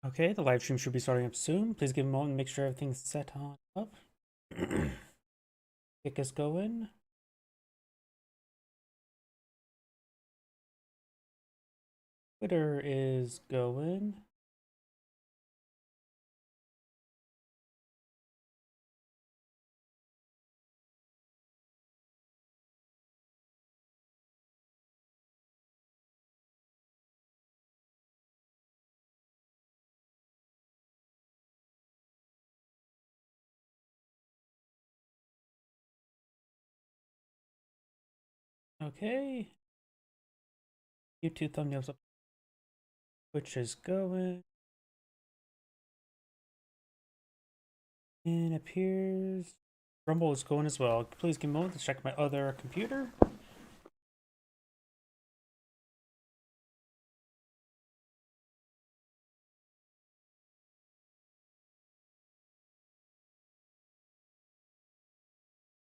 Okay, the live stream should be starting up soon. Please give a moment and make sure everything's set on up. Get us going. Twitter is going. Okay. YouTube thumbnails up. Twitch is going. And appears Rumble is going as well. Please give me a moment to check my other computer.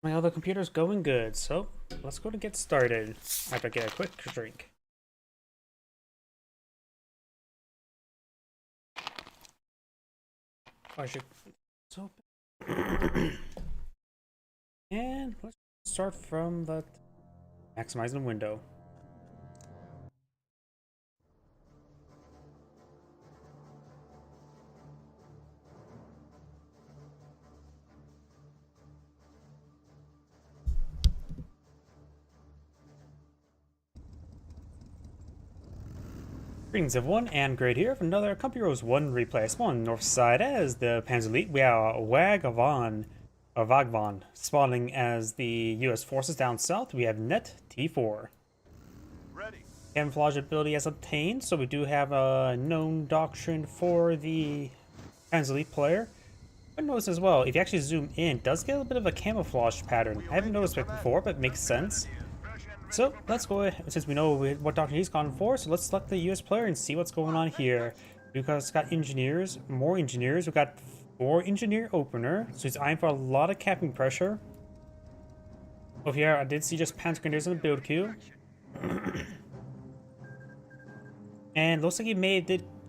My other computer is going good, so let's go to get started. I have to get a quick drink. I should. So. And let's start from the maximizing the window. Greetings everyone, and Great here for another Company Rose 1 replay. Spawn north side as the Panzer Elite. We are Vagvan, spawning as the US forces down south. We have Net T4. Ready. Camouflage ability is obtained, so we do have a known doctrine for the Panzer Elite player. But notice as well, if you actually zoom in, it does get a bit of a camouflage pattern. I haven't noticed it before, but it makes sense. So let's go ahead, since we know what doctrine he's gone for, so let's select the US player and see what's going on here. Because it's got engineers, more engineers, we've got 4 engineer opener, so he's eyeing for a lot of capping pressure. Over here, I did see just Panzer Grenadiers in the build queue. And looks like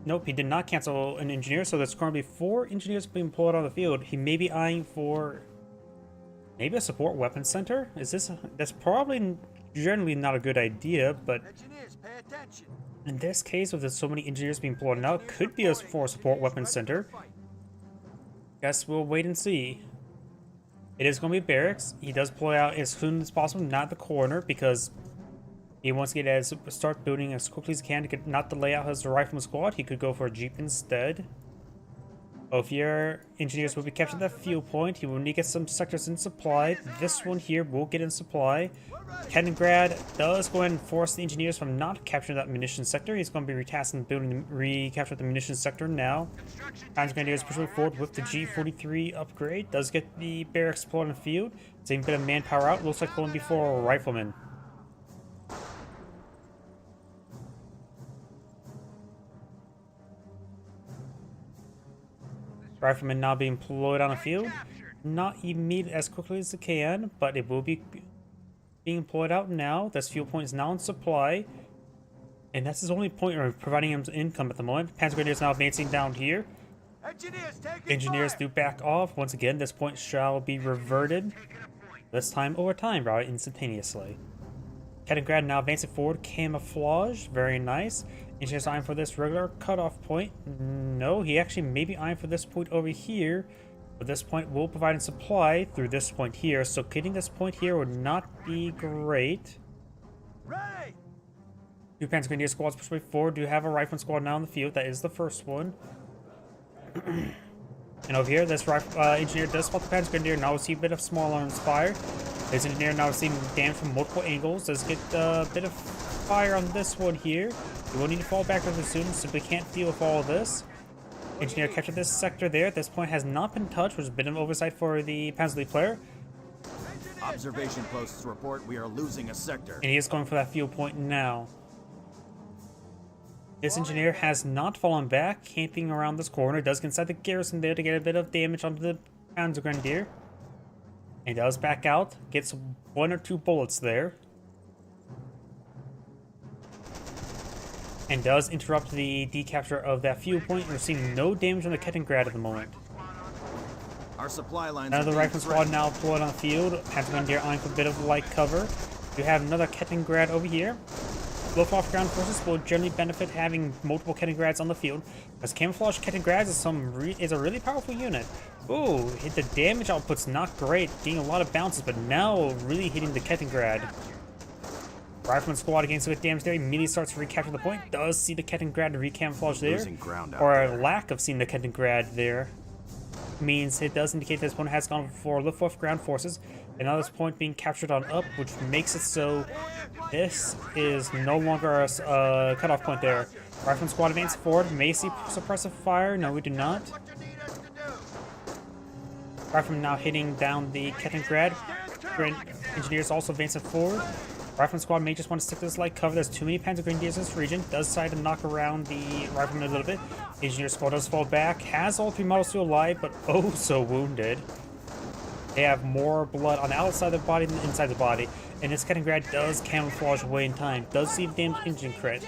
nope, he did not cancel an engineer, so there's going to be 4 engineers being pulled on the field. He may be eyeing for maybe a support weapons center. That's probably generally not a good idea, but in this case, with so many engineers being pulled out, could be for a support weapons center. Guess we'll wait and see. It is going to be barracks. He does pull out as soon as possible, not the corner, because he wants to start building as quickly as he can to not delay out his rifleman squad. He could go for a jeep instead. Both your engineers will be captured at that fuel point. He will need to get some sectors in supply. This one here will get in supply. Kaliningrad does go ahead and force the engineers from not capturing that munitions sector. He's going to be retasked and building recapture the munitions sector now. Panzer Grenadiers pushing forward with the G43 upgrade. Does get the barracks deployed in the field. Same bit of manpower out. Looks like pulling before a rifleman. Riflemen now being deployed on the field. Not immediate as quickly as it can, but it will be being employed out now. This fuel point is now in supply. And that's his only point of providing him income at the moment. Panzer Grenadiers now advancing down here. Engineers do back off. Once again, this point shall be reverted. This time over time, rather instantaneously. Kaliningrad now advancing forward. Camouflage. Very nice. Engineers eyeing for this regular cutoff point. No, he actually may be eyeing for this point over here. But this point will provide a supply through this point here. So getting this point here would not be great. Ready. 2 Panzer Grenadier squads push forward. Do have a rifleman squad now in the field. That is the first one. And over here, this engineer does spot the Panzer Grenadier. Now we see a bit of small arms fire. This engineer now seeing damage from multiple angles. Does get a bit of fire on this one here. We will need to fall back rather soon, so we can't deal with all of this. Engineer captured this sector there. This point has not been touched, which has been an oversight for the Panzer Elite player. Observation posts report we are losing a sector. And he is going for that fuel point now. This engineer has not fallen back, camping around this corner. Does get inside the garrison there to get a bit of damage onto the Panzer Grenadier. He does back out, gets 1 or 2 bullets there. and does interrupt the decapture of that fuel point and receiving no damage on the Kettengrad at the moment. Our supply lines Another are being rifle squad threatened. now deployed on the field. Pentagon Deer eyeing for a bit of light cover. You have another Kettengrad over here. Luftwaffe ground forces will generally benefit having multiple Kettengrads on the field, as camouflage Kettengrads is a really powerful unit. Ooh, the damage output's not great, getting a lot of bounces, but now really hitting the Kettengrad. Rifleman squad against a bit damage there, immediately starts to recapture the point. Does see the Kettengrad recamouflage there, Losing ground out or a there. lack of seeing the Kettengrad there. Means it does indicate this opponent has gone for Luftwaffe ground forces, and now this point being captured on up, which makes it so this is no longer a cutoff point there. Rifleman squad advance forward, may see suppressive fire, no we do not. Rifleman now hitting down the Kettengrad. Grand Engineers also advancing forward. Rifleman squad may just want to stick to this light cover. There's too many Panzer Grenadiers in this region. Does decide to knock around the Rifleman a little bit. Engineer squad does fall back. Has all three models still alive, but oh so wounded. They have more blood on the outside of the body than the inside the body. And this Kettengrad does camouflage away in time. Does see the damage engine crit.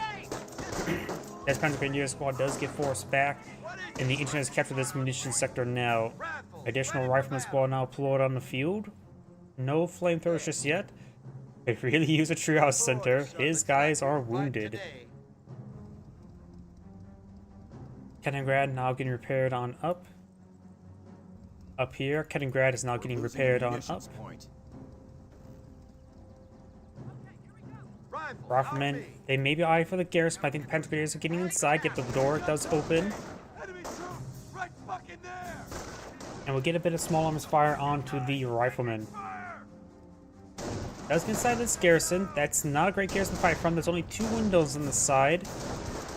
This Panzer Grenadier squad does get forced back. And the engineers capture this munitions sector now. Additional Rifleman squad now deployed on the field. No flamethrowers just yet. They really use a triage center. His guys are wounded. Kettengrad now getting repaired on up. Up here, Kettengrad is now getting Losing repaired the on munitions up. point. Riflemen, they may be eyeing for the garrison, but I think the Panzer Grenadiers are getting inside. Get the door does open. And we'll get a bit of small arms fire onto the Riflemen. Does get inside this garrison. That's not a great garrison to fight from. There's only 2 windows on the side.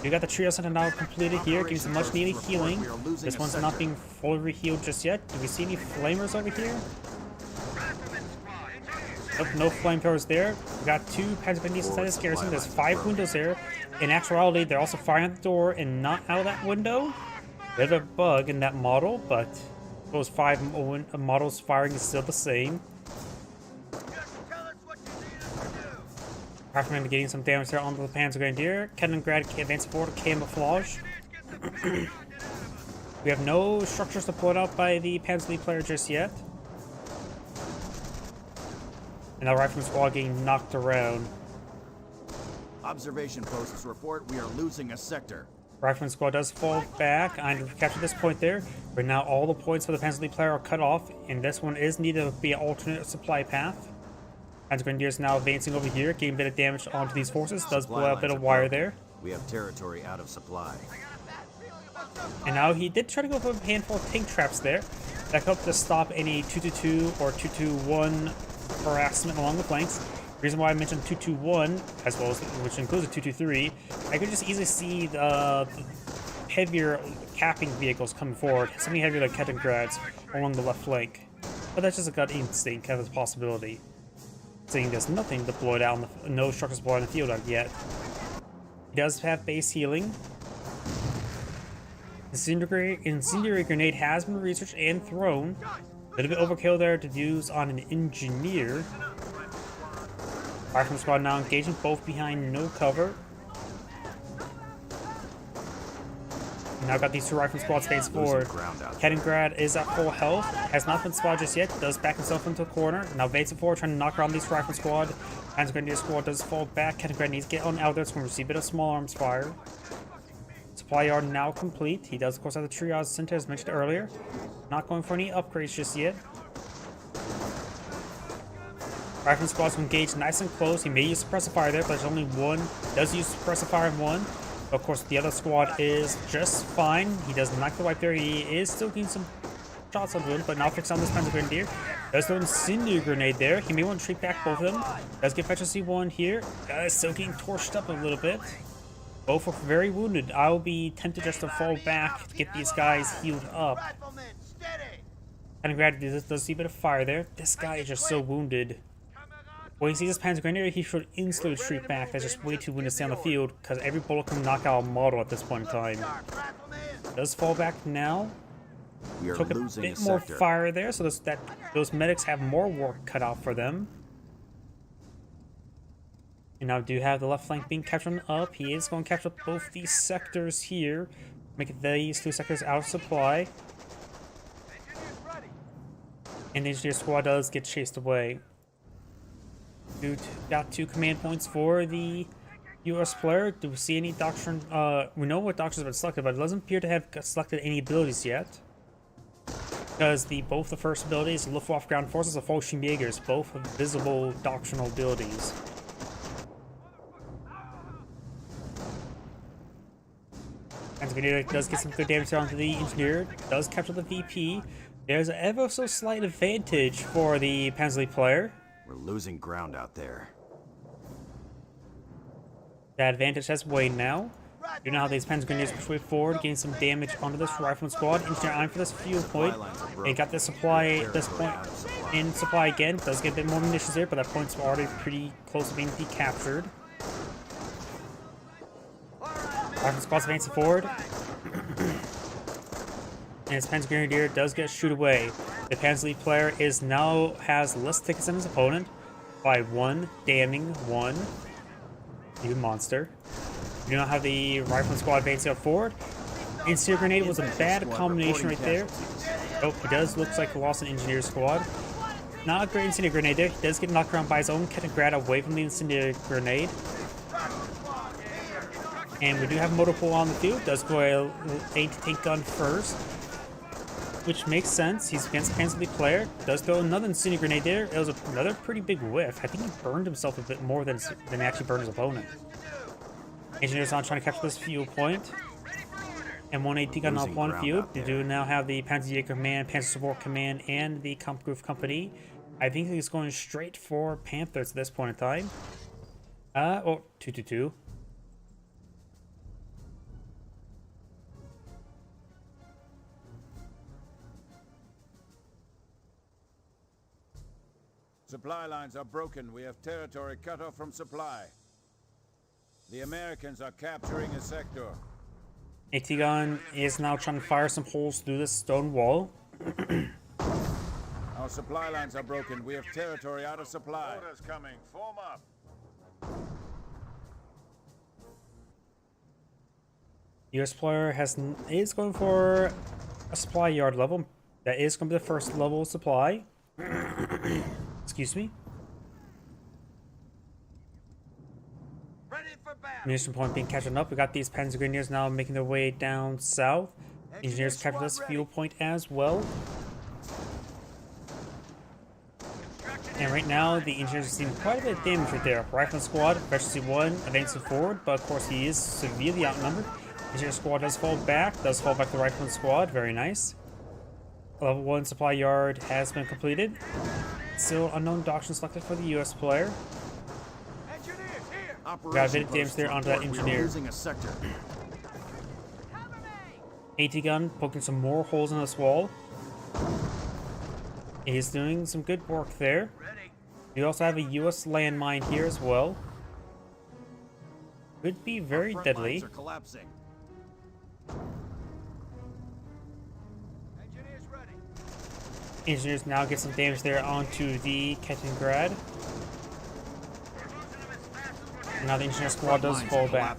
We got the trio center now completed here, giving some much needed healing. This one's not being fully rehealed just yet. Do we see any flamers over here? Nope, no flamethrowers there. We got 2 Panzer Grenadiers inside this garrison. There's 5 windows there. In actuality, they're also firing at the door and not out of that window. Bit of a bug in that model, but those 5 models firing is still the same. Rifleman getting some damage there onto the Panzer Grenadier. Kettengrad advancing forward to camouflage. We have no structures deployed out by the Panzer League player just yet. And the Rifleman squad getting knocked around. Observation posts report we are losing a sector. Rifleman squad does fall back. I captured this point there, but now all the points for the Panzer League player are cut off, and this one is needed to be an alternate supply path. Panzer Grenadiers now advancing over here, getting a bit of damage onto these forces. Does blow out a bit of wire there. We have territory out of supply. And now he did try to go for a handful of tank traps there. That helped to stop any 222 or 221 harassment along the flanks. The reason why I mentioned 221, as well as which includes a 223, I could just easily see the heavier capping vehicles coming forward, something heavier like Kettengrads along the left flank. But that's just a gut instinct, kind of a possibility. Seeing there's nothing deployed out, no structures deployed on the field yet. He does have base healing. Incendiary grenade has been researched and thrown. A little bit overkill there to use on an engineer. Rifleman squad now engaging both behind no cover. Now got these 2 Rifleman squads advancing forward. Kettengrad is at full health, has not been spotted just yet, does back himself into a corner. Now advancing forward, trying to knock around these Rifleman squad. Panzer Grenadier squad does fall back. Kettengrad needs to get on out there, it's going to receive a bit of small arms fire. Supply yard now complete. He does, of course, have the triage center as mentioned earlier. Not going for any upgrades just yet. Rifleman squad's engaged nice and close. He may use suppressive fire there, but there's only 1. Does use suppressive fire in 1. Of course, the other squad is just fine. He does not get wiped there. He is still getting some shots on him, but now fixed on this Panzer Grenadier. Does throw an incendiary grenade there. He may want to treat back both of them. Does get fetch a C1 here. Still getting torched up a little bit. Both are very wounded. I'll be tempted just to fall back to get these guys healed up. Kettengrad does see a bit of fire there. This guy is just so wounded. When he sees this Panzer Grenadier, he should instantly retreat back. That's just way too wounded to stay on the field, because every bullet can knock out a model at this point in time. Does fall back now. We are Took a losing bit a more sector. fire there, so those medics have more work cut out for them. And now do have the left flank being captured up. He is going to capture both these sectors here. Make these 2 sectors out of supply. And the engineer squad does get chased away. Dude, got 2 command points for the US player. Do we see any doctrine? We know what doctrines have been selected, but it doesn't appear to have selected any abilities yet. Because both the first abilities, Luftwaffe Ground Forces and Fallschirmjägers, both have visible doctrinal abilities. And Grenadier does get some good damage onto the engineer, does capture the VP. There's an ever so slight advantage for the Panzer player. We're losing ground out there. That advantage has waned now. You know how these Panzer Grenadiers push way forward, getting some damage onto this rifleman squad. Engineer eyeing for this fuel point. They got this supply, this point in supply again. Does get a bit more munitions here, but that point's already pretty close to being decaptured. Rifleman squad's advancing forward. And his Panzer Grenadier does get shoot away. The Panzer player has less tickets than his opponent by 1 damning 1. You monster. You don't have the rifleman squad advancing up forward. Incendiary grenade was a bad combination right there. Oh, he does looks like he lost an engineer squad. Not a great incendiary grenade there. He does get knocked around by his own Kettengrad away from the incendiary grenade. And we do have a motor pool on the field. Does go a tank gun first, which makes sense. He's against the Panzer player. Does throw another incendiary grenade there. It was another pretty big whiff. I think he burned himself a bit more than actually burned his opponent. Engineers on trying to capture this fuel point. And 1AT gun up on field. They do now have the Panzerjäger Command, Panzer Support Command, and the Kampfgruppe Company. I think he's going straight for Panthers at this point in time. 222. Supply lines are broken. We have territory cut off from supply. The Americans are capturing a sector. AT gun is now trying to fire some holes through this stone wall. Our supply lines are broken. We have territory out of supply. Orders coming. Form up. US player is going for a supply yard level. That is going to be the first level of supply. Excuse me. Ready for battle. Munition point being catching up. We got these Panzer Grenadiers now making their way down south. Engineers capture this fuel point as well. And right now, the engineers are seeing quite a bit of damage right there. Rifleman squad, Specialty 1, advancing forward, but of course he is severely outnumbered. Engineer squad does fall back the Rifleman squad, very nice. Level 1 supply yard has been completed. Still unknown doctrine selected for the US player. Got a bit of damage there onto that engineer. Losing a sector. AT gun poking some more holes in this wall. He's doing some good work there. We also have a US landmine here as well. Could be very deadly. Are collapsing. Engineers now get some damage there onto the Kettengrad. And now the engineer squad does fall back.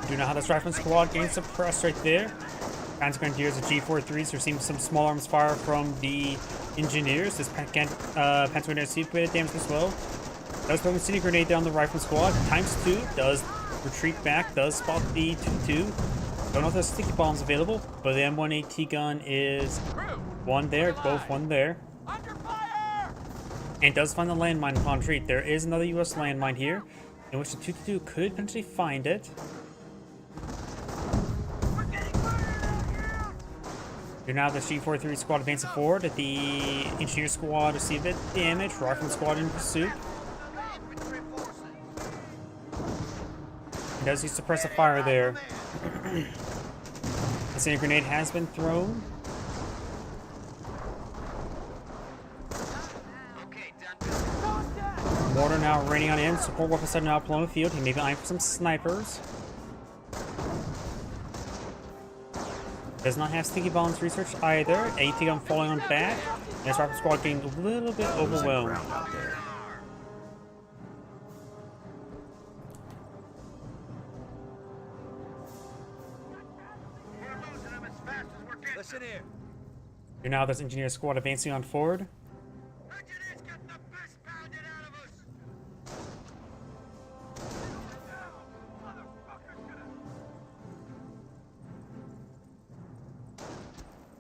Do not have this Rifleman squad getting suppressed right there. Panzer Grenadiers and G43s are seeing some small arms fire from the engineers. This Panzer Grenadiers see a bit of damage as well. Does throw a city grenade down the Rifleman squad. ×2 does retreat back, does spot the 2-2. Don't know if there's sticky bombs available, but the M1AT gun is one there, both one there. And does find the landmine upon retreat. There is another US landmine here, in which the 2-2 could potentially find it. You're now the G43 squad advancing forward. The engineer squad receive a bit of damage. Rifleman squad in pursuit. He does use suppressive fire there. The center grenade has been thrown. Mortar now raining on in. Support weapons are now below the field. He may be eyeing for some snipers. Does not have sticky bombs research either. AT gun falling on back. And this rifle squad getting a little bit Losing overwhelmed. ground out there. We're losing them as fast as we're getting. Listen here. Here now, this engineer squad advancing on forward. Engineers getting the best pounded out of us.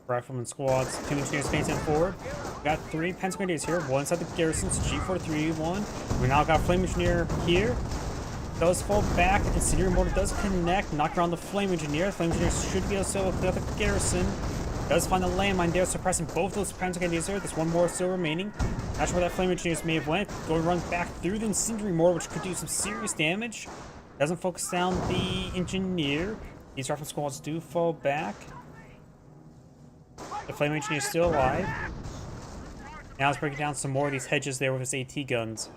Rifleman squads, 2 engineers advancing forward. We got 3 Pentagon Grenadiers here, one inside the garrisons, G43-1. We now got Flame Engineer here. Does fall back, Incendiary Mortar does connect, knock around the Flame Engineer. Flame Engineer should be able to clear out the garrison. Does find the landmine there, suppressing both those Pentagon Grenadiers there. There's one more still remaining. Not sure where that Flame Engineers may have went. Going to run back through the Incendiary Mortar, which could do some serious damage. Doesn't focus down the Engineer. These rifle squads do fall back. The Flame Engineer is still alive. Now let's break down some more of these hedges there with his AT guns.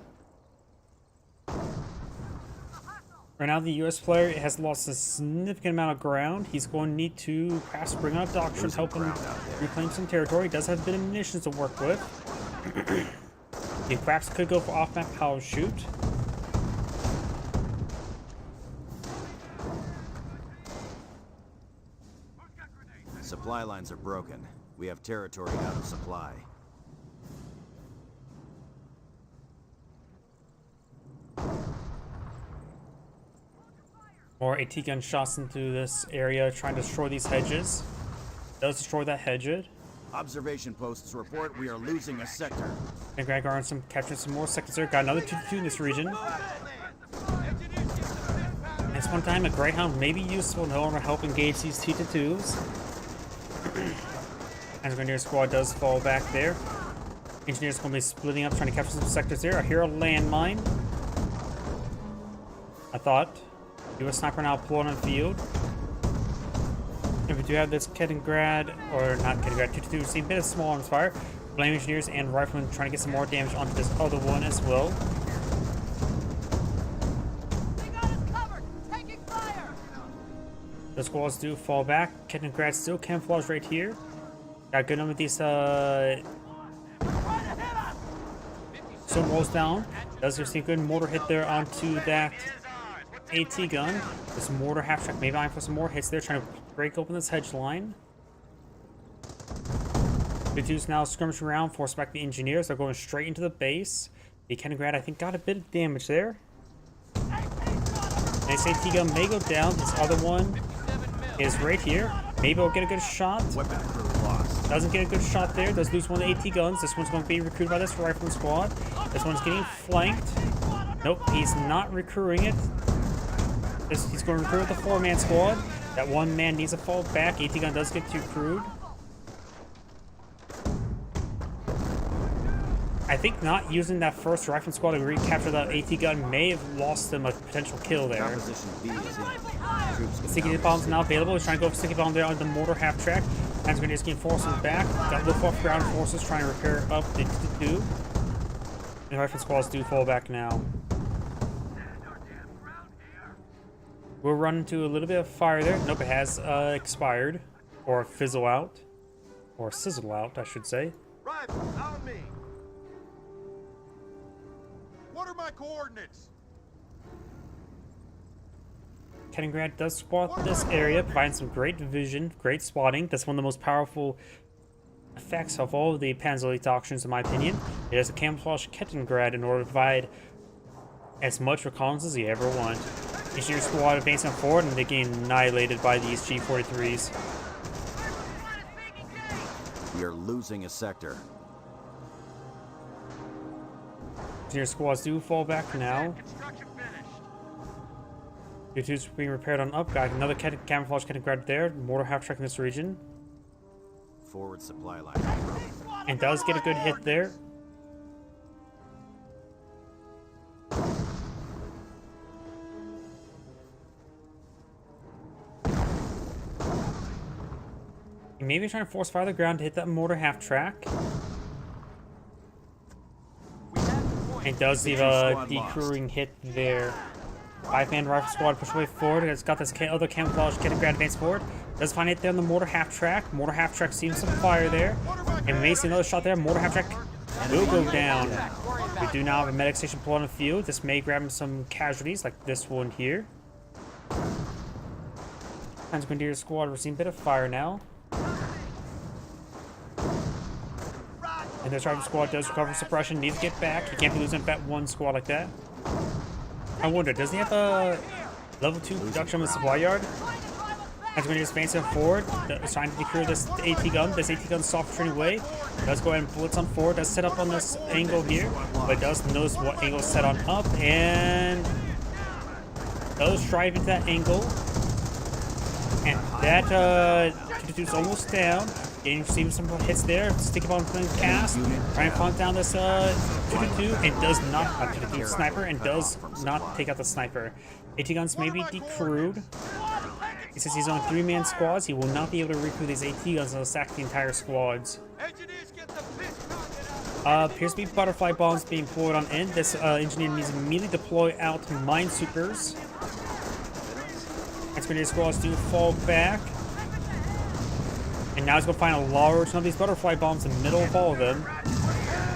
Right now, the US player has lost a significant amount of ground. He's going to need to perhaps bring out Doctrine to help him reclaim some territory. He does have a bit of munitions to work with. He perhaps could go for off-map power shoot. Supply lines are broken. We have territory out of supply. More AT gun shots into this area, trying to destroy these hedges. Does destroy that hedge. Observation posts report we are losing a sector. And Greg Arn capturing some more sectors there. Got another 2-2 in this region. This one time, a Greyhound may be useful in order to help engage these T-2s. As Grenadier squad does fall back there. Engineers going to be splitting up, trying to capture some sectors there. I hear a landmine. I thought. US sniper now pulling on the field. And we do have this Kettlegrad, or not Kettlegrad, 2-2, see a bit of small arms fire. Flame Engineers and Riflemen trying to get some more damage onto this other one as well. They got us covered! Taking fire! The squads do fall back. Kettlegrad still camouflage right here. Got good number of these walls down. Does receive good mortar hit there onto that AT gun. This mortar half track maybe eyeing for some more hits there, trying to break open this hedge line. The dudes now skirmishing around, force back the engineers. They're going straight into the base. The Kettlegrad, I think, got a bit of damage there. This AT gun may go down. This other one is right here. Maybe we'll get a good shot. Weapon crew lost. Doesn't get a good shot there. Does lose one of the AT guns. This one's going to be recruited by this Rifleman squad. This one's getting flanked. Nope, he's not recruiting it. He's going to recruit the 4-man squad. That one man needs to fall back. AT gun does get too crude. I think not using that first Rifleman squad to recapture that AT gun may have lost them a potential kill there. Composition B is in. Troops can Sticky now bombs now available. He's trying to go for sticky bomb there on the mortar half track. Hands Grenadiers getting forced back. Got Luftwaffe ground forces trying to repair up the 2. The Rifleman squads do fall back now. We'll run into a little bit of fire there. Nope, it has expired. Or fizzle out. Or sizzle out, I should say. Rifles on me. What are my coordinates? Kettlegrad does spot this area, providing some great vision, great spotting. That's one of the most powerful effects of all of the Panzer Elite Doctrines, in my opinion. It has a camouflage Kettlegrad in order to provide as much reconnaissance as you ever want. Engineer squad advancing forward, and they get annihilated by these G43s. We are losing a sector. Engineer squads do fall back now. Construction finished. Your 2's being repaired on up. Got another camouflage Kettlegrad there. Mortar half track in this region. Forward supply line. And does get a good hit there. He may be trying to force fire the ground to hit that mortar half track. And does leave a decruing hit there. 5-man rifle squad push way forward. It's got this other camouflage getting grad advance forward. Does find it there on the mortar half track. Mortar half track seeing some fire there. And we may see another shot there. Mortar half track will go down. We do now have a medic station pull on the field. This may grab him some casualties like this one here. Panzer Grenadier squad, we're seeing a bit of fire now. And this rifle squad does recover suppression, needs to get back. He can't be losing that one squad like that. I wonder, doesn't he have a level 2 production on the supply yard? As when he's advancing forward, trying to decrew this AT gun. This AT gun soft training away. Does go ahead and blitz on forward. Does set up on this angle here, but does notice what angle is set on up and does drive into that angle. And that 222's almost down. Getting receiving some hits there. Sticky bomb playing cast. Trying to hunt down this 222 and does not 222 sniper and does not take out the sniper. AT guns may be decrewed. Since he's on 3-man squads, he will not be able to recruit these AT guns and sack the entire squads. Appears to be butterfly bombs being deployed on end. This engineer needs to immediately deploy out minesweepers. Expedition squads do fall back. And now he's going to find a large number of these butterfly bombs in the middle of all of them.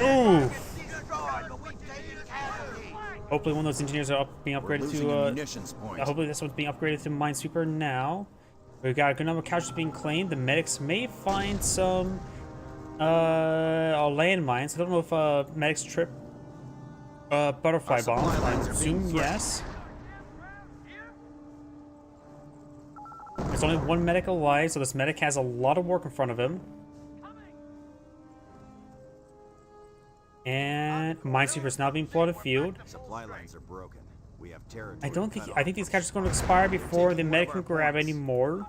Ooh! Hopefully one of those engineers are being upgraded to, hopefully this one's being upgraded to Minesweeper now. We've got a good number of casualties being claimed. The medics may find some, landmines. I don't know if, medics trip, butterfly bombs. I assume yes. There's only one medic alive, so this medic has a lot of work in front of him. And Minesweeper is now being deployed to the field. Supply lines are broken. We have I think these casualties are going to expire before the medic can grab any more.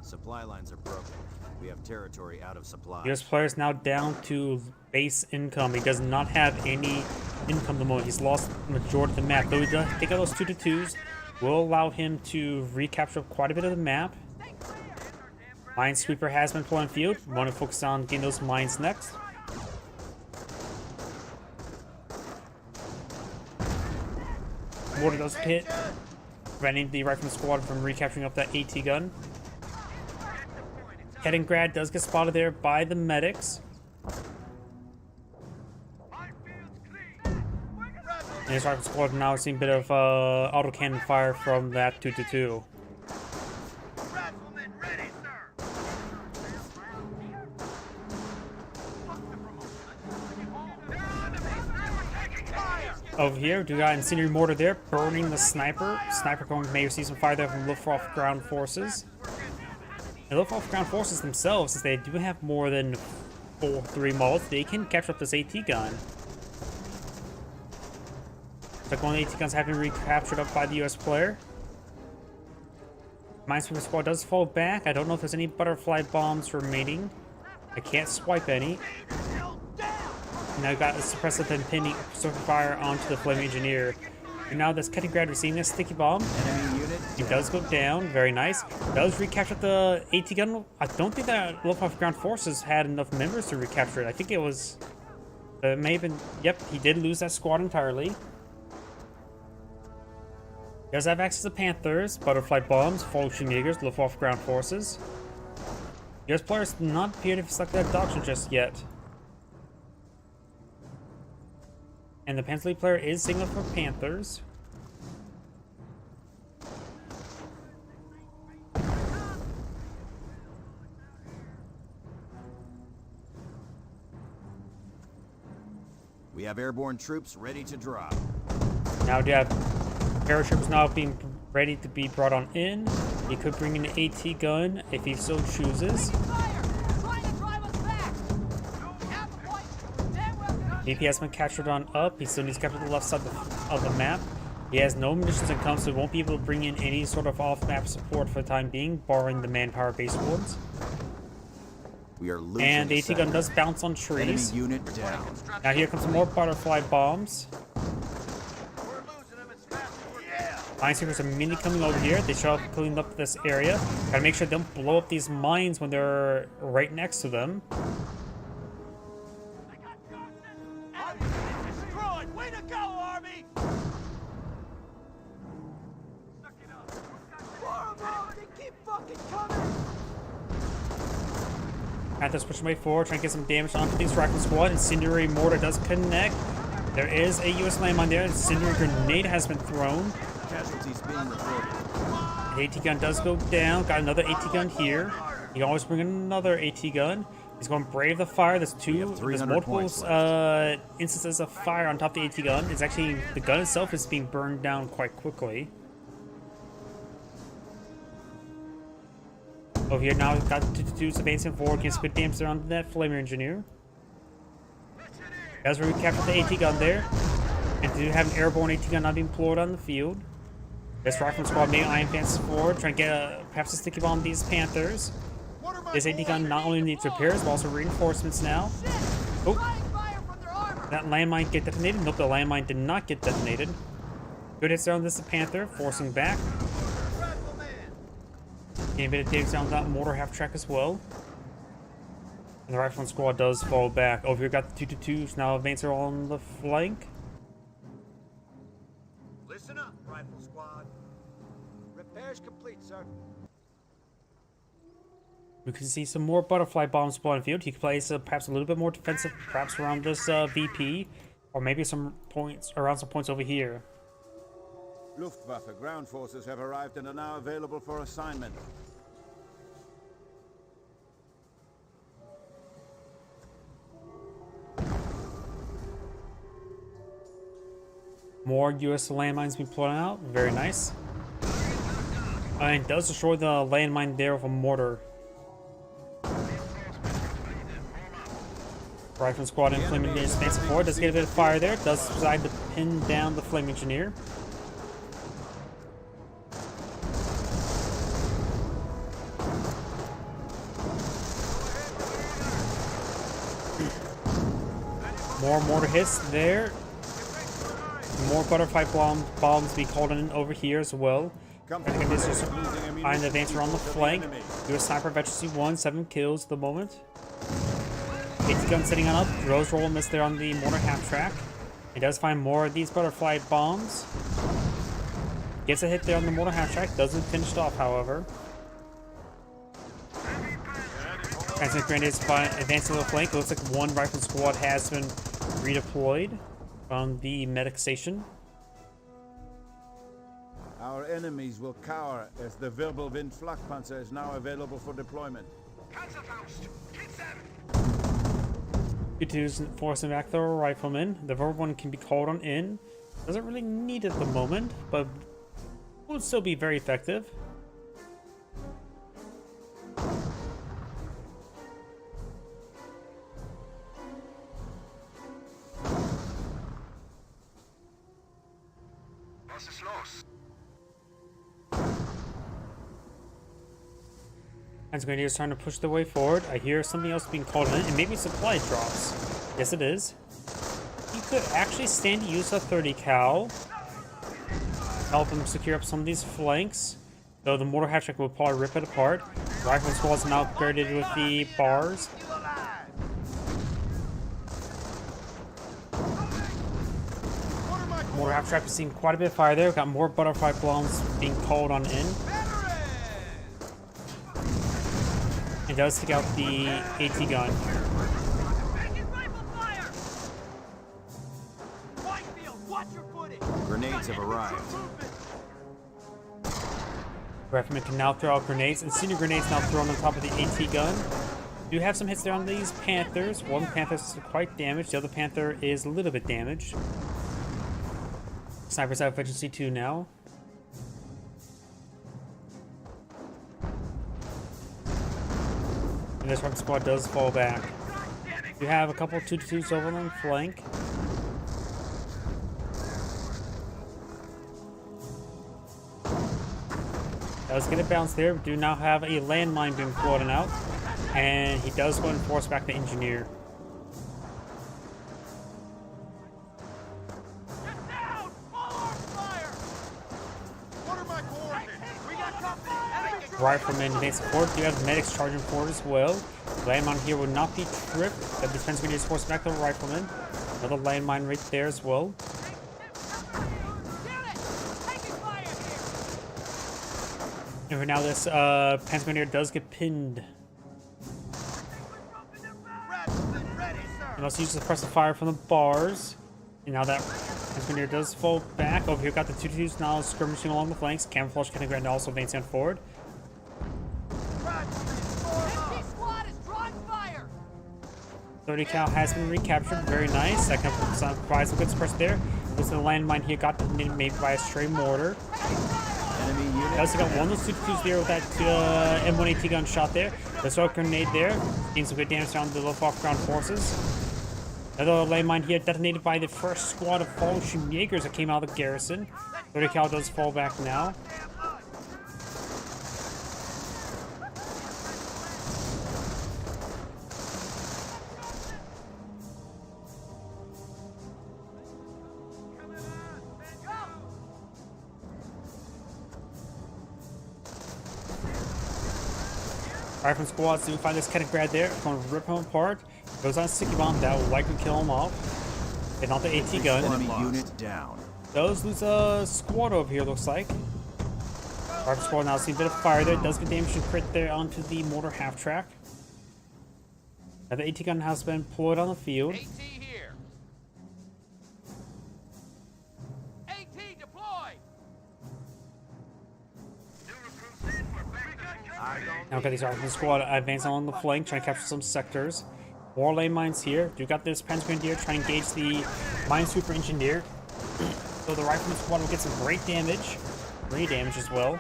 Supply lines are broken. We have territory out of supply. US player is now down to base income. He does not have any income at the moment. He's lost the majority of the map. Though he does take out those 222s, will allow him to recapture quite a bit of the map. Minesweeper has been deployed in field. We want to focus on getting those mines next. Mortar does hit, preventing the rifleman squad from recapturing up that AT gun. Headingrad does get spotted there by the medics. And his rifle squad now seeing a bit of autocannon fire from that 222. Over here, we got incendiary mortar there, burning the sniper. Sniper going may receive some fire there from Luftwaffe ground forces. The Luftwaffe ground forces themselves, since they do have more than 3 mods, they can capture up this AT gun. It's like one of the AT guns have been recaptured up by the US player. Minesweeper squad does fall back. I don't know if there's any butterfly bombs remaining. I can't swipe any. Now got a suppressive and pinning circle fire onto the flaming engineer. And now this Headingrad receiving a sticky bomb. It does go down, very nice. Does recapture the AT gun. I don't think that Luftwaffe ground forces had enough members to recapture it. I think it was, it may have been, yep, he did lose that squad entirely. He does have access to Panthers, butterfly bombs, Fallschirmjägers, Luftwaffe ground forces. US players do not appear to have selected that doctrine just yet. And the Panther League player is signaling for Panthers. We have airborne troops ready to drop. Now we have paratroopers now being ready to be brought on in. He could bring an AT gun if he so chooses. VP has been captured on up. He still needs to capture the left side of the map. He has no munitions and comes, so he won't be able to bring in any sort of off-map support for the time being, barring the manpower-based ones. We are losing and the AT gun does bounce on trees. Enemy unit down. Now here comes some more butterfly bombs. Minesweepers are immediately coming over here. They should have cleaned up this area. Gotta make sure they don't blow up these mines when they're right next to them. Panthers pushing way forward, trying to get some damage onto these rifle squad. Incendiary mortar does connect. There is a US landmine there. Incendiary grenade has been thrown. Casualties being reported. The AT gun does go down. Got another AT gun here. You can always bring another AT gun. He's going to brave the fire. There's multiple instances of fire on top of the AT gun. It's actually, the gun itself is being burned down quite quickly. Over here now, we've got to do some advancing forward, getting some good damage on that Flamer Engineer. As we recaptured the AT gun there, and to have an airborne AT gun not being deployed on the field. This rifle squad made Iron advance forward, trying to get perhaps a sticky bomb on these Panthers. This AT gun not only needs repairs, but also reinforcements now. Oh, that landmine get detonated. Nope, the landmine did not get detonated. Good hits there on this Panther, forcing back. Getting a bit of damage down that mortar half track as well. And the rifleman squad does fall back. Over here, got the 222s now advancing on the flank. Listen up, rifle squad. Repairs complete, sir. We can see some more butterfly bombs spawn field. He can place perhaps a little bit more defensive, perhaps around this VP, or maybe some points around some points over here. Luftwaffe ground forces have arrived and are now available for assignment. More US landmines being pulled out. Very nice. And does destroy the landmine there with a mortar. Rifle squad and Flame Engineer advancing forward. Does get a bit of fire there. Does decide to pin down the Flame Engineer. More mortar hits there. More butterfly bombs be called in over here as well. Find the advancer on the flank. Do a sniper veteran C1, 7 kills at the moment. AT gun sitting on up. Rose roll miss there on the mortar half track. He does find more of these butterfly bombs. Gets a hit there on the mortar half track. Doesn't finish it off, however. Transmit grenades advancing to the flank. It looks like one rifle squad has been redeployed from the medic station. Our enemies will cower as the Wirbelwind Flakpanzer is now available for deployment. Panzerfaust, hit them! U2's forcing back the rifleman. The verbal one can be called on in. Doesn't really need it at the moment, but will still be very effective. Was ist los? As Grenadiers trying to push their way forward, I hear something else being called in, and maybe supply drops. Yes, it is. You could actually stand to use a 30 cal. Help him secure up some of these flanks. Though the mortar hatch will probably rip it apart. Rifle squad's now upgraded with the bars. Mortar half track has seen quite a bit of fire there. We've got more butterfly bombs being called on in. It does take out the AT gun. Grenades have arrived. Rifleman can now throw out grenades, and senior grenades now thrown on top of the AT gun. Do have some hits there on these Panthers. One Panther is quite damaged, the other Panther is a little bit damaged. Snipers have efficiency 2 now. And this rifle squad does fall back. You have a couple 2-2s over on the flank. Does get a bounce there. We do now have a landmine being floating out. And he does go and force back the engineer. Riflemen advance forward. Do have medics charging forward as well. Landmine here would not be tripped. The defense grenadiers force back the riflemen. Another landmine right there as well. And for now, this Panzer Grenadier does get pinned. And let's use the suppressive fire from the bars. And now that Panzer Grenadier does fall back. Over here, got the 2-2s now skirmishing along the flanks. Camouflage Cannon Grand also advancing forward. MP squad is drawing fire. 30 cal has been recaptured. Very nice. That can provide some good suppression there. Looks like the landmine here got detonated maybe by a stray mortar. Enemy unit. Also got one of those 2-2s there with that M1AT gun shot there. The smoke grenade there. Doing some good damage down the Luftwaffe ground forces. Another landmine here detonated by the first squad of Fallschirm Jaegers that came out of the garrison. 30 cal does fall back now. Rifleman squads do find this Kaliningrad there. Going to rip him apart. Goes on a sticky bomb that will likely kill him off. And not the AT gun. Enemy unit down. Does lose a squad over here, looks like. Rifle squad now seeing a bit of fire there. Does get damage and crit there onto the mortar half track. Now the AT gun has been deployed on the field. AT here. AT deployed. Now we've got these Rifleman squad advancing along the flank, trying to capture some sectors. More lane mines here. You got this Panzer Grenadier trying to engage the Minesweeper Engineer. So the Rifleman squad will get some great damage. Great damage as well.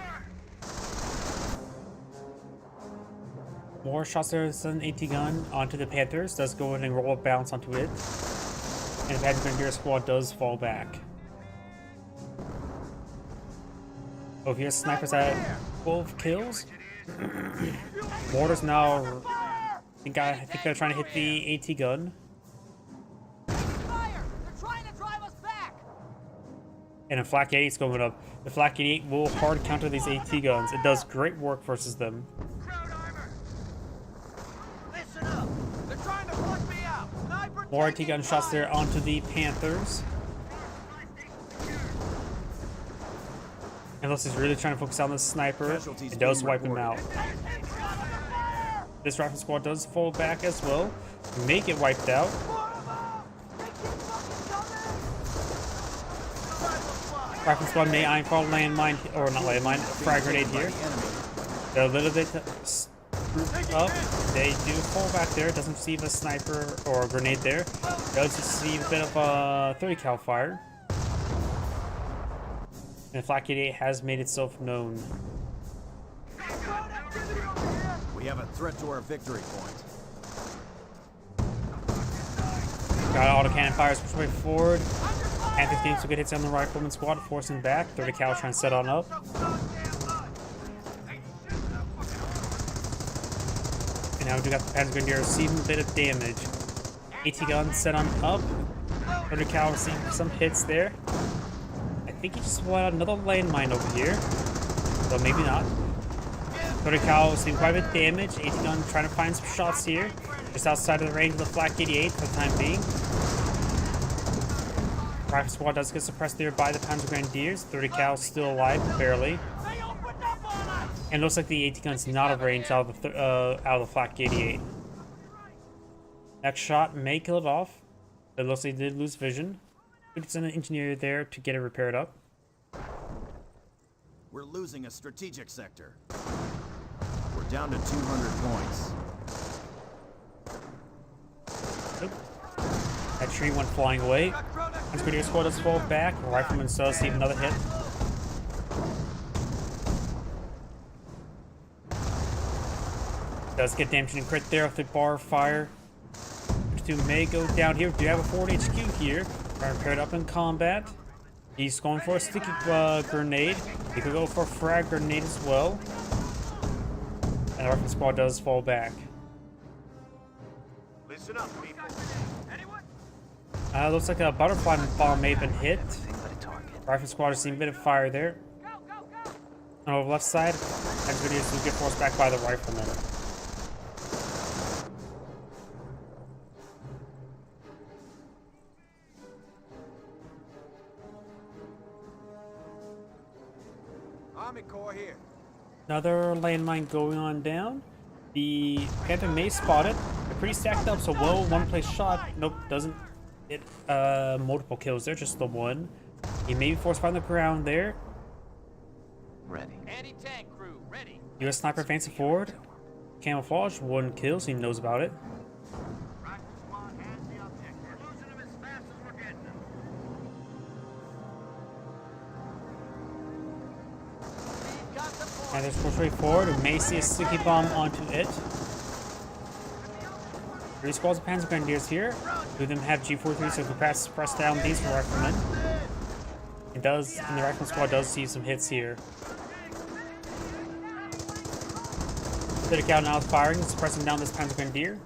More shots there with an AT gun onto the Panthers. Does go in and roll a bounce onto it. And the Panzer Grenadier squad does fall back. Over here, snipers at 12 kills. Mortars now. I think they're trying to hit the AT gun. Fire! They're trying to drive us back. And a Flak 88 is going up. The Flak 88 will hard counter these AT guns. It does great work versus them. Crowd armor. Listen up. They're trying to flush me out. Sniper More AT taking gun shots fire. there onto the Panthers. And this is really trying to focus on the sniper. Casualties It does being wipe him reported. out. This rifle squad does fall back as well. May get wiped out. Rifle squad may aim for a landmine, or not landmine, frag grenade here. They're a little bit grouped up. They do fall back there. Doesn't receive a sniper or a grenade there. Does receive a bit of a 30 cal fire. And Flak 88 has made itself known. We have a threat to our victory point. Got autocannon fires push way forward. Panthers getting some good hits on the Rifleman squad, forcing back. 30 cal trying to set on up. And now we got the Panzer Grenadier receiving a bit of damage. AT gun set on up. 30 cal receiving some hits there. I think he just let out another landmine over here. But maybe not. 30 cal seeing quite a bit of damage. AT gun trying to find some shots here. Just outside of the range of the Flak 88 for the time being. Rifle squad does get suppressed there by the Panzer Grenadiers. 30 cal still alive, barely. They opened up on us. And it looks like the AT gun's not out of range out of the Flak 88. Next shot may kill it off. It looks like they did lose vision. It's an engineer there to get it repaired up. We're losing a strategic sector. We're down to 200 points. Nope. That tree went flying away. Panzer Grenadier squad does fall back. Rifleman does receive another hit. Does get damage and crit there with the bar fire. Two may go down here. Do have a forward HQ here. Trying to pair it up in combat. He's going for a sticky grenade. He could go for a frag grenade as well. And the Rifle squad does fall back. Listen up, people. Anyone? Looks like a butterfly bomb may have been hit. Rifle squad has seen a bit of fire there. Go, go, go. And over the left side, Panzer Grenadiers will get forced back by the riflemen. Army Corps here. Another landmine going on down. The Panther may spot it. They're pretty stacked up, so whoa, one place shot. Nope, doesn't hit multiple kills there, just the one. He may be forced on the ground there. Ready. Anti-tank crew, ready. US sniper advancing forward. Camouflage, one kill, so he knows about it. Rifle squad has the object. We're losing them as fast as we're getting them. We've got the point. And there's push way forward. We may see a sticky bomb onto it. 3 squads of Panzer Grenadiers here. 2 of them have G43, so we can press down these riflemen. It does, and the rifleman squad does see some hits here. Critical now is firing, suppressing down this Panzer Grenadier.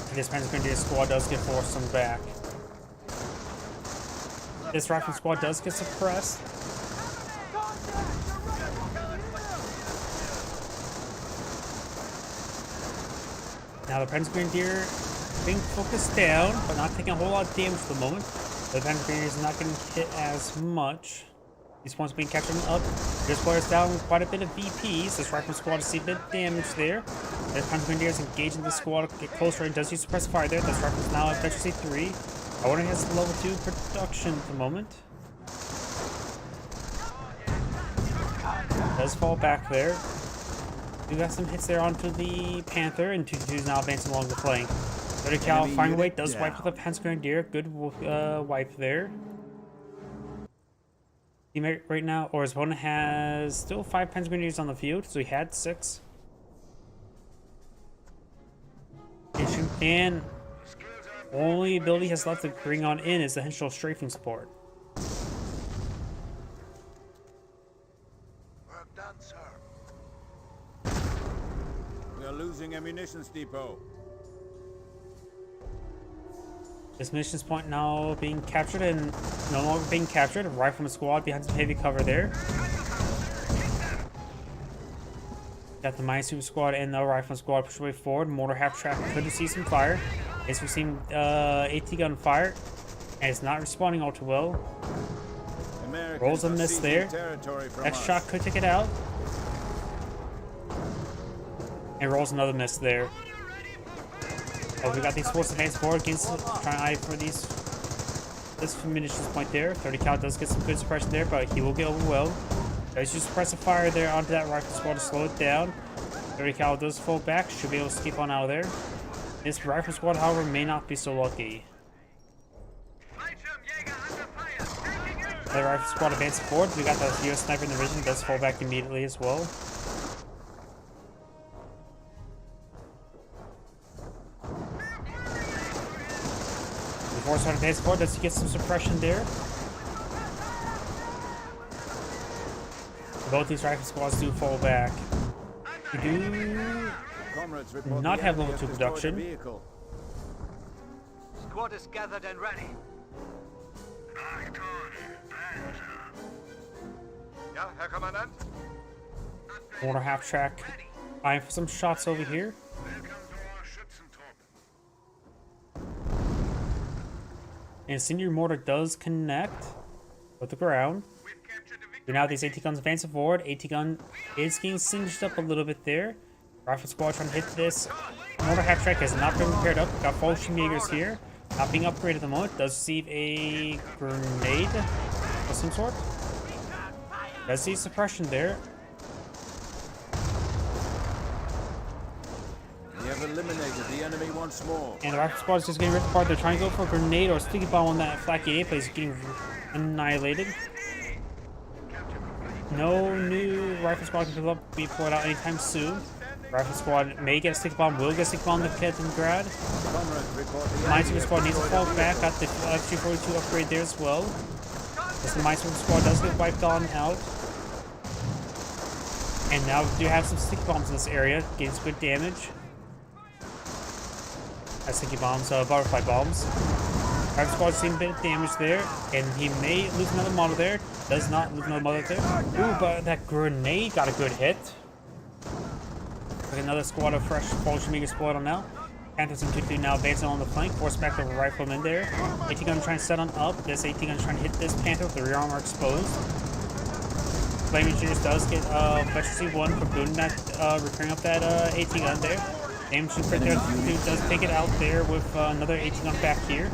And this Panzer Grenadier squad does get forced on the back. This rifleman squad does get suppressed. Now the Panzer Grenadier being focused down, but not taking a whole lot of damage for the moment. The Panzer Grenadier is not getting hit as much. These points being captured up. This player's down with quite a bit of VPs. This rifle squad is seeing a bit of damage there. The Panzer Grenadier is engaging the squad, get closer, and does use suppressive fire there. This rifle is now at Veteran C3. I wonder if he has level 2 production at the moment. Does fall back there. We got some hits there onto the Panther, and 2-2 is now advancing along the flank. 30 cal fine weight does wipe with the Panzer Grenadier. Good wipe there. Teammate right now, or his opponent has still 5 Panzer Grenadiers on the field, so he had 6. And only ability he has left to bring on in is the Henschel strafing support. Work done, sir. We are losing a munitions depot. This missions point now being captured and no longer being captured. A rifleman squad behind some heavy cover there. Got the mine super squad and the rifleman squad push way forward. Mortar half track could see some fire. As we've seen AT gun fire, and it's not responding all too well. Americans Rolls a are miss seizing there. territory from That us. shot could take it out. And rolls another miss there. Oh, we got these forces advanced forward against trying to eye for these this munitions point there. 30 cal does get some good suppression there, but he will get overwhelmed. Does use suppressive fire there onto that rifle squad to slow it down. 30 cal does fall back, should be able to skip on out of there. This rifle squad, however, may not be so lucky. The rifle squad advancing forward. We got the US sniper in the vision, does fall back immediately as well. The force squad advancing forward does get some suppression there. Both these rifle squads do fall back. We do Comrades report not the have enemy level 2 has destroyed a production. vehicle. Squad is gathered and ready. Ja, Herr Kommandant? Mortar half track. Eyeing for some shots over here. And senior mortar does connect with the ground. So now these AT guns advancing forward. AT gun is getting singed up a little bit there. Rifle squad trying to hit this. Mortar half track has not been paired up. Got full Schmiegers here. Not being upgraded at the moment. Does receive a grenade of some sort. Does see suppression there. We have eliminated the enemy once more. And the rifle squad is just getting ripped apart. They're trying to go for a grenade or a sticky bomb on that flak 8, but he's getting annihilated. No new rifle squad can be pulled out anytime soon. Rifle squad may get a sticky bomb, will get a sticky bomb to Kaliningrad. Comrades report the Mine enemy super has squad needs to destroyed fall a back. vehicle. Got the FG-42 upgrade there as well. As the mine super squad does get wiped on out. And now we do have some sticky bombs in this area, getting some good damage. Sticky bombs, butterfly bombs. Rifle squad seeing a bit of damage there, and he may lose another model there. Does not lose another model there. Ooh, but that grenade got a good hit. Like another squad of fresh Bolshevik squad on now. Panthers and 2-2 now advancing on the flank. Force back the rifleman there. AT gun trying to set on up. This AT gun trying to hit this Panther with the rear armor exposed. Flame Engineers does get efficiency 1 for doing that, repairing up that AT gun there. Damage to crit there does take it out there with another AT gun back here.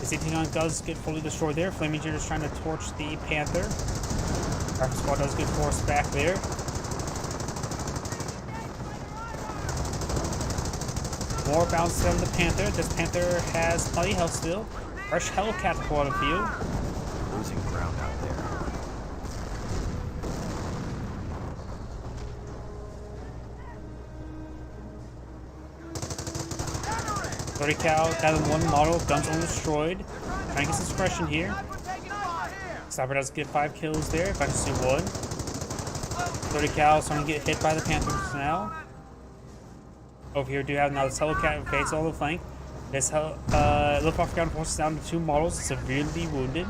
This AT gun does get fully destroyed there. Flame Engineers trying to torch the Panther. Rifle Squad does get forced back there. More bounce on the Panther. This Panther has plenty of health still. Fresh Hellcat to pull on the field. Losing ground out there. 30 cal, got one model, guns only destroyed. Trying to get some suppression here. Sniper does get 5 kills there, if I can see 1. 30 cal, starting to get hit by the Panthers now. Over here, do have now this Hellcat face all the flank. This Luftwaffe ground forces down to 2 models, severely wounded.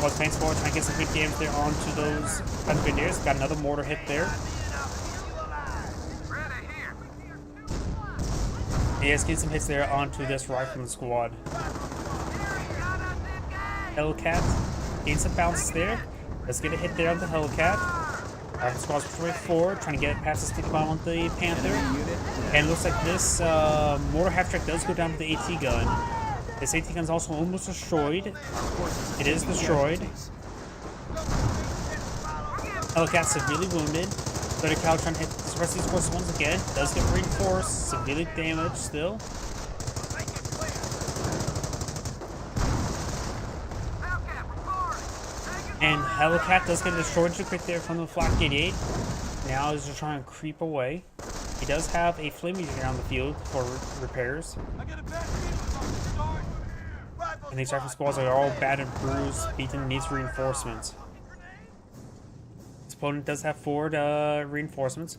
Was paints forward, trying to get some good damage there onto those Engineers. Got another mortar hit there. He is getting some hits there onto this Rifleman squad. Hellcat getting some bounces there. Let's get a hit there on the Hellcat. Rifleman squad's pushing forward, trying to get past the stick bomb on the Panther. And it looks like this mortar half track does go down to the AT gun. This AT gun is also almost destroyed. It is destroyed. Hellcat severely wounded. 30 cal trying to hit the rest of these forces once again. Does get reinforced. Severely damaged still. And Hellcat does get destroyed too quick there from the Flak 88. Now he's just trying to creep away. He does have a flame meter on the field for repairs. And these rifle squads are all battered, bruised, beaten, needs reinforcements. His opponent does have 4 reinforcements.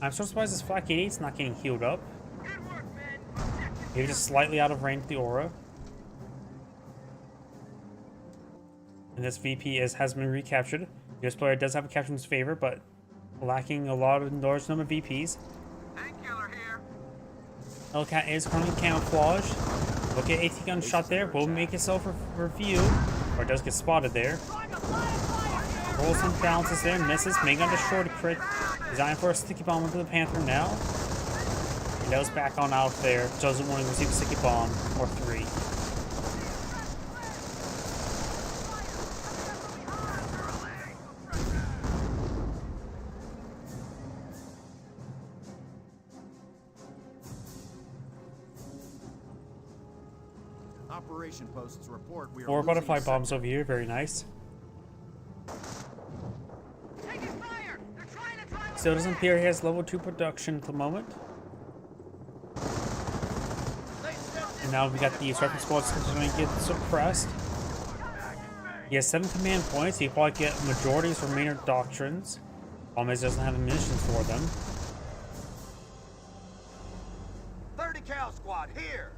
I'm so surprised this Flak 88 is not getting healed up. Maybe just slightly out of range of the aura. And this VP has been recaptured. This player does have a capture in his favor, but lacking a large number of VPs. Hellcat is currently camouflaged. Look at AT gun shot there. Will make itself review, or does get spotted there. Rolls some bounces there, misses. May gun destroyed crit. Designed for a sticky bomb into the Panther now. He goes back on out there. Doesn't want to receive a sticky bomb or 3. Operation posts report we are 4 butterfly losing bombs over here, very nice. Still doesn't appear he has level 2 production at the moment. And now we got the striking squads continuing to get suppressed. He has 7 command points. He probably get majority's remainder doctrines. Problem is he doesn't have the munitions for them. 30 cal squad here.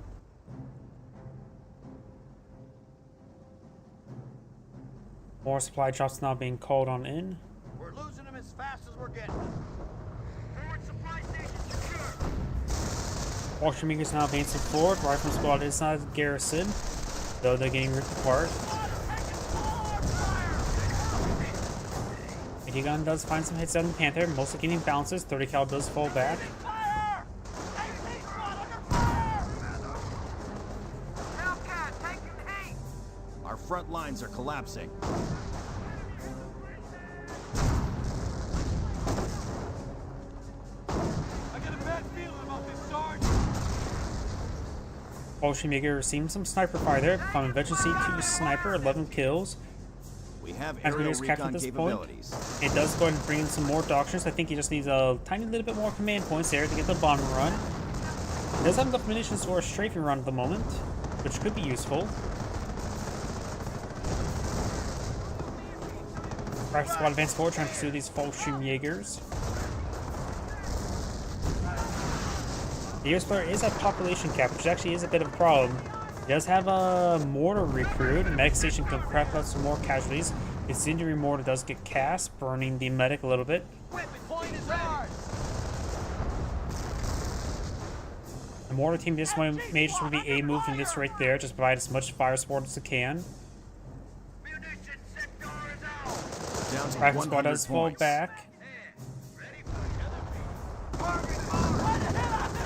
More supply drops now being called on in. We're losing them as fast as we're getting them. Forward supply station secure. Auction is now advancing forward. Rifle squad is not garrison, though they're getting ripped apart. AT gun does find some hits on the Panther, mostly getting bounces. 30 cal does fall back. Our front lines are collapsing. I got a bad feeling about this, Sarge. Bolshevik receiving some sniper fire there. From Efficiency to Sniper, 11 kills. We have As aerial captured recon this point, capabilities. it does go ahead and bring in some more doctrines. I think he just needs a tiny little bit more command points there to get the bomb run. He does have enough munitions for a strafing run at the moment, which could be useful. Rifle squad advance forward, trying to pursue these Fallschirmjägers. The US player is at population cap, which actually is a bit of a problem. He does have a mortar recruit. Medic station can crack out some more casualties. His injury mortar does get cast, burning the medic a little bit. Weapon point is ours. The mortar team this one may just be a move in this right there. Just provide as much fire support as it can. Munition sector is out. Down to Rifle squad 100 does fall points. back. Ready for the other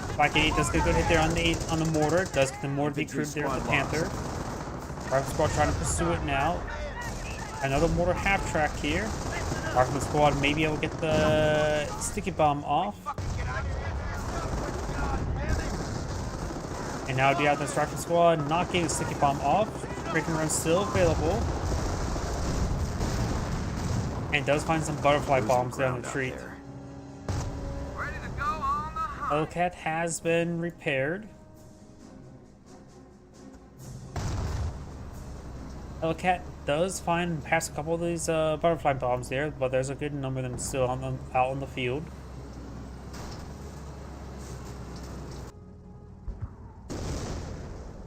beat. Black 8 does get a good hit there on the mortar. Does get the mortar Infantry decrued there with the squad Panther. Rifle squad trying to pursue it now. Another mortar half track here. Rifle squad may be able to get the sticky bomb off. And now do you have this rifle squad not getting the sticky bomb off. Breaking run still available. And does find some butterfly Losing bombs down ground the out street. there. Ready to go on the hunt. Hellcat has been repaired. Hellcat does find and pass a couple of these butterfly bombs there, but there's a good number of them still out on the field.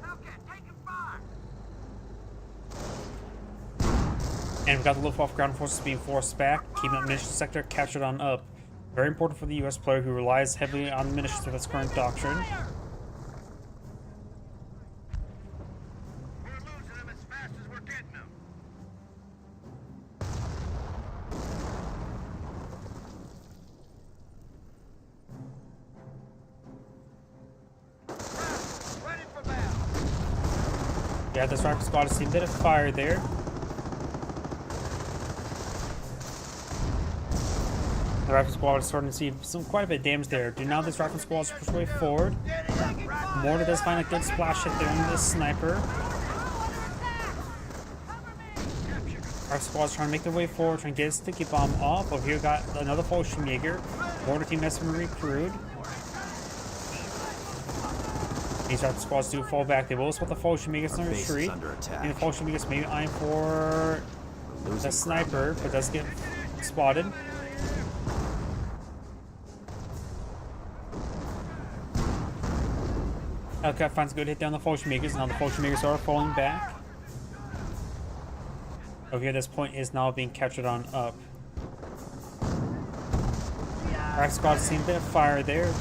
Hellcat, taking fire. And we've got the Luftwaffe ground forces being forced back, keeping that munitions sector captured on up. Very important for the US player who relies heavily on munitions with its current doctrine. We're losing them as fast as we're getting them. Ready for battle. Yeah, this rifle squad has seen a bit of fire there. The rifle squad is starting to see quite a bit of damage there. Do now this rifle squad is push way forward. Mortar does find a good splash hit there on this sniper. Rifle squad is trying to make their way forward, trying to get a sticky bomb off. Over here, got another Fallschirmjäger. Mortar team has been recruited. These rifle squads do fall back. They will spot the Fallschirmjägers in Our the base is retreat. under attack. And the Fallschirmjägers may be eyeing for We're losing the sniper, ground out but there. does get spotted. Hellcat finds a good hit down the Fallschirmjägers. Now the Fallschirmjägers are falling back. Over here, this point is now being captured on up. Rack squad seen a bit of fire there.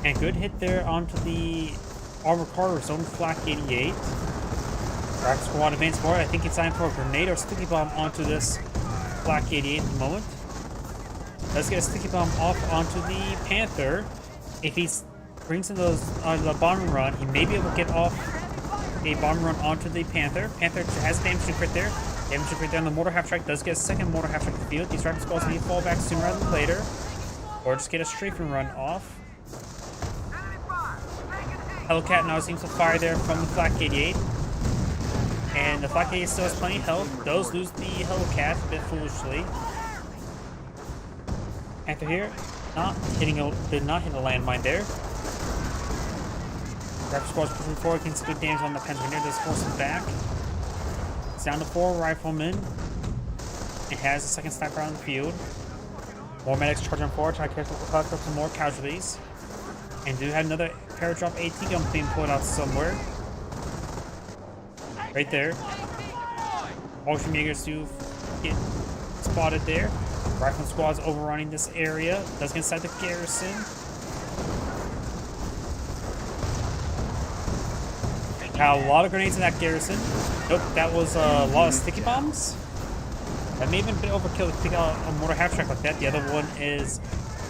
And good hit there onto the Armor Carter Zone Flak 88. Rack squad advance forward. I think it's time for a grenade or sticky bomb onto this Flak 88 at the moment. Let's get a sticky bomb off onto the Panther. If he brings in those the bomb run, he may be able to get off a bomb run onto the Panther. Panther has damage to crit there. Damage to crit down the mortar half track. Does get a second mortar half track to the field. These rifle squads may fall back sooner rather than later, or just get a strafing run off. Hellcat now seems to fire there from the Flak 88. And the Flak 88 still has plenty of health. Does lose the Hellcat a bit foolishly. Panther here, did not hit a landmine there. Rifle squad's pushing forward, gets good damage on the Panther here, does force him back. It's down to 4 riflemen. It has a second sniper on the field. More medics charging forward, trying to collect up some more casualties. And do have another Paradrop AT gun being pulled out somewhere. Right there. Fallschirmjägers do get spotted there. Rifle squad's overrunning this area. Does get inside the garrison. Got a lot of grenades in that garrison. Nope, that was a lot of sticky bombs. That may have been a bit overkill to take out a mortar half track like that. The other one is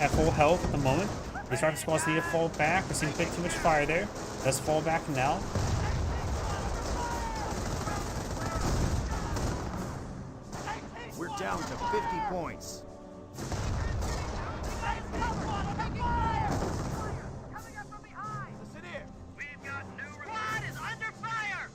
at full health at the moment. These rifle squads need to fall back. We're seeing a bit too much fire there. Does fall back now. We're down to 50 points. Listen here. We've got new squad is under fire.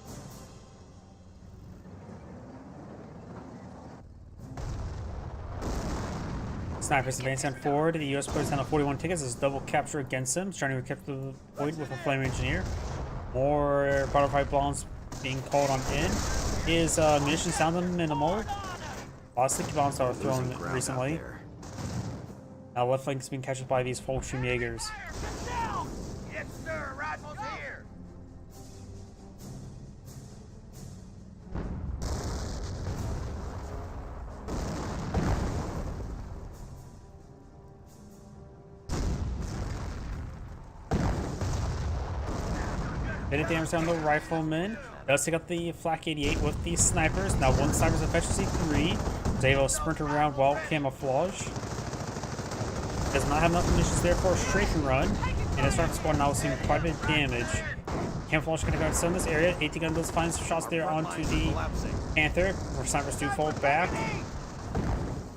Snipers advancing forward. The US players down 41 tickets as double capture against them. Trying to capture the point with a flame engineer. More butterfly bombs being called on in. His munitions down to minimal. A lot of sticky bombs that were Losing thrown ground out recently. there. Now left flank is being captured by these Fallschirmjägers. Yes, sir. Rifles here. Bit of damage on the rifleman. Does take out the Flak 88 with the snipers. Now one sniper's efficiency 3. Is able to sprint around while camouflage. Does not have enough munitions there for a strafing run. And the Striker Squad now seeing quite a bit of damage. Camouflage gonna go to some of this area. 80 gun does find some shots there onto the Panther. Where snipers do fall back.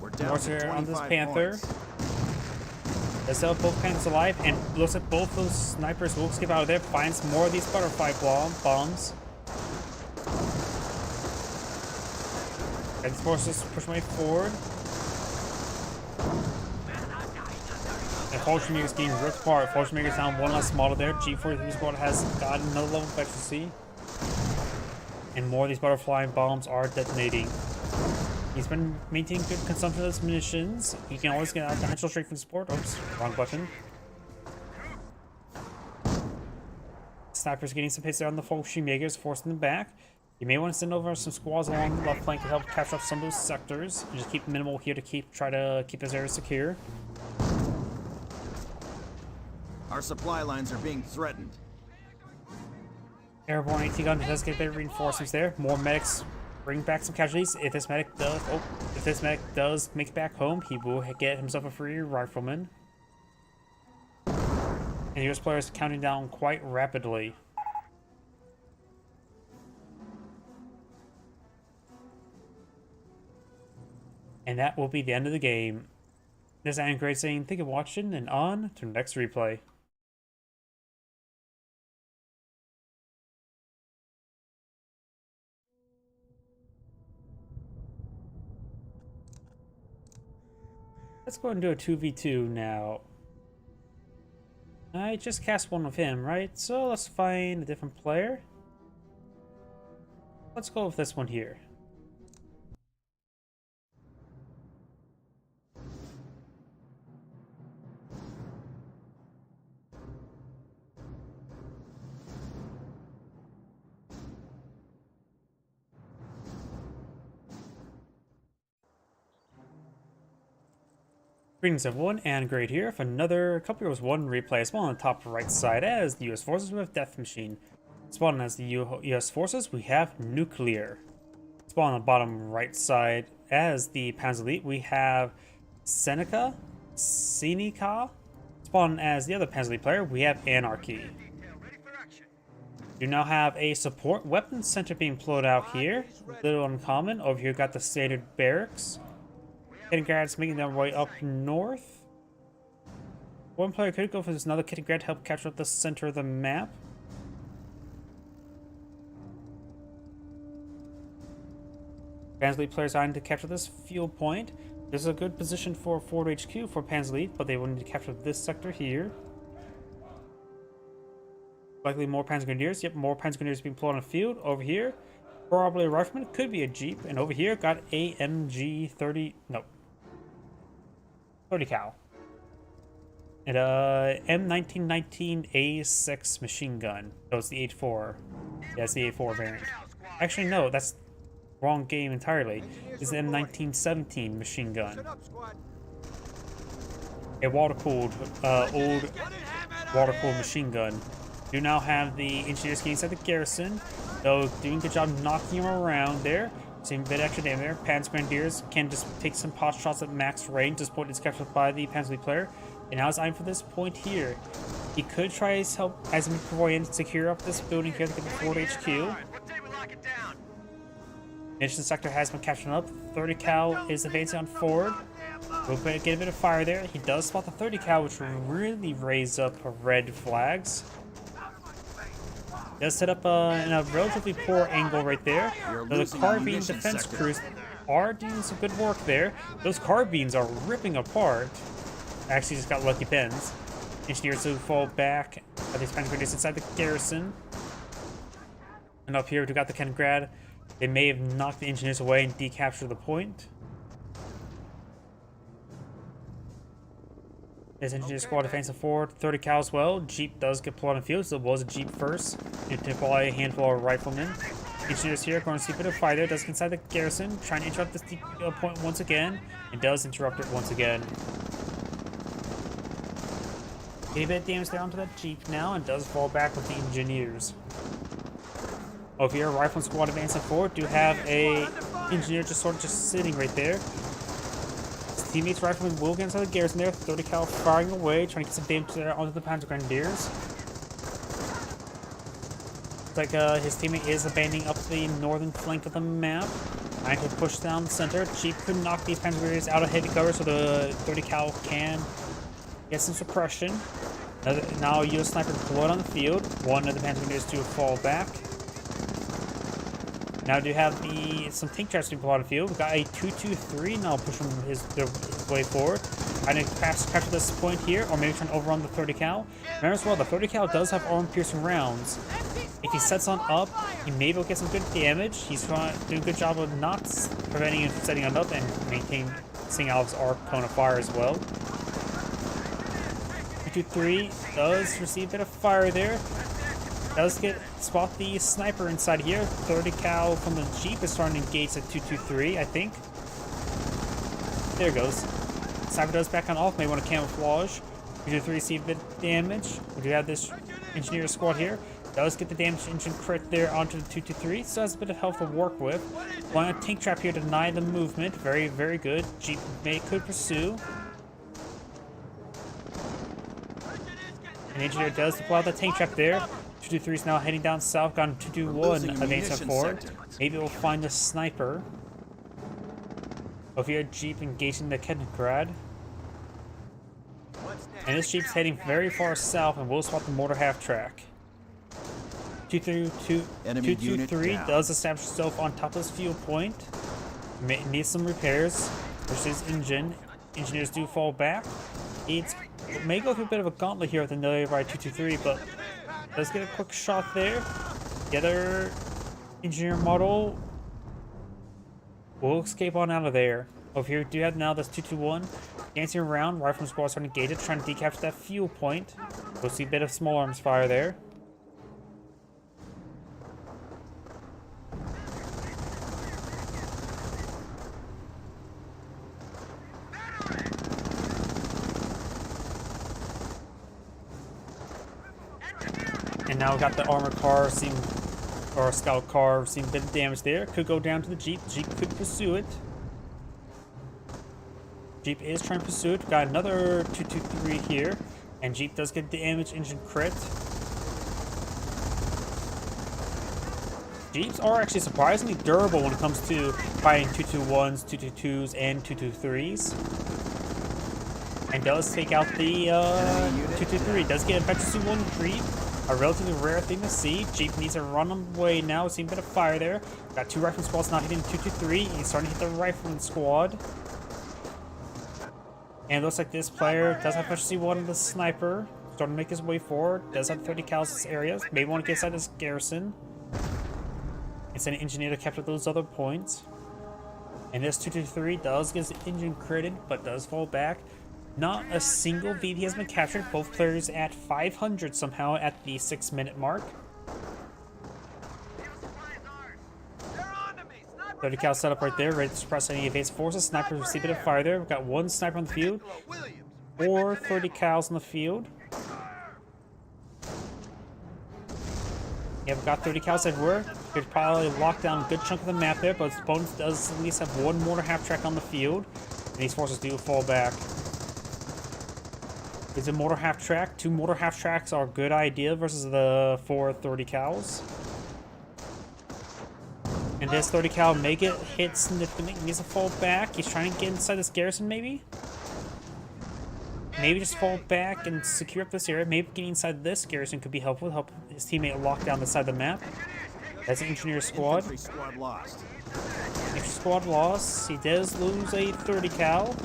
We're down More to here on this 25 Panther. points. They still have both Panthers alive, and looks like both those snipers will skip out of there, finds more of these butterfly bombs. And these forces push my way forward. And Fallschirmjäger is getting ripped apart. Fallschirmjäger is down one less model there. G43 squad has got another level of efficiency. And more of these butterfly bombs are detonating. He's been maintaining good consumption of his munitions. He can always get out the Henschel straight from support. Oops, wrong button. Snipers getting some hits there on the Fallschirmjägers, forcing them back. You may want to send over some squads along the left flank to help capture up some of those sectors. And just keep minimal here to try to keep this area secure. Our supply lines are being threatened. Airborne AT gun does get a bit of reinforcements there. More medics bring back some casualties. If this medic does make it back home, he will get himself a free rifleman. And US players counting down quite rapidly. And that will be the end of the game. This is Iron Great saying thank you for watching, and on to the next replay. Let's go ahead and do a 2v2 now. I just cast one of him, right? So let's find a different player. Let's go with this one here. Greetings everyone, and Great here for another Couple Heroes 1 replay. Spawn on the top right side as the US Forces, we have Death Machine. Spawn as the US Forces, we have Nuclear. Spawn on the bottom right side as the Panzer Elite, we have Seneca. Spawn as the other Panzer Elite player, we have Anarchy. You now have a support weapons center being plotted out here. Little uncommon. Over here, got the standard barracks. Kittengrads making their way up north. One player could go for this another Kittengrad to help capture up the center of the map. Panzer Elite players eyeing to capture this fuel point. This is a good position for forward HQ for Panzer Elite, but they will need to capture this sector here. Likely more Panzer Grenadiers. Yep, more Panzer Grenadiers being plotted on the field. Over here, probably a rifleman. Could be a Jeep. And over here, got AMG 30. No. 30 cal. And M1919 A6 machine gun. So it's the H4. Yeah, it's the A4 variant. Actually, no, that's wrong game entirely. It's the M1917 machine gun. A water-cooled, old water-cooled machine gun. You now have the engineers getting inside the garrison, though doing a good job knocking them around there. Seeing a bit extra damage there. Panzer Grenadiers can just take some pot shots at max range. This point is captured by the Panzer Elite player. And now it's eyeing for this point here. He could try his help as a McCoy and secure up this building here to get the forward HQ. Mission sector has been captured up. 30 cal is advancing on forward. We'll get a bit of fire there. He does spot the 30 cal, which will really raise up red flags. Does set up in a relatively poor angle right there. So the carbine defense crews are doing some good work there. Those carbines are ripping apart. Actually, just got lucky pens. Engineers who fall back. These Panzer Grenadiers inside the garrison. And up here, we got the Kittengrad. They may have knocked the engineers away and decaptured the point. This engineer squad advancing forward, 30 cal as well. Jeep does get plotted on the field, so it was a Jeep first. Need to deploy a handful of riflemen. Engineers here going to see a bit of fire there. Does get inside the garrison, trying to interrupt this point once again. It does interrupt it once again. Getting a bit of damage there onto that Jeep now, and does fall back with the engineers. Over here, rifle squad advancing forward. Do have a engineer just sort of just sitting right there. His teammates riflemen will get inside the garrison there. 30 cal firing away, trying to get some damage there onto the Panzer Grenadiers. Looks like his teammate is abandoning up the northern flank of the map. Trying to push down the center. Jeep could knock these Panzer Grenadiers out of heavy cover so the 30 cal can get some suppression. Now U.S. sniper blood on the field. One of the Panzer Grenadiers to fall back. Now do have some tank traps to pull on the field. We've got a 2-2-3 now pushing his way forward. Trying to capture this point here, or maybe trying to overrun the 30 cal. Remember as well, the 30 cal does have armor-piercing rounds. If he sets on up, he may be able to get some good damage. He's trying to do a good job of not preventing him from setting on up and seeing out his arc cone of fire as well. 2-3 does receive a bit of fire there. Does spot the sniper inside here. 30 cal from the Jeep is starting to engage at 2-2-3, I think. There it goes. Sniper does back on off, may want to camouflage. 2-3 receive a bit of damage. We do have this engineer squad here. Does get the damage engine crit there onto the 2-2-3, so has a bit of health to work with. One tank trap here to deny the movement. Very, very good. Jeep could pursue. An engineer does deploy the tank trap there. 2-2-3 is now heading down south, gone 2-2-1, advancing forward. Maybe we'll find a sniper. Over here, Jeep engaging the Kettengrad. And this Jeep's heading very far south and will spot the mortar half-track. 2-2-3 does establish itself on top of this fuel point. Needs some repairs. Versus engine. Engineers do fall back. It may go through a bit of a gauntlet here with the Nullify 2-2-3, but does get a quick shot there. The other engineer model will escape on out of there. Over here, we do have now this 2-2-1 dancing around. Rifleman squad starting to engage it, trying to decapture that fuel point. We'll see a bit of small arms fire there. And now we got the armored car, or scout car, seeing a bit of damage there. Could go down to the Jeep. Jeep could pursue it. Jeep is trying to pursue it. We've got another 2-2-3 here. And Jeep does get the damage engine crit. Jeeps are actually surprisingly durable when it comes to fighting 2-2-1s, 2-2-2s, and 2-2-3s. And does take out the 2-2-3. Does get infectious 1 creep. A relatively rare thing to see. Jeep needs to run away now. Seeing a bit of fire there. Got 2 rifleman squads not hitting 2-2-3. He's starting to hit the rifleman squad. And it looks like this player does have efficiency 1 of the sniper. Starting to make his way forward. Does have 30 cals in this area. Maybe want to get inside this garrison. It's an engineer to capture those other points. And this 2-2-3 does get his engine critted, but does fall back. Not a single VP has been captured. Both players at 500 somehow at the 6-minute mark. 30 cal set up right there, ready to suppress any evasive forces. Sniper received a bit of fire there. We've got 1 sniper on the field. Or 30 cals on the field. Yeah, we've got 30 cals everywhere. Could probably lock down a good chunk of the map there, but his opponent does at least have 1 mortar half-track on the field. And these forces do fall back. Is it mortar half-track? 2 mortar half-tracks are a good idea versus the 4 30 cals. And this 30 cal may get hit significantly. Needs to fall back. He's trying to get inside this garrison, maybe? Maybe just fall back and secure up this area. Maybe getting inside this garrison could be helpful. Help his teammate lock down the side of the map. That's an engineer squad. Infantry squad lost. Infantry squad lost. He does lose a 30 cal.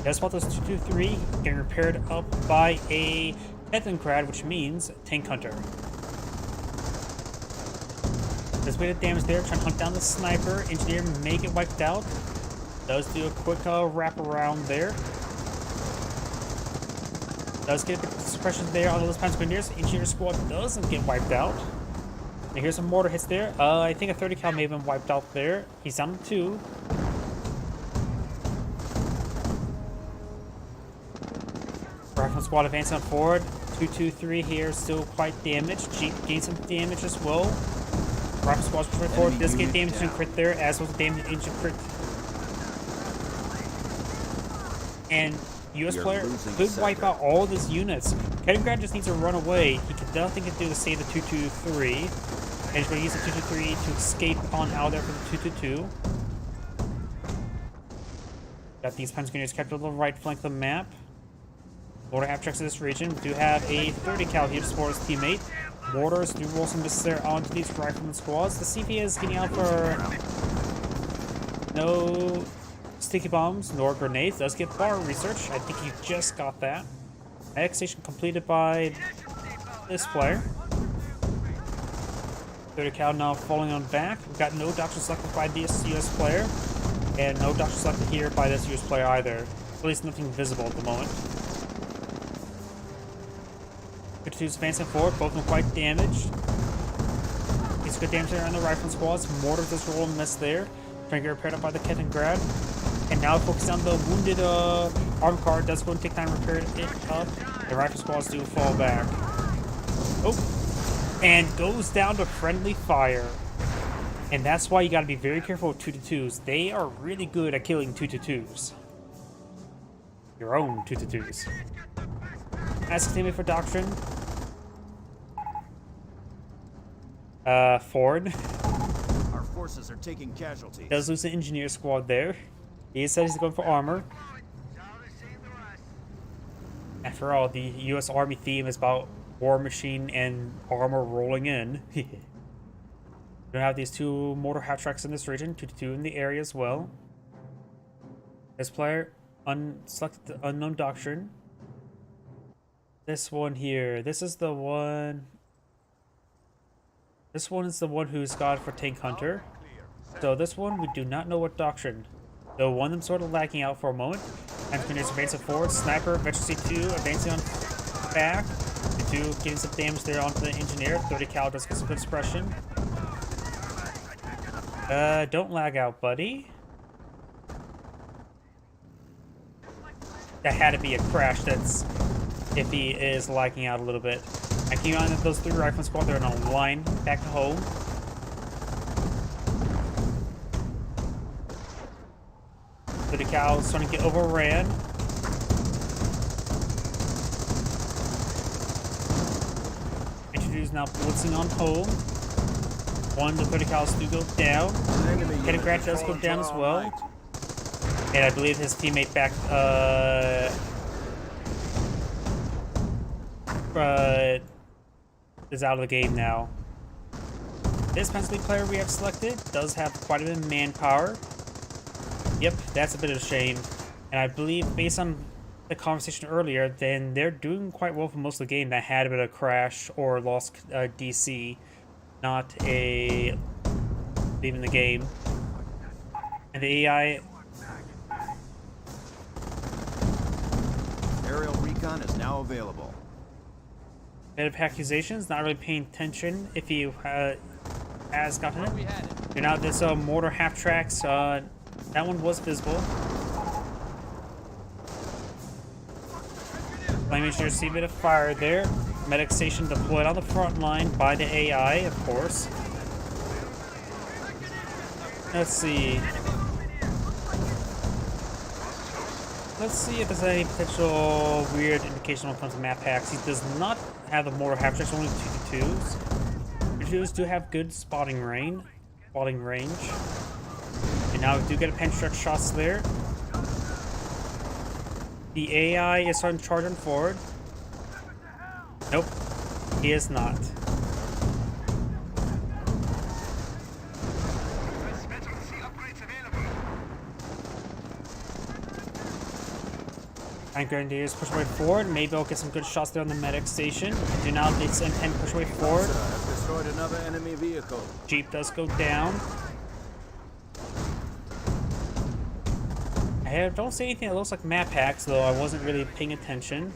That's what this 2-2-3 getting repaired up by a Kettengrad, which means tank hunter. Does a bit of damage there, trying to hunt down the sniper. Engineer may get wiped out. Does do a quick wrap around there. Does get a bit of suppression there on those Panzer Grenadiers. Engineer squad doesn't get wiped out. And here's some mortar hits there. I think a 30 cal may have been wiped out there. He's down to 2. Rifleman squad advancing forward. 223 here, still quite damaged. Jeep gained some damage as well. Rifle squad's pushing forward. Does get damage and crit there, as well as damage and crit. And US We are player losing could sector. wipe out all of his units. Kaliningrad just needs to run away. He can nothing to do to save the 223. And he's going to use the 223 to escape on out there for the 222. Got these Panzer Grenadiers kept on the right flank of the map. Mortar half tracks in this region. We do have a 30 cal here to support his teammate. Mortars do roll some missiles there onto these rifleman squads. The CP is getting out for no sticky bombs nor grenades. Does get bar research. I think he just got that. Annexation completed by this player. 30 cal now falling on back. We've got no doctor selected by this US player. And no doctor selected here by this US player either. At least nothing visible at the moment. 52's advancing forward, both of them quite damaged. He's good damage there on the rifle squads. Mortar does roll and miss there. Trying to get repaired up by the Kaliningrad. And now focus on the wounded armed car. Does go and take time to repair it up. The rifle squads do fall back. Oh! And goes down to friendly fire. And that's why you gotta be very careful with 222s. They are really good at killing 222s. Your own 222s. Ask teammate for Doctrine. Ford. Our forces are taking casualties. Does lose the engineer squad there. He said he's going for armor. After all, the US Army theme is about war machine and armor rolling in. We don't have these two mortar half tracks in this region, 222 in the area as well. This player, selected the unknown doctrine. This one here, this is the one. This one is the one who's got for Tank Hunter. So this one, we do not know what doctrine. The one them sort of lagging out for a moment. And Grenadiers advancing forward. Sniper, Veteran C2 advancing on back. C2 getting some damage there onto the engineer. 30 cal does get some good suppression. Don't lag out, buddy. That had to be a crash. That's if he is lagging out a little bit. I keep on that those three rifle squad. They're in a line back to home. The cow starting to get overran. Introduce now blitzing on home. One, the 30 cows do go down. Kaliningrad does go down as well. And I believe his teammate back is out of the game now. This Pennsylvania player we have selected does have quite a bit of manpower. Yep, that's a bit of a shame. And I believe, based on the conversation earlier, then they're doing quite well for most of the game that had a bit of crash or lost DC, not a leaving the game. And the AI... Aerial recon is now available. Bit of accusations, not really paying attention if he has gotten it. And now this mortar half tracks, that one was visible. Flame engineers see a bit of fire there. Medic station deployed on the front line by the AI, of course. Let's see. Let's see if there's any potential weird indication when it comes to map hacks. He does not have the mortar half tracks, only 222s. 222s do have good spotting range. And now we do get a pen-stretch shots there. The AI is starting to charge on forward. Nope, he is not. And Grenadiers push away forward. Maybe I'll get some good shots there on the medic station. Do now this M10 push away forward. Have destroyed another enemy vehicle. Jeep does go down. I don't see anything that looks like map hacks, though I wasn't really paying attention.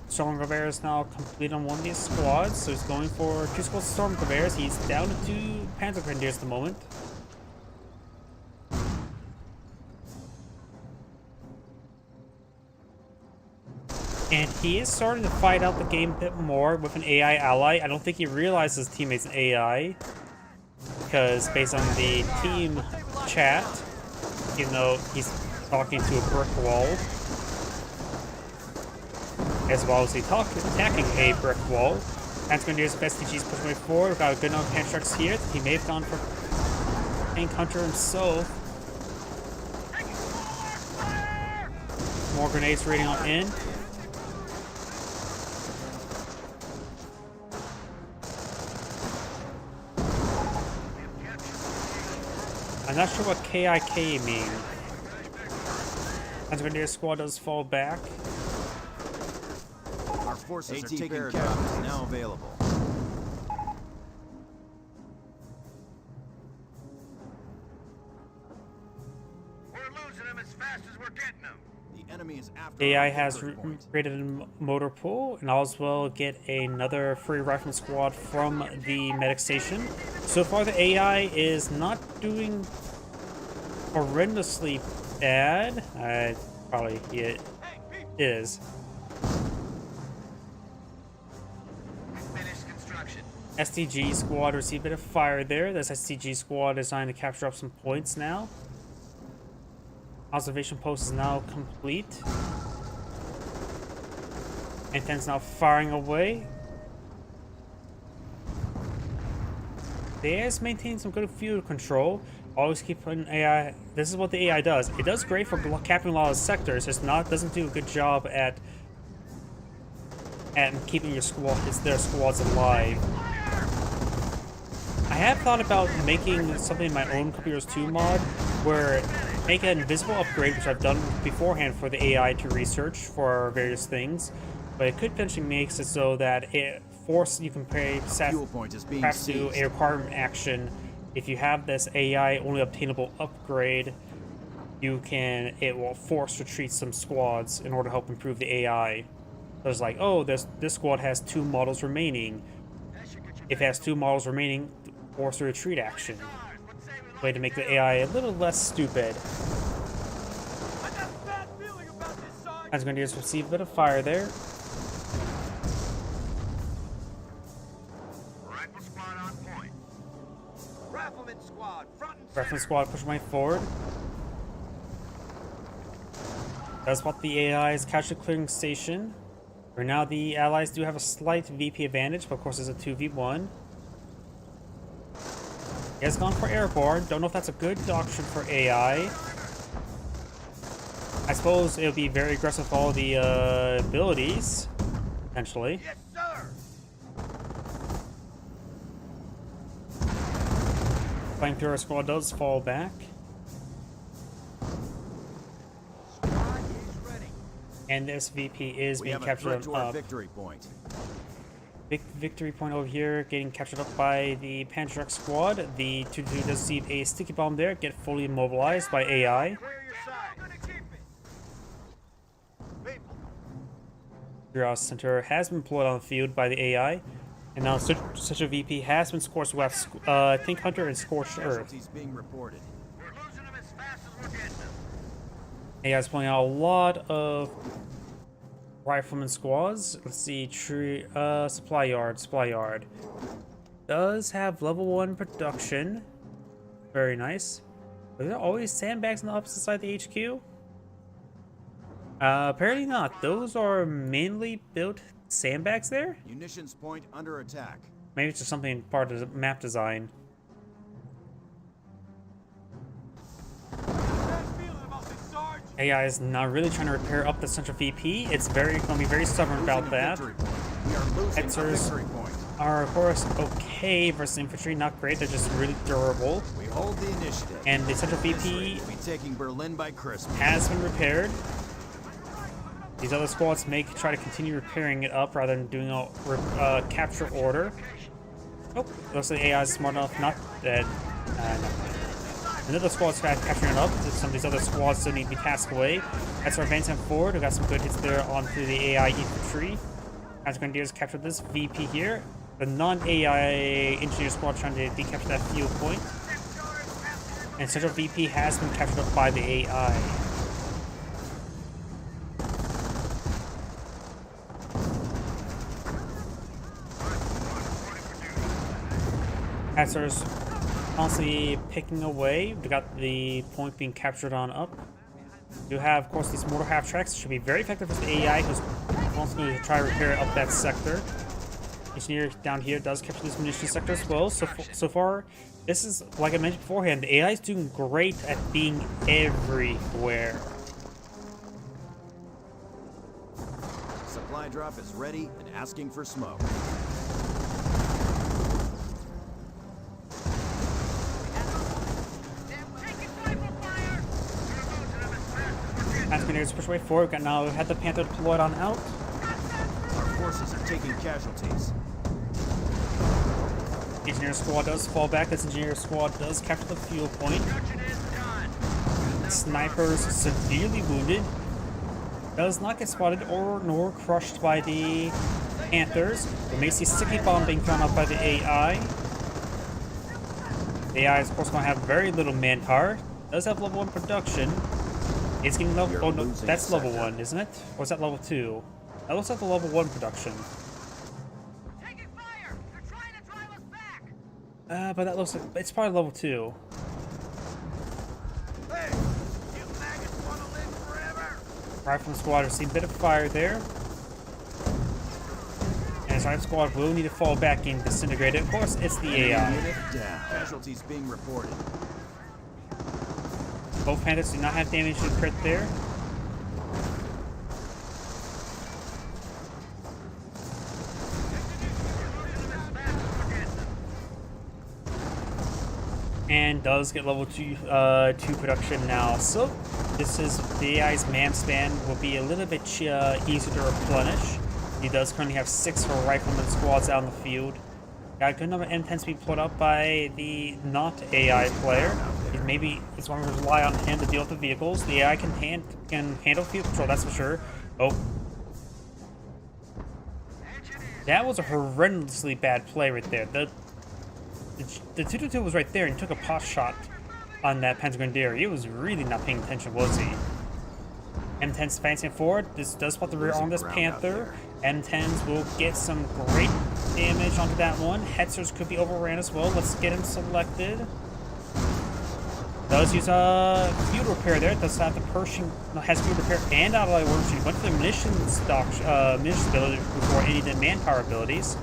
Storm Gravera is now complete on one of these squads, so he's going for 2 squads of Storm Graveras. He's down to 2 Panzer Grenadiers at the moment. And he is starting to fight out the game a bit more with an AI ally. I don't think he realizes his teammate's an AI. Because based on the team chat, even though he's talking to a brick wall, as well as he attacking a brick wall. Transgrenadiers of STG's pushing way forward. We've got a good number of Pantrax here. He may have gone for Tank Hunter himself. More grenades raining on in. I'm not sure what KIK mean. Transgrenadier squad does fall back. Our forces are AT taking Paradox care is is now available. We're losing them as fast as we're getting them. The enemy is after AI our has victory point. created a motor pool, and I'll as well get another free rifle squad from the medic station. So far, the AI is not doing horrendously bad. Probably it is. Finished construction. STG squad received a bit of fire there. This STG squad is trying to capture up some points now. Observation post is now complete. Antenna's now firing away. The AI is maintaining some good field control. Always keep putting AI. This is what the AI does. It does great for capturing a lot of sectors. It's not doesn't do a good job at keeping their squads alive. I have thought about making something in my own Computers 2 mod where make an invisible upgrade, which I've done beforehand for the AI to research for various things, but it could potentially make it so that it you can pay Fuel point is being perhaps do seized. a requirement action. If you have this AI only obtainable upgrade, it will force retreat some squads in order to help improve the AI. So it's like, oh, this squad has 2 models remaining. If it has 2 models remaining, force a retreat action. Way to make the AI a little less stupid. I got a bad feeling about this, Sarge. I was going to just receive a bit of fire there. Rifle squad on point. Rifleman squad, front and Reference squad pushing way forward. That's what the AI is casually clearing station. Right now the allies do have a slight VP advantage, but of course it's a 2v1. He has gone for airborne. Don't know if that's a good option for AI. I suppose it would be very aggressive with all the abilities, potentially. Yes, sir. Flamethrower squad does fall back. squad is ready. And this VP is We being have a captured threat to our up. victory point. Big victory point over here, getting captured up by the Pantrax squad. The 2-2 does receive a sticky bomb there, get fully immobilized by AI. Clear your side. Gonna keep it. People. Bureau Center has been deployed on the field by the AI. And now such a VP has been scorched with Tank Hunter and Scorched Earth. Casualties being reported. We're losing them as fast as we're getting them. AI is pulling out a lot of rifleman squads. Let's see, supply yard. Does have level 1 production. Very nice. Are there always sandbags on the opposite side of the HQ? Apparently not. Those are mainly built sandbags there? Munitions point under attack. Maybe it's just something part of the map design. Bad feeling about this, Sarge. AI is not really trying to repair up the central VP. It's going to be very stubborn about Losing a that. victory point. We are losing a Hetzers victory point. are, of course, okay versus infantry. Not great. They're just really durable. We hold the initiative. And the central This VP raid will be taking Berlin by Christmas. has been repaired. These other squads may try to continue repairing it up rather than doing a capture order. Nope. Looks like AI is smart enough not that. No. Another squad's capturing it up. Some of these other squads still need to be tasked away. That's our advancing forward. We got some good hits there onto the AI infantry. As Grenadiers captured this VP here. The non-AI engineer squad trying to decapture that field point. And Central VP has been captured up by the AI. Hetzer's constantly picking away. We got the point being captured on up. You have, of course, these mortar half tracks. Should be very effective for the AI, who's constantly going to try to repair up that sector. Engineer down here does capture this munition sector as well. So far, this is, like I mentioned beforehand, the AI is doing great at being everywhere. Supply drop is ready and asking for smoke. Grenadiers push way forward. Got now had the Panther deployed on out. Our forces are taking casualties. Engineer squad does fall back. This engineer squad does capture the fuel point. Snipers severely wounded. Does not get spotted or nor crushed by the Panthers. We may see sticky bomb being thrown out by the AI. The AI is of course going to have very little manpower. Does have level 1 production. It's getting level. Oh no, that's level 1, isn't it? Or is that level 2? That looks like the level 1 production. Taking fire! They're trying to drive us back! But that looks like it's probably level 2. Hey! You maggots want to live forever? Rifleman squad has seen a bit of fire there. And his rifle squad will need to fall back and disintegrate it. Of course, it's the AI. Unit down. Casualties being reported. Both Panthers do not have damage to crit there. And does get level 2 production now. So this is the AI's man span will be a little bit easier to replenish. He does currently have 6 rifleman squads out in the field. Got a good number of M10s being put up by the not AI player. Maybe it's going to rely on him to deal with the vehicles. The AI can handle field control, that's for sure. Oh. That was a horrendously bad play right there. The 222 was right there and took a pot shot on that Panther Grenadier. He was really not paying attention, was he? M10's advancing forward. This does spot the rear on this Panther. M10s will get some great damage onto that one. Hetzers could be overran as well. Let's get him selected. Does use a field repair there. Does have the Pershing, has field repair and allied war machine. Went for the munitions stock, munitions ability before any of the manpower abilities.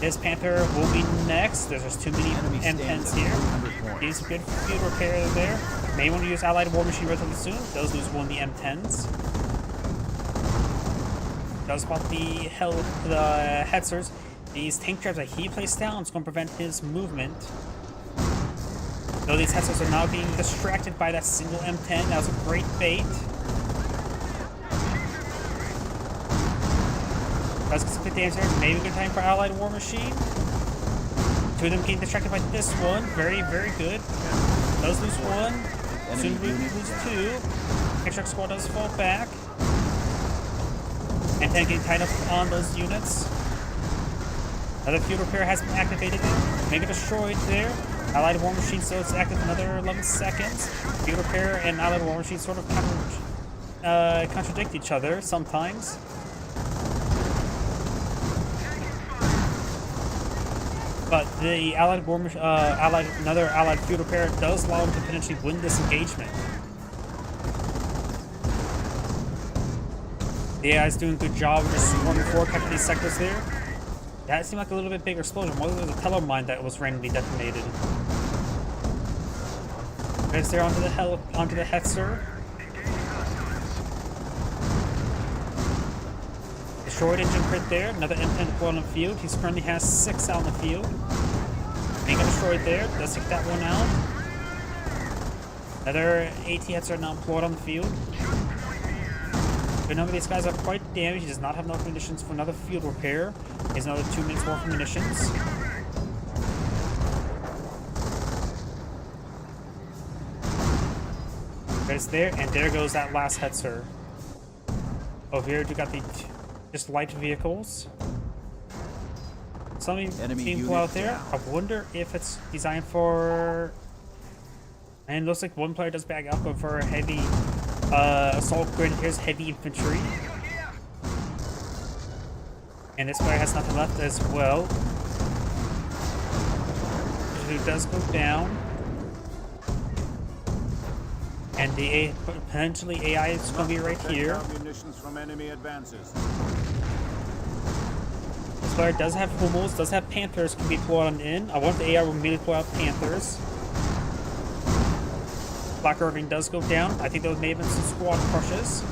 This Panther will be next. There's just too many M10s here. Needs a good field repair there. May want to use allied war machine relatively soon. Does lose one of the M10s. Does spot the Hetzers. These tank traps that he placed down is going to prevent his movement. Though these Hetzers are now being distracted by that single M10. That was a great bait. Does get some good damage there. Maybe a good time for Allied War Machine. 2 of them getting distracted by this one. Very, very good. Does lose 1. Soon we lose 2. Extract squad does fall back. M10 getting tied up on those units. Another field repair has been activated. Mega destroyed there. Allied War Machine, so it's active another 11 seconds. Field repair and Allied War Machine sort of contradict each other sometimes. But the Allied War another Allied field repair does allow him to potentially win this engagement. The AI is doing a good job of just swarming forward, capturing these sectors there. That seemed like a little bit bigger explosion. What was a telemine that was randomly detonated? There's there onto the Hetzer. Destroyed engine crit there. Another M10 deployed on the field. He currently has 6 out in the field. Mega destroyed there. Does take that one out. Another AT Hetzer now deployed on the field. But none of these guys are quite damaged. He does not have enough munitions for another field repair. He has another 2 minutes worth of munitions. But it's there, and there goes that last Hetzer. Over here, we got the just light vehicles. Something being pulled out there. I wonder if it's designed for. And it looks like one player does bag up, but for heavy assault grenadiers, heavy infantry. And this player has nothing left as well. 2 does go down. And the potentially AI is going to be right Protect here. our munitions from enemy advances. This player does have Hummels, does have Panthers can be pulled on in. I wonder if the AI will immediately pull out Panthers. Black Irving does go down. I think those may have been some squad crushes.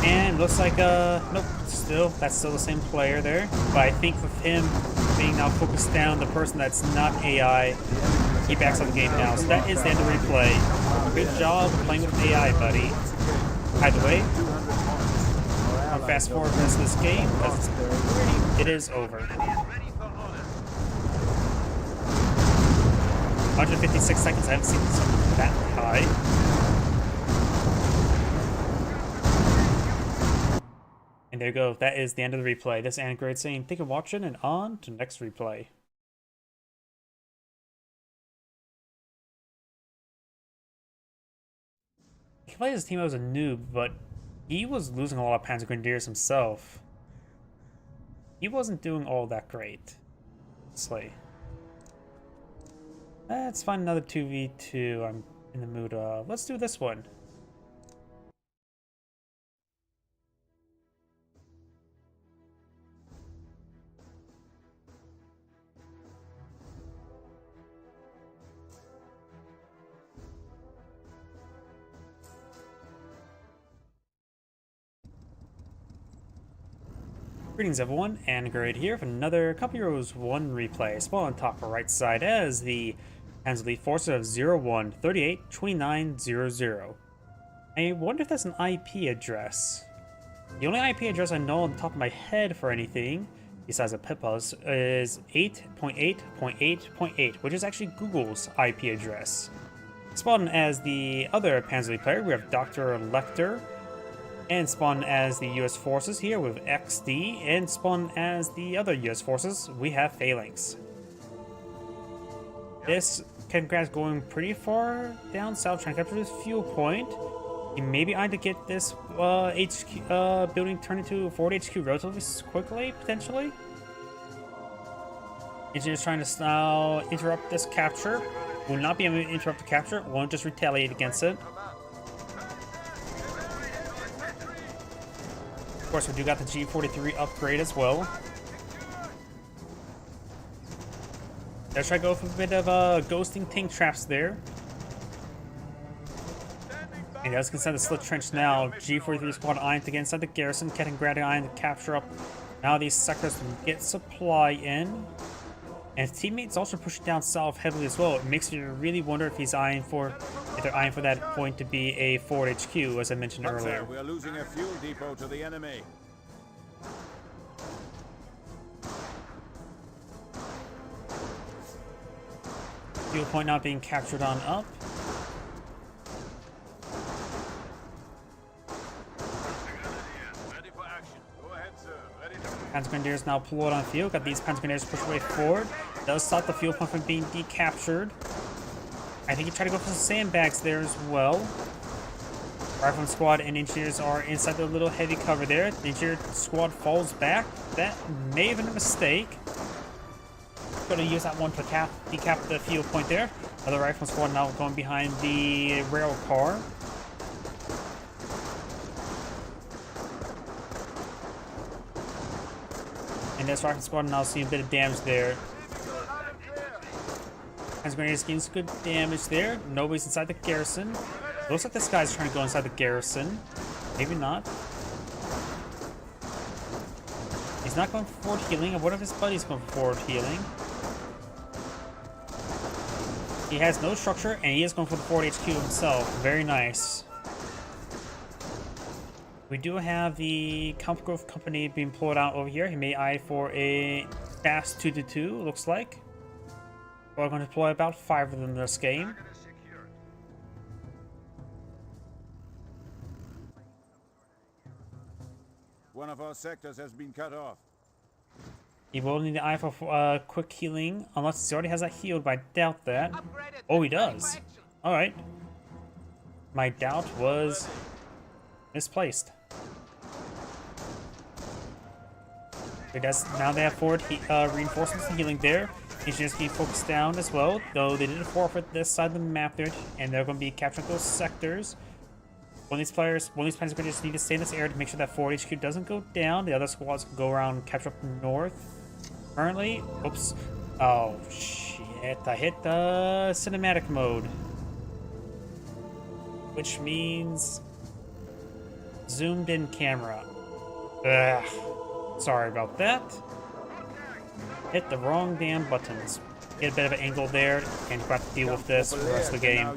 And looks like nope, that's still the same player there. But I think with him being now focused down the person that's not AI, he backs out the game now. So that is the end of replay. Good job playing with AI, buddy. Either way, I'll fast forward the rest of this game because it is over. 156 seconds. I haven't seen something that high. And there you go. That is the end of the replay. This is Angrade saying thank you for watching and on to next replay. He played his team as a noob, but he was losing a lot of Panzer Grenadiers himself. He wasn't doing all that great. Honestly. Let's find another 2v2 I'm in the mood of. Let's do this one. Greetings everyone, Angrade here for another Couple Heroes 1 replay. Spawn on top right side as the Panzer Elite Forces of 01 38 2900. I wonder if that's an IP address. The only IP address I know on the top of my head for anything, besides a Pippa's, is 8.8.8.8, which is actually Google's IP address. Spawn as the other Panzer Elite player, we have Dr. Lecter. And spawn as the US Forces here with XD, and spawn as the other US Forces, we have Phalanx. This Kettengrad's going pretty far down south, trying to capture this fuel point. He may be eyeing to get this HQ building turned into a forward HQ relatively quickly, potentially. Engineer's trying to now interrupt this capture. Will not be able to interrupt the capture, won't just retaliate against it. Of course, we do got the G43 upgrade as well. Let's try to go for a bit of ghosting tank traps there. And as you can see the slit trench now, G43 squad eyeing to get inside the garrison, Kettengrad eyeing to capture up. Now these sectors can get supply in. And his teammates also pushing down south heavily as well. It makes you really wonder if they're eyeing for that point to be a forward HQ, as I mentioned earlier. We are losing a fuel depot to the enemy. Fuel point not being captured on up. Ready for action. Go ahead, sir. Ready to Panzer Grenadiers now pull it on field. Got these Panzer Grenadiers push away forward. Does stop the fuel pump from being decaptured. I think he tried to go for some sandbags there as well. Rifleman squad and engineers are inside the little heavy cover there. The engineer squad falls back. That may have been a mistake. Gonna use that one to decap the fuel point there. Other rifleman squad now going behind the rail car. And this rifleman squad now seeing a bit of damage there. Panzer Grenadiers getting some good damage there. Nobody's inside the garrison. Looks like this guy's trying to go inside the garrison. Maybe not. He's not going for forward healing. I wonder if his buddy's going for forward healing. He has no structure, and he is going for the forward HQ himself. Very nice. We do have the Camp Grove Company being pulled out over here. He may eye for a fast 2-2, looks like. We're going to deploy about 5 of them this game. One of our sectors has been cut off. He will need the eye for quick healing, unless he already has that healed, but I doubt that. Oh, he does. Alright. My doubt was misplaced. It does, now they have forward reinforcements and healing there. Engineers can focus down as well, though they did forfeit this side of the map there, and they're going to be capturing those sectors. One of these players, one of these Panzer just need to stay in this area to make sure that forward HQ doesn't go down. The other squads can go around and capture up north. Currently, oops. Oh, shit. I hit the cinematic mode. Which means zoomed in camera. Ugh. Sorry about that. Hit the wrong damn buttons. Get a bit of an angle there, and we'll have to deal with this for the rest of the game.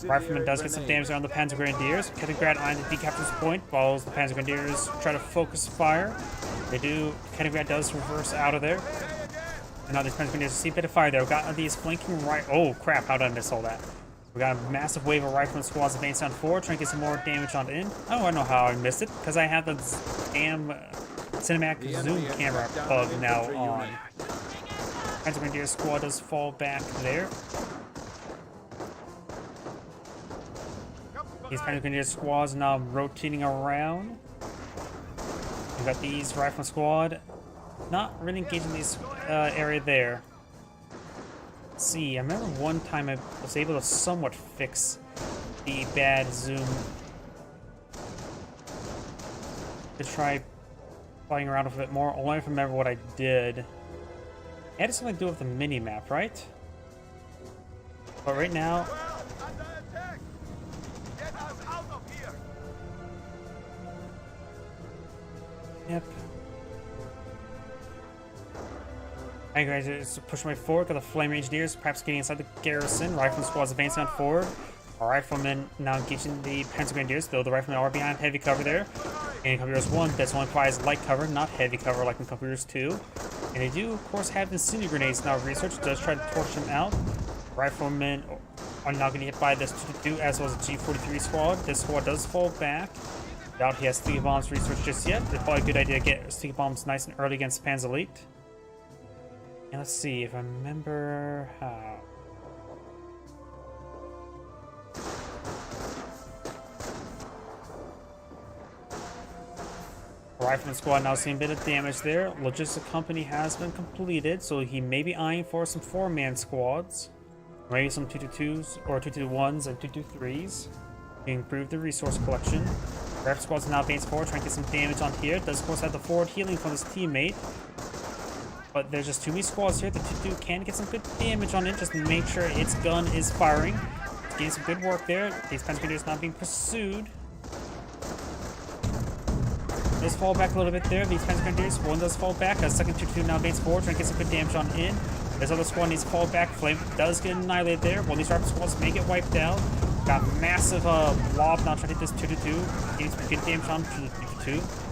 Rifleman does get some damage around the Panzer Grenadiers. Kaliningrad on the decaptures point, while the Panzer Grenadiers try to focus fire. They do. Kaliningrad does reverse out of there. And now these Panzer Grenadiers see a bit of fire there. We got these flanking right. Oh crap! How did I miss all that? We got a massive wave of rifleman squads advancing on forward, trying to get some more damage on in. Oh, I know how I missed it, because I have the damn cinematic zoom camera bug now on. Panzer Grenadier squad does fall back there. These Panzer Grenadier squads now rotating around. We got these rifleman squad not really engaging this area there. Let's see, I remember one time I was able to somewhat fix the bad zoom to try playing around with it more. I want to remember what I did. It had something to do with the mini-map, right? But right now... Well, under attack! Get us out of here! Yep. Hey guys, it's push my forward. Got the Flame Engineers perhaps getting inside the garrison. Rifleman squads advancing on forward. Our riflemen now engaging the Panzer Grenadiers, though the riflemen are behind heavy cover there. And Computers 1, this one provides light cover, not heavy cover like in Computers 2. And they do, of course, have incendiary grenades now. Research does try to torch them out. Riflemen are now going to get by this 2-2 as well as a G43 squad. This squad does fall back. Doubt he has sticky bombs research just yet. It's probably a good idea to get sticky bombs nice and early against Panzer Elite. And let's see if I remember how. Rifleman squad now seeing a bit of damage there. Logistic company has been completed, so he may be eyeing for some 4-man squads. Maybe some 2-2-2s or 2-2-1s and 2-2-3s. To improve the resource collection. Rifle squad's now advanced forward, trying to get some damage on here. Does of course have the forward healing from his teammate. But there's just too many squads here. The 2-2 can get some good damage on it, just to make sure its gun is firing. It's getting some good work there. These Panzer Grenadiers not being pursued. Does fall back a little bit there. These Panzer Grenadiers, one does fall back. A second 2-2 now advanced forward, trying to get some good damage on in. This other squad needs to fall back. Flame does get annihilated there. One of these rifle squads may get wiped out. Got massive blob now trying to hit this 2-2. Getting some good damage on to the 2-2.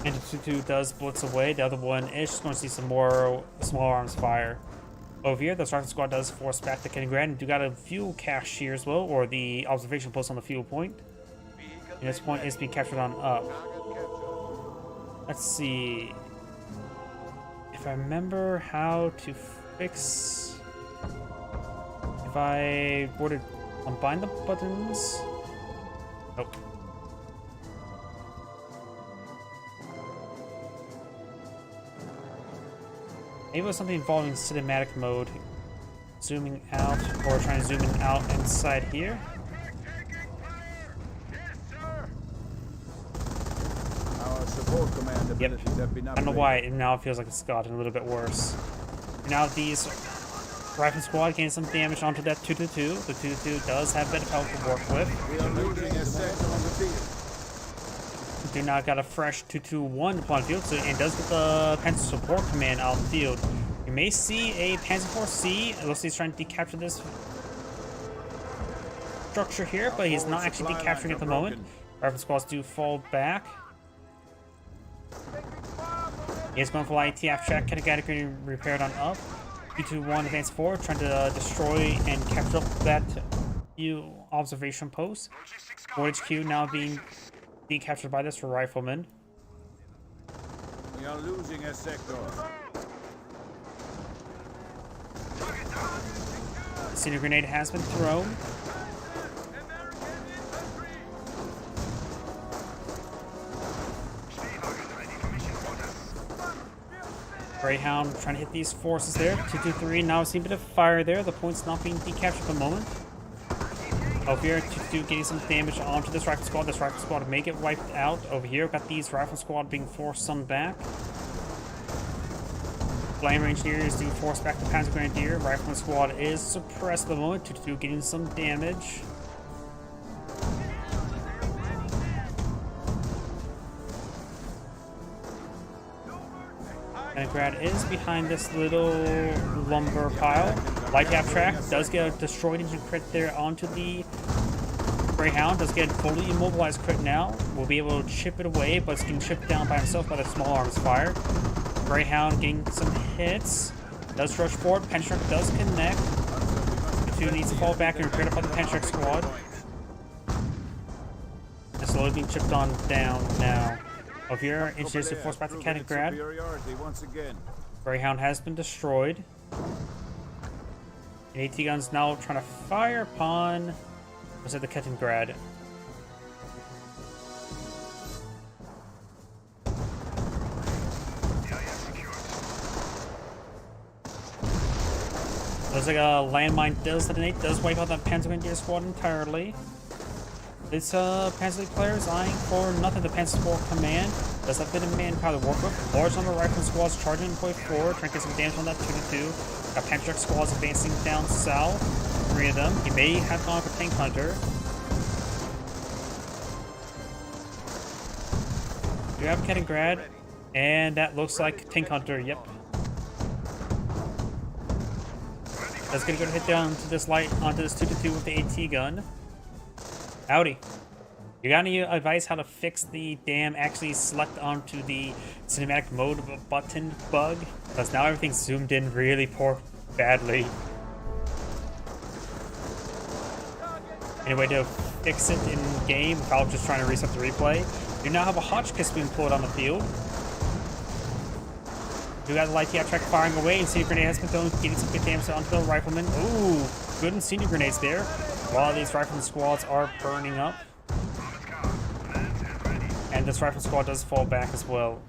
And the 2-2 does blitz away. The other one is just going to see some more small arms fire. Over here, the rifle squad does force back to Kaliningrad and do got a fuel cache here as well, or the observation post on the fuel point. And this point is being captured on up. Let's see if I remember how to fix. If I were to combine the buttons. Nope. Maybe it was something involving cinematic mode. Zooming out, or trying to zoom in out inside here. Our support command abilities have been I don't know why it now feels like it's gotten a little bit worse. And now these Rifle squad getting some damage onto that 2-2. The 2-2 does have a bit of health to work with. We are losing a sector on the field. Do not got a fresh 2-2-1 upon field, so and does get the Panzer support command out in the field. You may see a Panzer Force C. It looks like he's trying to decapture this structure here, but he's not actually decapturing at the moment. Rifle squads do fall back. He is going for ITF check, category repaired on up. 2-2-1 advance forward, trying to destroy and capture up that new observation post. 4 HQ now being decaptured by this rifleman. We are losing a sector. Incendiary grenade has been thrown. American infantry! Greyhound trying to hit these forces there. 223 now seeing a bit of fire there. The point's not being decaptured at the moment. Over here, 222 getting some damage onto this rifle squad. This rifle squad may get wiped out. Over here, got these rifle squad being forced some back. Flame Engineers being forced back to Panzer Grenadier. Rifleman squad is suppressed at the moment. 222 getting some damage. Leningrad is behind this little lumber pile. Light half track does get a destroyed engine crit there onto the Greyhound. Does get fully immobilized crit now. Will be able to chip it away, but it's getting chipped down by himself by the small arms fire. Greyhound getting some hits. Does rush forward. Penstruck does connect. The two needs to fall back and crit up on the Penstruck squad. And slowly being chipped on down now. Over here, engineers are forced back to Kaliningrad. Superiority once again. Greyhound has been destroyed. And AT guns now trying to fire upon, was it the Kaliningrad? Looks like a landmine does detonate, does wipe out that Panzer Grenadier squad entirely. This Panzer League player is eyeing for nothing. The Panzer Corps command does have a bit of manpower to work with. Large number of rifle squads charging point forward, trying to get some damage on that 2-2. Got Penstruck squads advancing down south. 3 of them. He may have gone for Tank Hunter. You have Kaliningrad, and that looks like Tank Hunter. Yep. That's gonna go hit down to this light onto this 2-2 with the AT gun. Howdy. You got any advice how to fix the damn actually select onto the cinematic mode button bug? Because now everything's zoomed in really badly. Any way to fix it in game without just trying to reset the replay? You now have a Hotchkiss being pulled on the field. You got the light track firing away, and Incendiary Grenade has been thrown, getting some good damage onto the rifleman. Ooh, good Incendiary Grenades there. While these rifleman squads are burning up. And this rifle squad does fall back as well.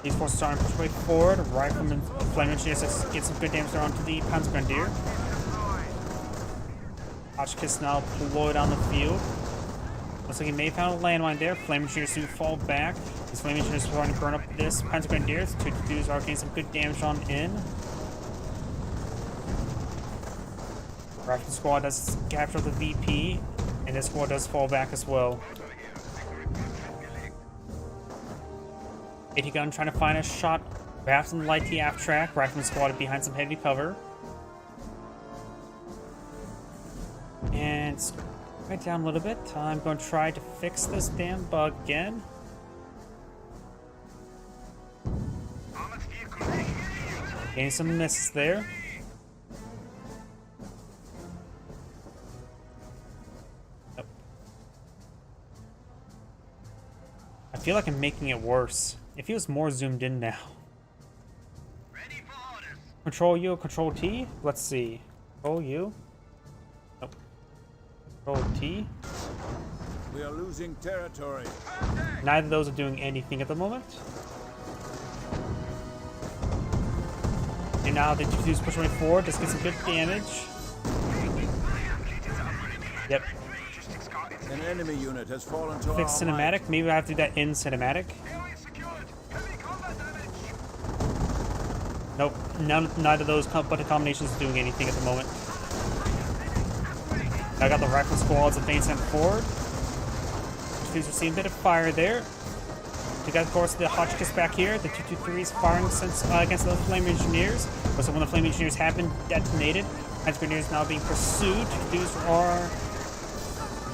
These forces are trying to push way forward. Rifleman, Flame Engineers get some good damage there onto the Panzer Grenadier. Hotchkiss now deployed on the field. Looks like he may have found a landmine there. Flame Engineers do fall back. These Flame Engineers are trying to burn up this Panzer Grenadier. The 2-2s are getting some good damage on in. Rifle squad does capture the VP, and this squad does fall back as well. AT gun trying to find a shot, perhaps some light TF track. Rifleman squad behind some heavy cover. And right down a little bit. I'm going to try to fix this damn bug again. Getting some misses there. Nope. I feel like I'm making it worse. It feels more zoomed in now. Control U, Control T? Let's see. Control U? Nope. Control T? We are losing territory. Neither of those are doing anything at the moment. And now the 2-2's pushing way forward, just get some good damage. Yep. An enemy unit has fallen to Fix our cinematic. might. Maybe I have to do that in cinematic. Nope. Neither of those button combinations is doing anything at the moment. I got the rifle squads advancing forward. These are seeing a bit of fire there. We got, of course, the Hotchkiss back here. The 223s firing against the Flame Engineers. But some of the Flame Engineers have been detonated. Panzer Grenadiers now being pursued. These are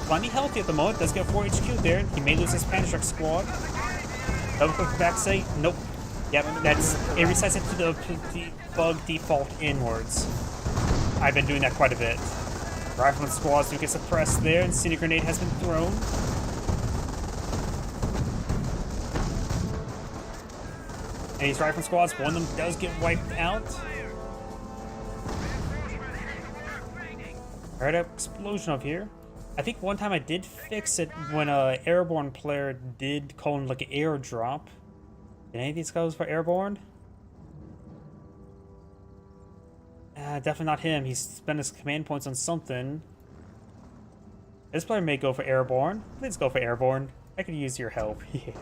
plenty healthy at the moment. Does get 4 HQ there. He may lose his Panzer squad. Double quick back say, nope. Yep, that's it resets it to the bug default inwards. I've been doing that quite a bit. Rifleman squads do get suppressed there. Incendiary Grenade has been thrown. And these rifle squads, one of them does get wiped out. Alright, explosion up here. I think one time I did fix it when a airborne player did call in like an airdrop. Did any of these go for airborne? Definitely not him. He spent his command points on something. This player may go for airborne. Let's go for airborne. I could use your help. Yeah.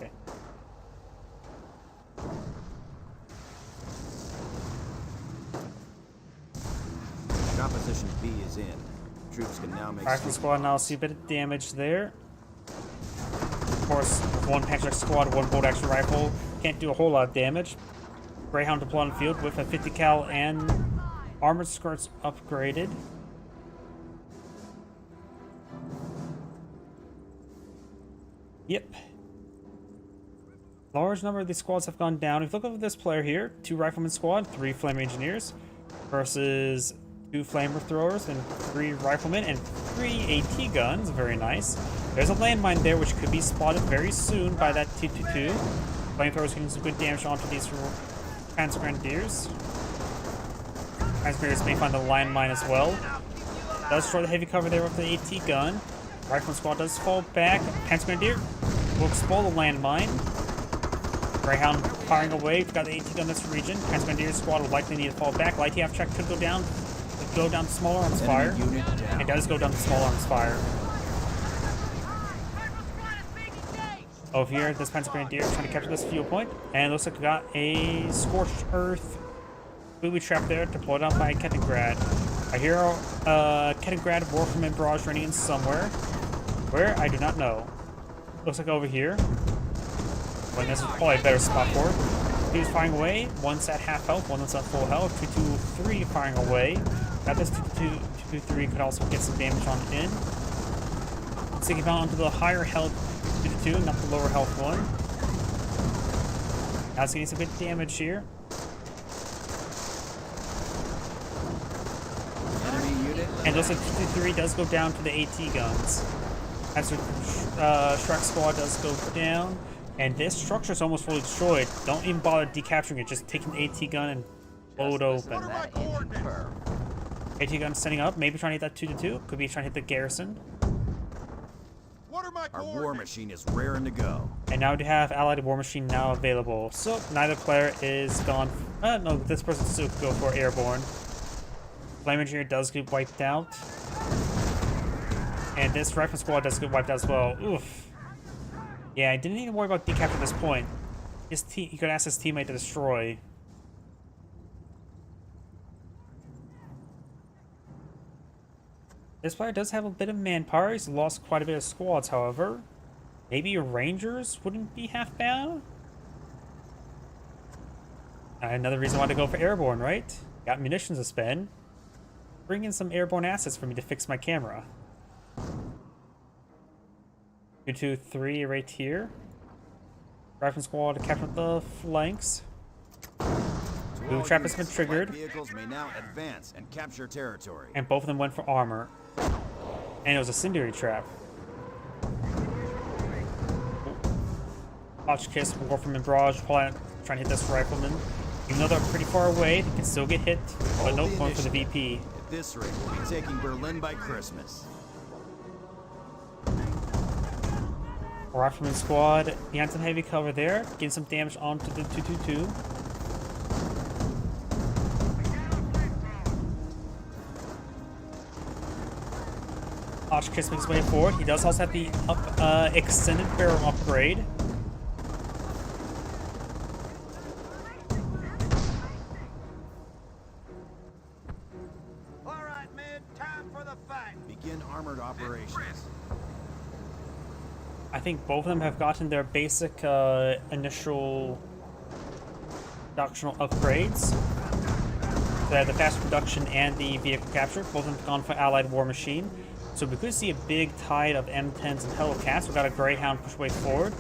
Composition B is in. Troops can now make... Rifle squad now see a bit of damage there. Of course, with one Patrick squad, one bolt action rifle, can't do a whole lot of damage. Greyhound deployed on the field with a 50 cal and armored skirts upgraded. Yep. Large number of these squads have gone down. If you look at this player here, 2 rifleman squad, 3 flame engineers versus 2 flamethrowers and 3 riflemen and 3 AT guns. Very nice. There's a landmine there which could be spotted very soon by that T-22. Flamethrowers getting some good damage onto these Transgrenadiers. Transgrenadiers may find the landmine as well. Does destroy the heavy cover there with the AT gun. Rifleman squad does fall back. Transgrenadier will explode the landmine. Greyhound firing away. We've got the AT gun in this region. Transgrenadier squad will likely need to fall back. Light TF check could go down. Go down to small arms fire. It does go down to small arms fire. Over here, this Panzer Grenadier trying to capture this fuel point, and it looks like we got a scorched earth booby trap there deployed out by Kettengrad. I hear Kettengrad Warframe barrage running in somewhere. Where? I do not know. Looks like over here. When this is probably a better spot for it. He's firing away. One's at half health, one that's at full health. 223 firing away. Got this 223 could also get some damage on in. Sticking down onto the higher health 222, not the lower health one. Now it's getting some good damage here. Enemy unit. And looks like 223 does go down to the AT guns. As the Shrek squad does go down. And this structure is almost fully destroyed. Don't even bother decapturing it, just taking the AT gun and blow it open. AT gun setting up, maybe trying to hit that 222. Could be trying to hit the garrison. Our war machine is raring to go. And now we have Allied War Machine now available. So neither player is gone. No, this person still could go for airborne. Flame Engineer does get wiped out. And this Rifle Squad does get wiped out as well. Oof. Yeah, I didn't even worry about decap at this point. He could ask his teammate to destroy. This player does have a bit of manpower. He's lost quite a bit of squads, however. Maybe Rangers wouldn't be half bad. Another reason why to go for airborne, right? Got munitions to spend. Bring in some airborne assets for me to fix my camera. 223 right here. Rifle squad to capture the flanks. Blue trap has been triggered. Vehicles may now advance and capture territory. And both of them went for armor. And it was a Cindery trap. Hotchkiss, Warframe and Barrage, trying to hit this rifleman. Even though they're pretty far away, they can still get hit. But no, going for the VP. At this rate, we'll be taking Berlin by Christmas. Rifleman squad behind some heavy cover there, getting some damage onto the 222. Hotchkiss makes his way forward. He does also have the extended barrel upgrade. All right, men, time for the fight. Begin armored operations. I think both of them have gotten their basic initial doctrinal upgrades. They have the fast production and the vehicle capture. Both of them have gone for Allied War Machine. So we could see a big tide of M10s and Hellcats. We've got a Greyhound push way forward.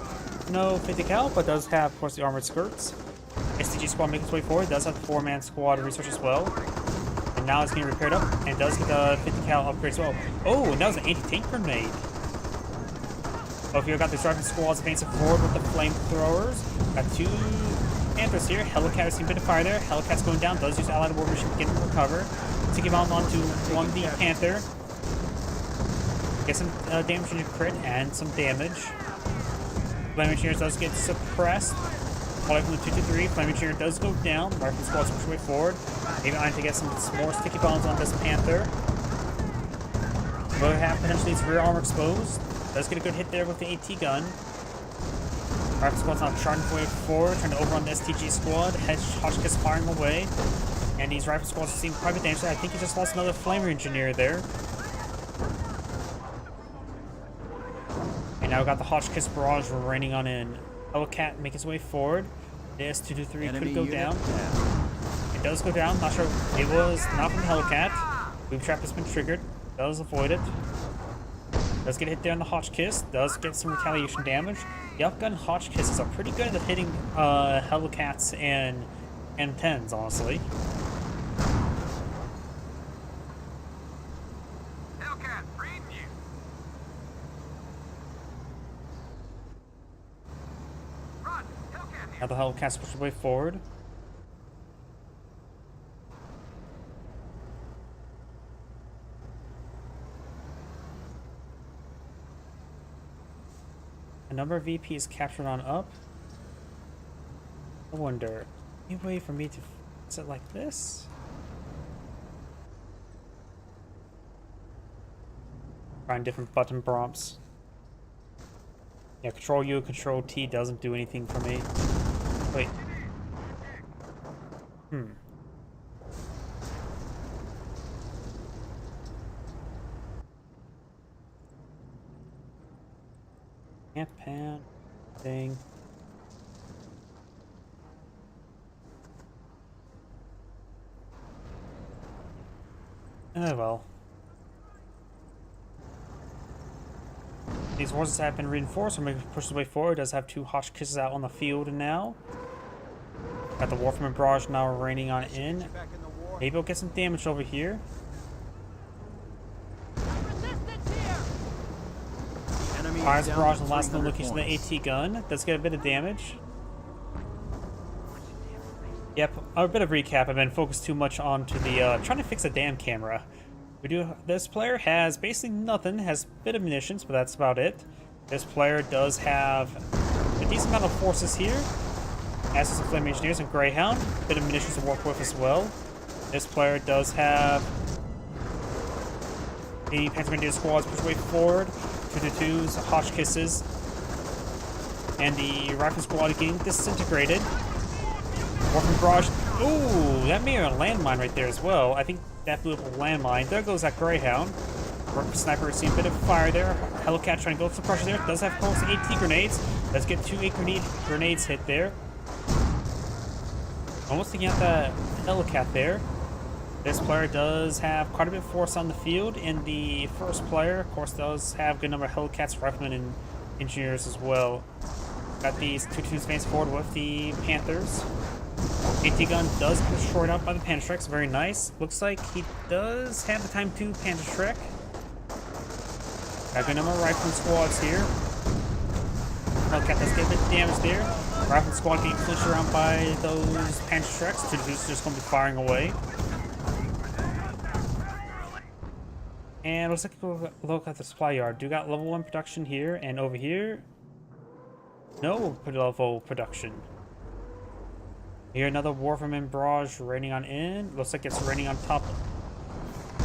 No 50 cal, but does have, of course, the armored skirts. STG squad making its way forward. Does have a 4-man squad research as well. And now it's getting repaired up and does get the 50 cal upgrade as well. Oh, and that was an anti-tank grenade. Oh, if you've got the striking squads advancing forward with the flamethrowers. Got 2 Panthers here. Hellcat seeing a bit of fire there. Hellcat's going down. Does use Allied War Machine to get him to recover. Taking him out onto one the Panther. Get some damage into crit and some damage. Flame Engineer does get suppressed. Falling from the 2-3. Flame Engineer does go down. Rifle Squad's pushing way forward. Maybe I need to get some more sticky bombs on this Panther. Will have potentially its rear armor exposed. Does get a good hit there with the AT gun. Rifle Squad's now charging way forward, trying to overrun the STG squad. Hotchkiss firing away. And these Rifle Squads seem quite a bit dangerous. I think he just lost another Flamer Engineer there. And now we got the Hotchkiss barrage raining on in. Hellcat make his way forward. The S223 could go down. It does go down. Not sure. It was not from the Hellcat. Boom trap has been triggered. Does avoid it. Does get hit there on the Hotchkiss. Does get some retaliation damage. The Upgun Hotchkisses are pretty good at hitting Hellcats and M10s, honestly. Hellcat, reading you. Run, Hellcat here. Now the Hellcats push their way forward. A number of VPs captured on up. I wonder, any way for me to fix it like this? Trying different button prompts. Yeah, Control U, Control T doesn't do anything for me. Wait. Can't pan thing. Oh well. These horses have been reinforced. I'm going to push the way forward. Does have two Hotchkisses out on the field now. Got the Warframe Barrage now raining on in. Maybe we'll get some damage over here. Fires Barrage on the last location of the AT gun. Does get a bit of damage. Yep, a bit of recap. I've been focused too much onto the trying to fix the damn camera. This player has basically nothing, has a bit of munitions, but that's about it. This player does have a decent amount of forces here, as does the Flame Engineers and Greyhound. A bit of munitions to work with as well. This player does have the Panther Grenadier squads push way forward, 2-2s, Hotchkisses, and the Rifle Squad getting disintegrated. Warframe Barrage. Ooh, that may be a landmine right there as well. I think that blew up a landmine. There goes that Greyhound. Sniper seeing a bit of fire there. Hellcat trying to go for the pressure there. Does have close to 8 grenades. Let's get 2 8 grenades hit there. Almost taking out that Hellcat there. This player does have quite a bit of force on the field, and the first player, of course, does have a good number of Hellcats, Riflemen, and Engineers as well. Got these 2-2s advanced forward with the Panthers. AT gun does get destroyed out by the Panzerschrecks. Very nice. Looks like he does have the time to Panzerschreck. Got a good number of Rifleman squads here. Hellcat does get a bit of damage there. Rifleman squad getting pushed around by those Panzerschrecks. 2-2s just going to be firing away. And looks like we'll look at the supply yard. Do got level 1 production here, and over here, no level production. Here another Warframe Barrage raining on in. Looks like it's raining on top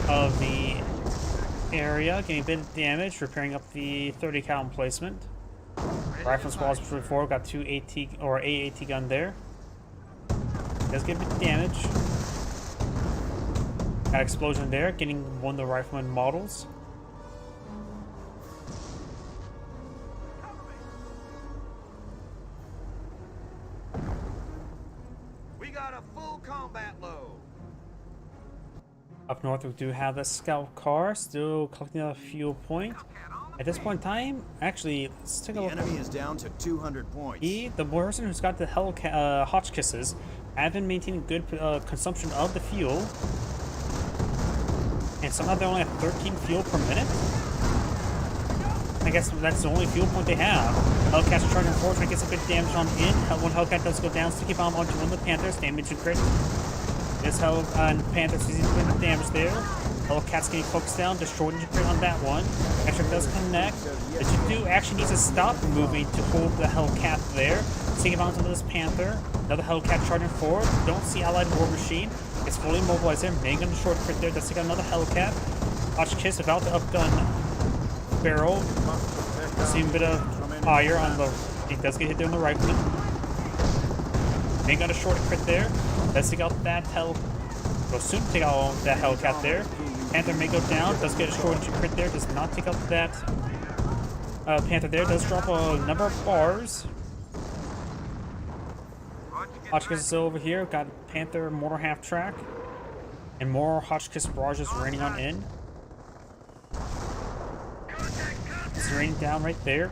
of the area, getting a bit of damage, repairing up the 30 cal emplacement. Rifle squads pushing forward, got 2 AT or AAT gun there. Does get a bit of damage. Got explosion there, getting one of the Rifleman models. We got a full combat load. Up north we do have the scout car, still collecting a fuel point. At this point in time, actually, let's take a The look. enemy is down to 200 points. The person who's got the Hotchkisses, have been maintaining good consumption of the fuel. And somehow they're only at 13 fuel per minute. I I guess that's the only fuel point they have. Hellcat's charging forward, trying to get some good damage on in. One Hellcat does go down, sticky bomb onto one of the Panthers, damage and crit. This Panther sees a bit of damage there. Hellcat's getting focused down, destroyed into crit on that one. Extra does connect. The G2 actually needs to stop moving to hold the Hellcat there. Sticky bombs onto this Panther. Another Hellcat charging forward. Don't see Allied War Machine. It's fully immobilized there. Main gun short crit there. Does take out another Hellcat. Hotchkiss about to upgun barrel. See a bit of fire on the. He does get hit there on the right foot. Main gun a short crit there. Does take out that will soon take out that Hellcat there. Panther may go down. Does get a short crit there. Does not take out that Panther there. Does drop a number of bars. Hotchkiss is still over here. Got Panther mortar half track. And more Hotchkiss barrages raining on in. It's raining down right there.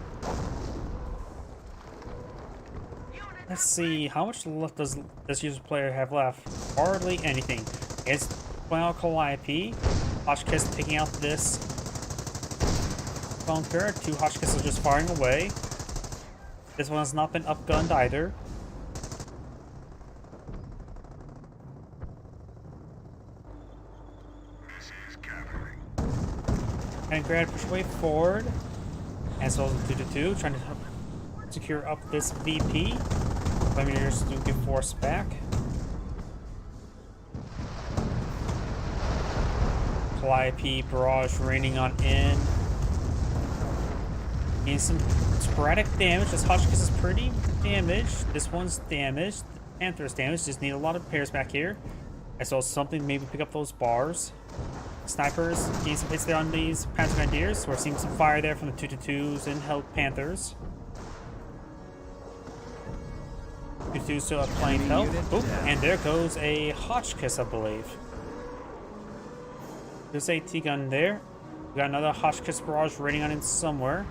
Let's see, how much left does this user player have left? Hardly anything. It's well Calliope. Hotchkiss taking out this bunker. Two Hotchkiss are just firing away. This one has not been upgunned either. And Grad push way forward. As well as 2-2, trying to secure up this VP. Flaminators do get forced back. Calliope barrage raining on in. Getting some sporadic damage. This Hotchkiss is pretty damaged. This one's damaged. The Panther's damaged. Just need a lot of pairs back here. I saw something maybe pick up those bars. Snipers getting some hits there on these Panther Grenadiers. We're seeing some fire there from the 2-2s and Hell Panthers. 2-2 still at plain health. Oh, and there goes a Hotchkiss, I believe. There's a T-gun there. We got another Hotchkiss barrage raining on it somewhere.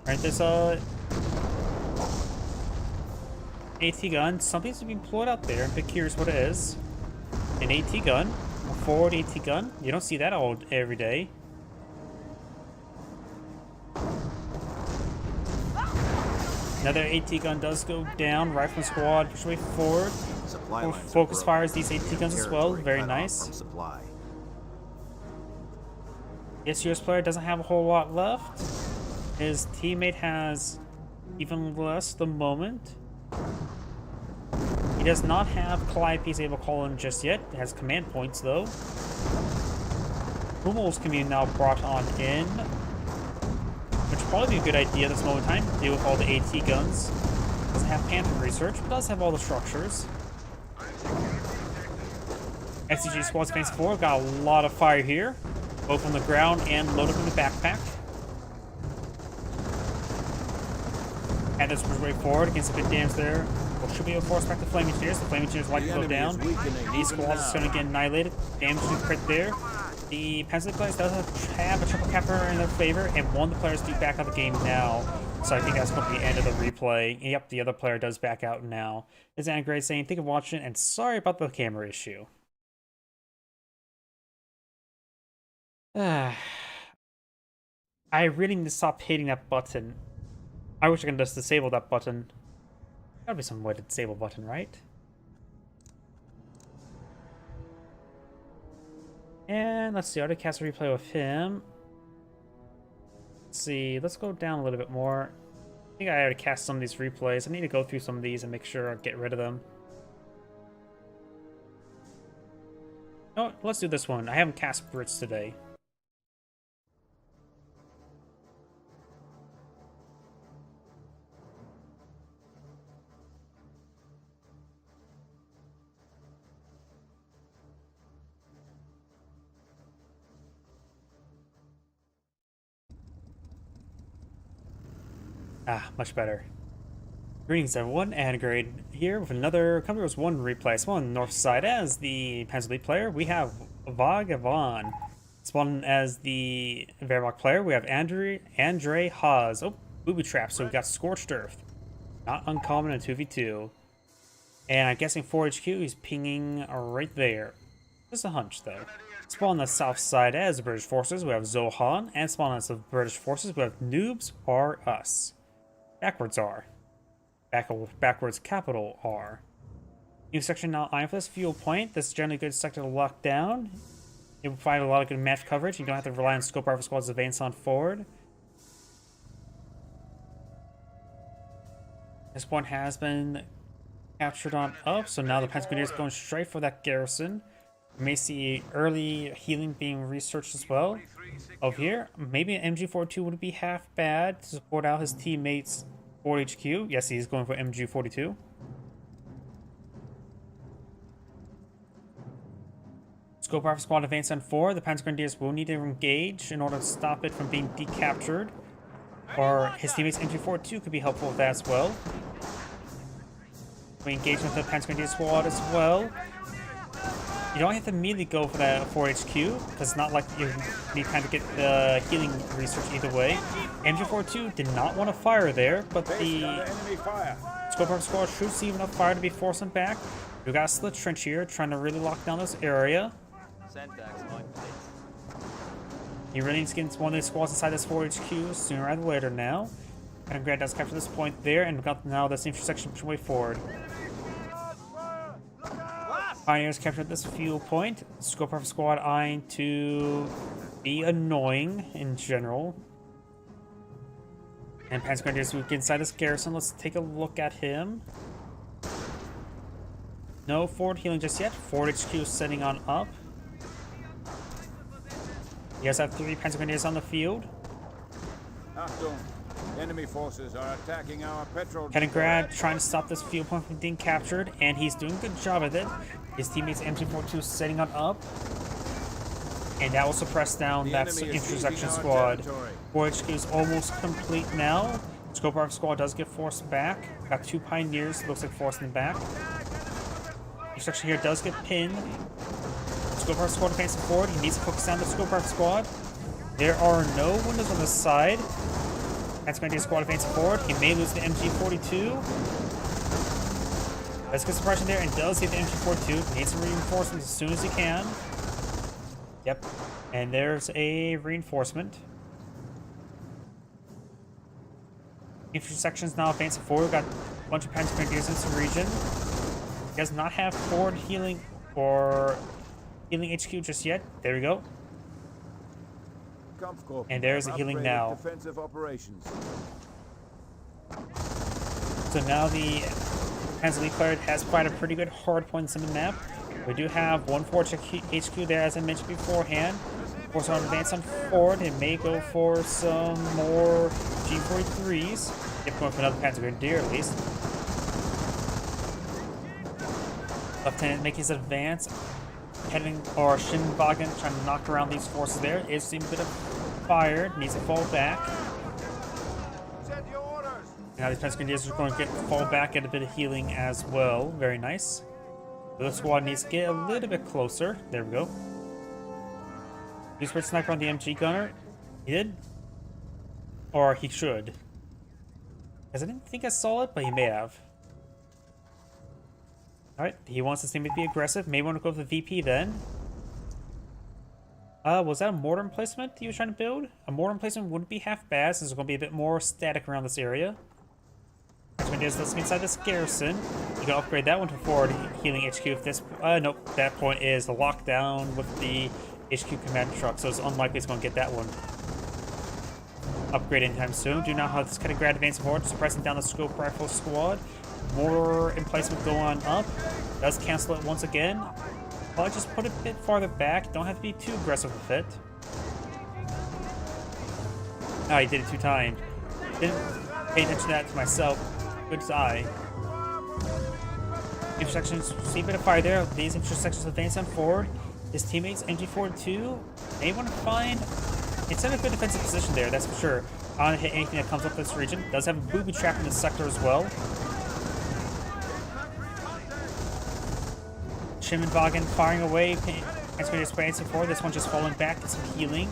Right, there's a AT gun. Something's being pulled out there. I'm a bit curious what it is. An AT gun. A forward AT gun. You don't see that all every day. Another AT gun does go down. Rifle squad push way forward. Focus fires these AT guns as well. Very nice. Yes, US player doesn't have a whole lot left. His teammate has even less at the moment. He does not have Calliope's able to call in just yet. It has command points though. Hummels can be now brought on in, which would probably be a good idea at this moment in time to deal with all the AT guns. Doesn't have Panther research, but does have all the structures. XCG squad's phase 4 got a lot of fire here, both on the ground and loaded in the backpack. And this was way forward against a bit damage there. Well, should be able to force back the Flaming Engineers. The Flaming Engineers like to go down. These squads are going to get annihilated. Damage to crit there. The Pencil players does have a triple capper in their favor, and one of the players do back out of the game now. So I think that's going to be the end of the replay. Yep, the other player does back out now. This is Anna saying, thank you for watching, and sorry about the camera issue. I really need to stop hitting that button. I wish I could just disable that button. Gotta be some way to disable button, right? And let's see, Autocast replay with him. Let's see, let's go down a little bit more. I think I already cast some of these replays. I need to go through some of these and make sure I get rid of them. Oh, let's do this one. I haven't cast Brits today. Ah, much better. Greetings everyone, Anagrade here with another Company Wars 1 replay. Spawn on the north side as the Panzer League player. We have Vagavan. Spawn as the Wehrmacht player. We have Andre Haas. Oh, booby trap, so we got Scorched Earth. Not uncommon in 2v2. And I'm guessing 4HQ is pinging right there. Just a hunch, though. Spawn on the south side as the British forces, we have Zohan, and spawn on the British forces, we have Noobs are us. Backwards R. Backwards capital R. New section now eyeing for this fuel point. This is generally a good sector to lock down. It will provide a lot of good match coverage. You don't have to rely on scope rifle squads to advance on forward. This point has been captured on up, so now the Pentagon is going straight for that garrison. We may see early healing being researched as well. Over here, maybe an MG42 wouldn't be half bad to support out his teammates' Fort HQ. Yes, he's going for MG42. Scope Rifle Squad advance on 4. The Panzergrenadiers will need to engage in order to stop it from being decaptured. Or his teammates MG42 could be helpful with that as well. We engage with the Panzergrenadier squad as well. You don't have to immediately go for that 4HQ, because it's not like you need time to get the healing research either way. MG42 did not want to fire there, but the Enemy fire. Scope Rifle Squad should receive enough fire to be forced them back. We got a split trench here, trying to really lock down this area. He really needs to get one of these squads inside this 4HQ sooner rather than later now. And Grant does capture this point there, and we got now this intersection pushing way forward. Pioneers captured this fuel point. Scope Rifle Squad eyeing to be annoying in general. And Panzer Grenadiers will get inside this garrison. Let's take a look at him. No forward healing just yet. Forward HQ is setting on up. You guys have 3 Panzer Grenadiers on the field. Achtung. Enemy forces are attacking our petrol. Kaliningrad trying to stop this fuel point from being captured, and he's doing a good job of it. His teammates MG42 setting on up, and that will suppress down that intersection squad. 4HQ is almost complete now. Scope Rifle Squad does get forced back. Got 2 Pioneers, looks like forcing them back. Intersection here does get pinned. Scope Rifle Squad advancing forward. He needs to focus down the Scope Rifle Squad. There are no windows on this side. That's going to be a squad advancing forward. He may lose the MG42. Let's get suppression there, and does hit the MG42. Needs some reinforcements as soon as he can. Yep. And there's a reinforcement. Infantry sections now advancing forward. Got a bunch of Panzer Grenadiers in this region. He does not have forward healing or healing HQ just yet. There we go. And there's a healing now. Defensive operations. So now the Panzer League Cleric has quite a pretty good hard points on the map. We do have one forward HQ there, as I mentioned beforehand. Of course, on advance on forward, it may go for some more G43s. If going for another Panzer Grenadier at least. Lieutenant making his advance, heading or Shinbagen trying to knock around these forces there. Is seeing a bit of fire, needs to fall back. Now these Panzer Grenadiers are going to fall back, get a bit of healing as well. Very nice. The squad needs to get a little bit closer. There we go. Use sniper on the MG gunner. He did, or he should. Because I didn't think I saw it, but he may have. Alright, he wants his team to be aggressive. May want to go for the VP then. Was that a mortar emplacement he was trying to build? A mortar emplacement wouldn't be half bad since there's going to be a bit more static around this area. Let's be inside this garrison. You can upgrade that one to forward healing HQ if this... nope, that point is the lockdown with the HQ command truck, so it's unlikely it's going to get that one upgrade anytime soon. Do not have this kind of grad advancing forward, suppressing down the Scope Rifle Squad. Mortar emplacement going up. Does cancel it once again. Probably just put it a bit farther back. Don't have to be too aggressive with it. Oh, he did it 2 times. Didn't pay attention to that to myself. Good eye. Intersections, see a bit of fire there. These intersections advance on forward. His teammates, MG42, may want to find... It's in a good defensive position there, that's for sure. On to hit anything that comes up this region. Does have a booby trap in this sector as well. Schimmenwagen firing away. Panzer advancing forward. This one just falling back, get some healing.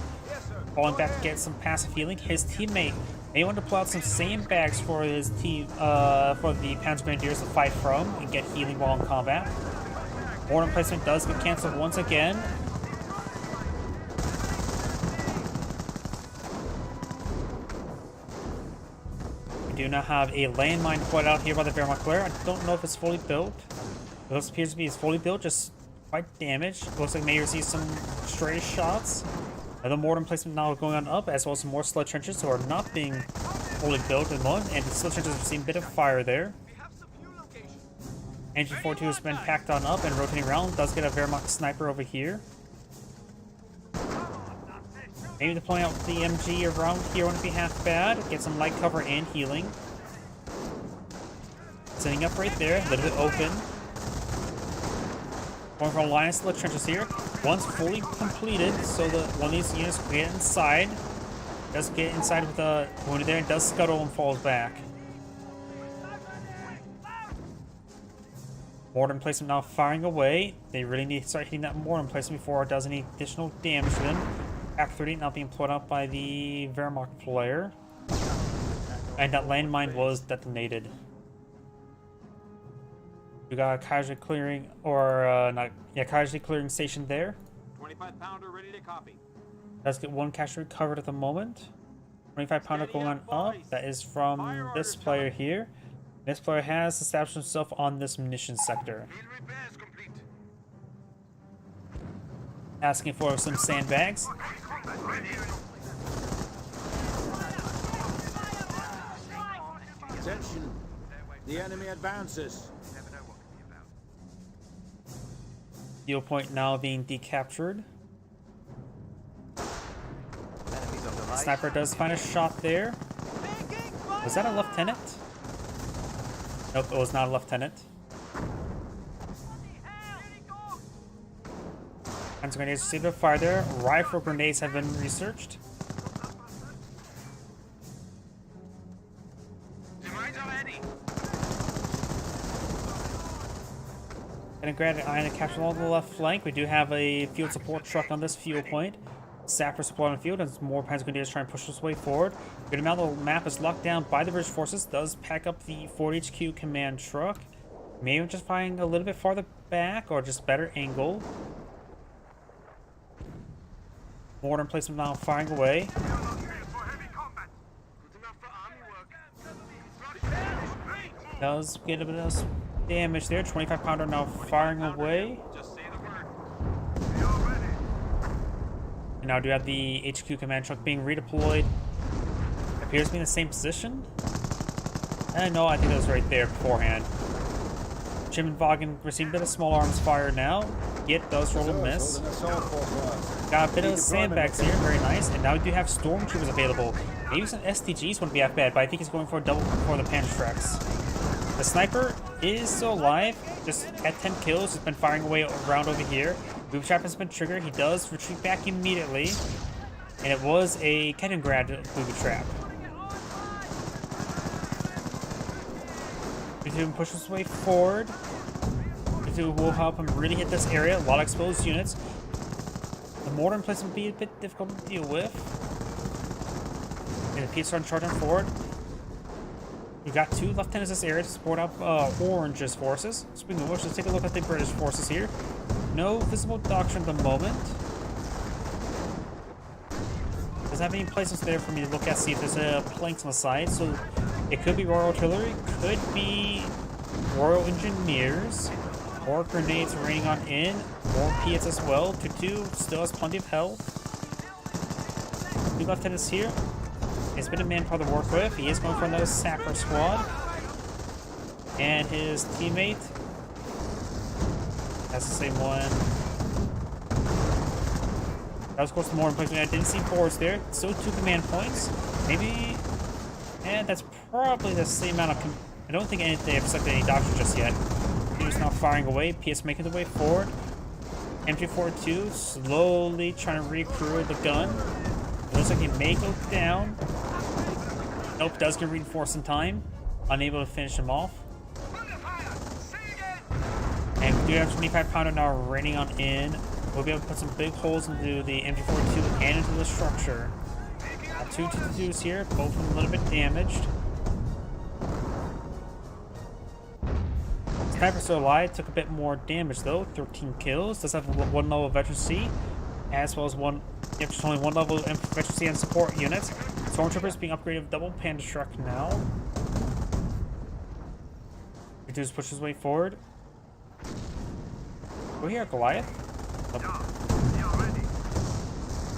Falling back to get some passive healing. His teammate may want to pull out some sandbags for his team, for the Panzer Grenadiers to fight from and get healing while in combat. Mortar placement does get canceled once again. We do now have a landmine put out here by the Wehrmacht player. I don't know if it's fully built. This appears to be fully built, just quite damaged. Looks like maybe receive some stray shots. Another mortar placement now going on up, as well as some more sludge trenches who are not being fully built at the moment. And the sludge trenches have seen a bit of fire there. Engine 42 has been packed on up and rotating around. Does get a Wehrmacht sniper over here. Maybe deploying out the MG around here wouldn't be half bad. Get some light cover and healing. Setting up right there, a little bit open. Going for Alliance sludge trenches here. Once fully completed, so that one of these units can get inside. Does get inside with the wounded there and does scuttle and falls back. Mortar placement now firing away. They really need to start hitting that mortar placement before it does any additional damage to them. Pack 30 now being put out by the Wehrmacht player. And that landmine was detonated. We got a casualty clearing, or casualty clearing station there. 25-pounder ready to copy. Does get one casualty recovered at the moment. 25-pounder going on up. That is from this player here. This player has established himself on this munitions sector. Asking for some sandbags. Attention! The enemy advances. Steel point now being decaptured. Sniper does find a shot there. Was that a lieutenant? Nope, it was not a lieutenant. Hands grenades received a fire there. Rifle grenades have been researched. Gonna grab an iron and capture along the left flank. We do have a field support truck on this fuel point. Sapper support on the field, and more Panzer Grenadiers trying to push this way forward. Good amount of the map is locked down by the British forces. Does pack up the Fort HQ command truck. Maybe just firing a little bit farther back, or just better angle. Mortar placement now firing away. Does get a bit of damage there. 25-pounder now firing away. And now do have the HQ command truck being redeployed. Appears to be in the same position. No, I think that was right there beforehand. Chimmenwagen receiving a bit of small arms fire now. It does roll a miss. Got a bit of sandbags here, very nice. And now we do have stormtroopers available. Maybe some STGs wouldn't be half bad, but I think he's going for a double for the Panzerschrecks. The sniper is still alive, just at 10 kills, has been firing away around over here. Booby trap has been triggered. He does retreat back immediately. And it was a Kaliningrad booby trap. Platoon pushes his way forward. Platoon will help him really hit this area. A lot of exposed units. The mortar in place will be a bit difficult to deal with. And the P's starting charging forward. We've got two lieutenants in this area to support up Orange's forces. Speaking of which, let's take a look at the British forces here. No visible doctrine at the moment. Doesn't have any places there for me to look at, see if there's planks on the side. So it could be Royal Artillery, could be Royal Engineers, more grenades raining on in, more Piats as well. Tutu still has plenty of health. Two lieutenants here. It's been a manpower to work with. He is going for another Sapper squad. And his teammate. That's the same one. That was, of course, more replacement. I didn't see boards there. Still 2 command points. Maybe. And that's probably the same amount of. I don't think they have selected any doctrine just yet. He was now firing away. PS making the way forward. MG42 slowly trying to recrew the gun. It looks like he may go down. Nope, does get reinforced in time. Unable to finish him off. And we do have 25-pounder now raining on in. We'll be able to put some big holes into the MG42 and into the structure. Got 2 T-2s here, both of them a little bit damaged. Sniper still alive, took a bit more damage though, 13 kills. Does have one level of veterancy, as well as just only one level of veterancy and support units. Stormtroopers being upgraded with double Panda Shrek now. Reduce push his way forward. We hear Goliath.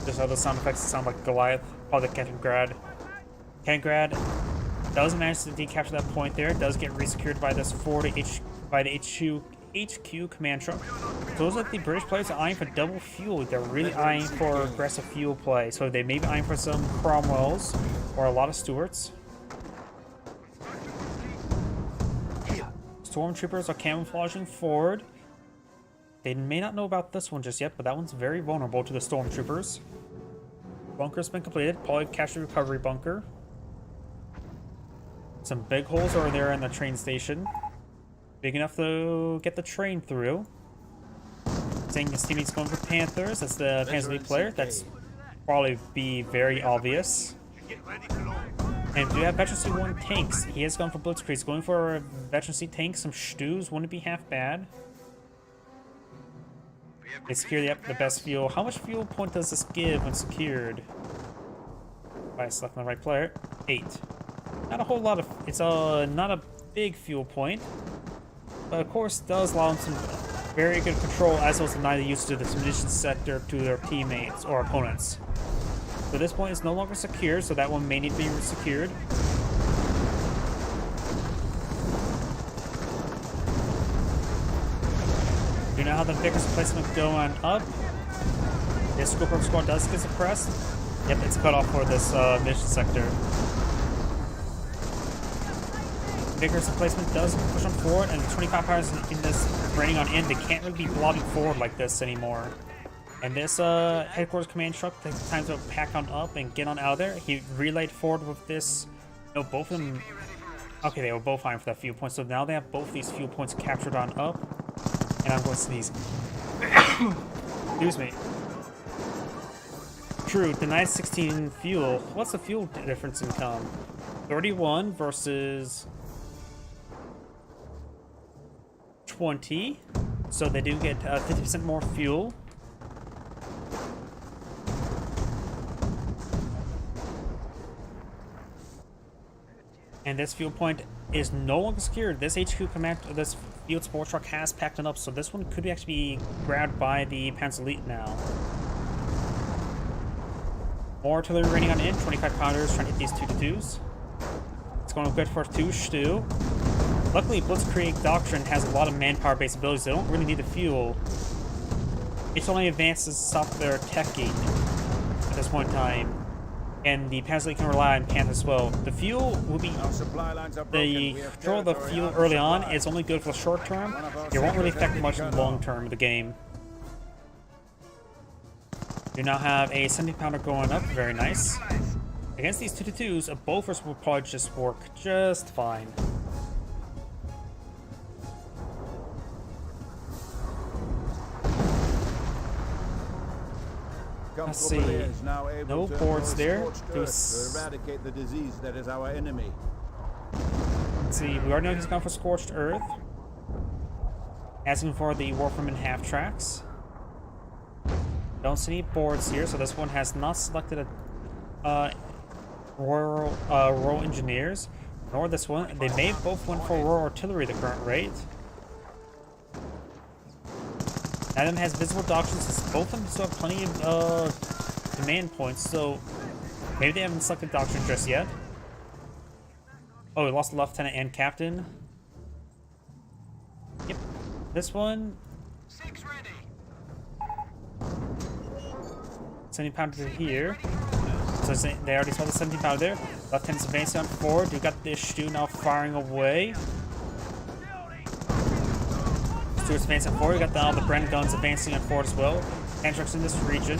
Just other sound effects that sound like Goliath. Probably Kaliningrad. Kaliningrad does manage to decapture that point there. Does get resecured by this by the HQ command truck. So those like the British players are eyeing for double fuel. They're really eyeing for aggressive fuel play. So they may be eyeing for some Cromwells or a lot of Stuarts. Stormtroopers are camouflaging forward. They may not know about this one just yet, but that one's very vulnerable to the Stormtroopers. Bunker's been completed. Probably cache recovery bunker. Some big holes are there in the train station. Big enough to get the train through. Saying his teammate's going for Panthers. That's the Panzer League player. That's probably be very obvious. And we do have Veterancy 1 tanks. He has gone for Blitzkrieg. He's going for a Veterancy tank. Some Stews wouldn't be half bad. They secure the best fuel. How much fuel point does this give when secured? By selecting the right player. 8. Not a whole lot of... It's not a big fuel point. But of course, does allow them some very good control, as well as deny the usage of the munitions sector to their teammates or opponents. So this point is no longer secure, so that one may need to be secured. Do now have the Vickers placement going up. This Scorpion squad does get suppressed. Yep, it's cut off for this mission sector. Vickers placement does push them forward, and 25 powers in this raining on in, they can't really be blobbing forward like this anymore. And this headquarters command truck takes time to pack on up and get on out of there. He relayed forward with this. No, both of them. Okay, they were both fine for that fuel point. So now they have both these fuel points captured on up. And I'm going to sneeze. Excuse me. True, denied 16 fuel. What's the fuel difference income? 31 versus 20. So they do get 50% more fuel. And this fuel point is no longer secured. This HQ command, this field support truck has packed it up, so this one could actually be grabbed by the Panzer Elite now. More artillery raining on in, 25 pounders trying to hit these 2-2s. It's going good for 2 Stu. Luckily, Blitzkrieg Doctrine has a lot of manpower based abilities. They don't really need the fuel. It's only advances stop their teching at this point in time. And the Panzer Elite can rely on Panther as well. The fuel will be... The control of the fuel early on is only good for the short term. It won't really affect much in the long term of the game. You now have a 70-pounder going up. Very nice. Against these 2-2s, a Bofors will probably just work just fine. Let's see. No boards there. To eradicate the disease that is our enemy. Let's see. We already know he's gone for Scorched Earth. Asking for the Warframen half tracks. Don't see any boards here, so this one has not selected a Royal Engineers, nor this one. They may have both went for Royal Artillery at the current rate. Adam has visible doctrines, since both of them still have plenty of command points, so maybe they haven't selected doctrine just yet. Oh, we lost the lieutenant and captain. Yep. This one. 6 ready. 70 pounder here. So they already saw the 70 pounder there. Lieutenant's advancing on forward. You got this Stu now firing away. Stuart's advancing forward. You got the Bren guns advancing on forward as well. Panzer's in this region.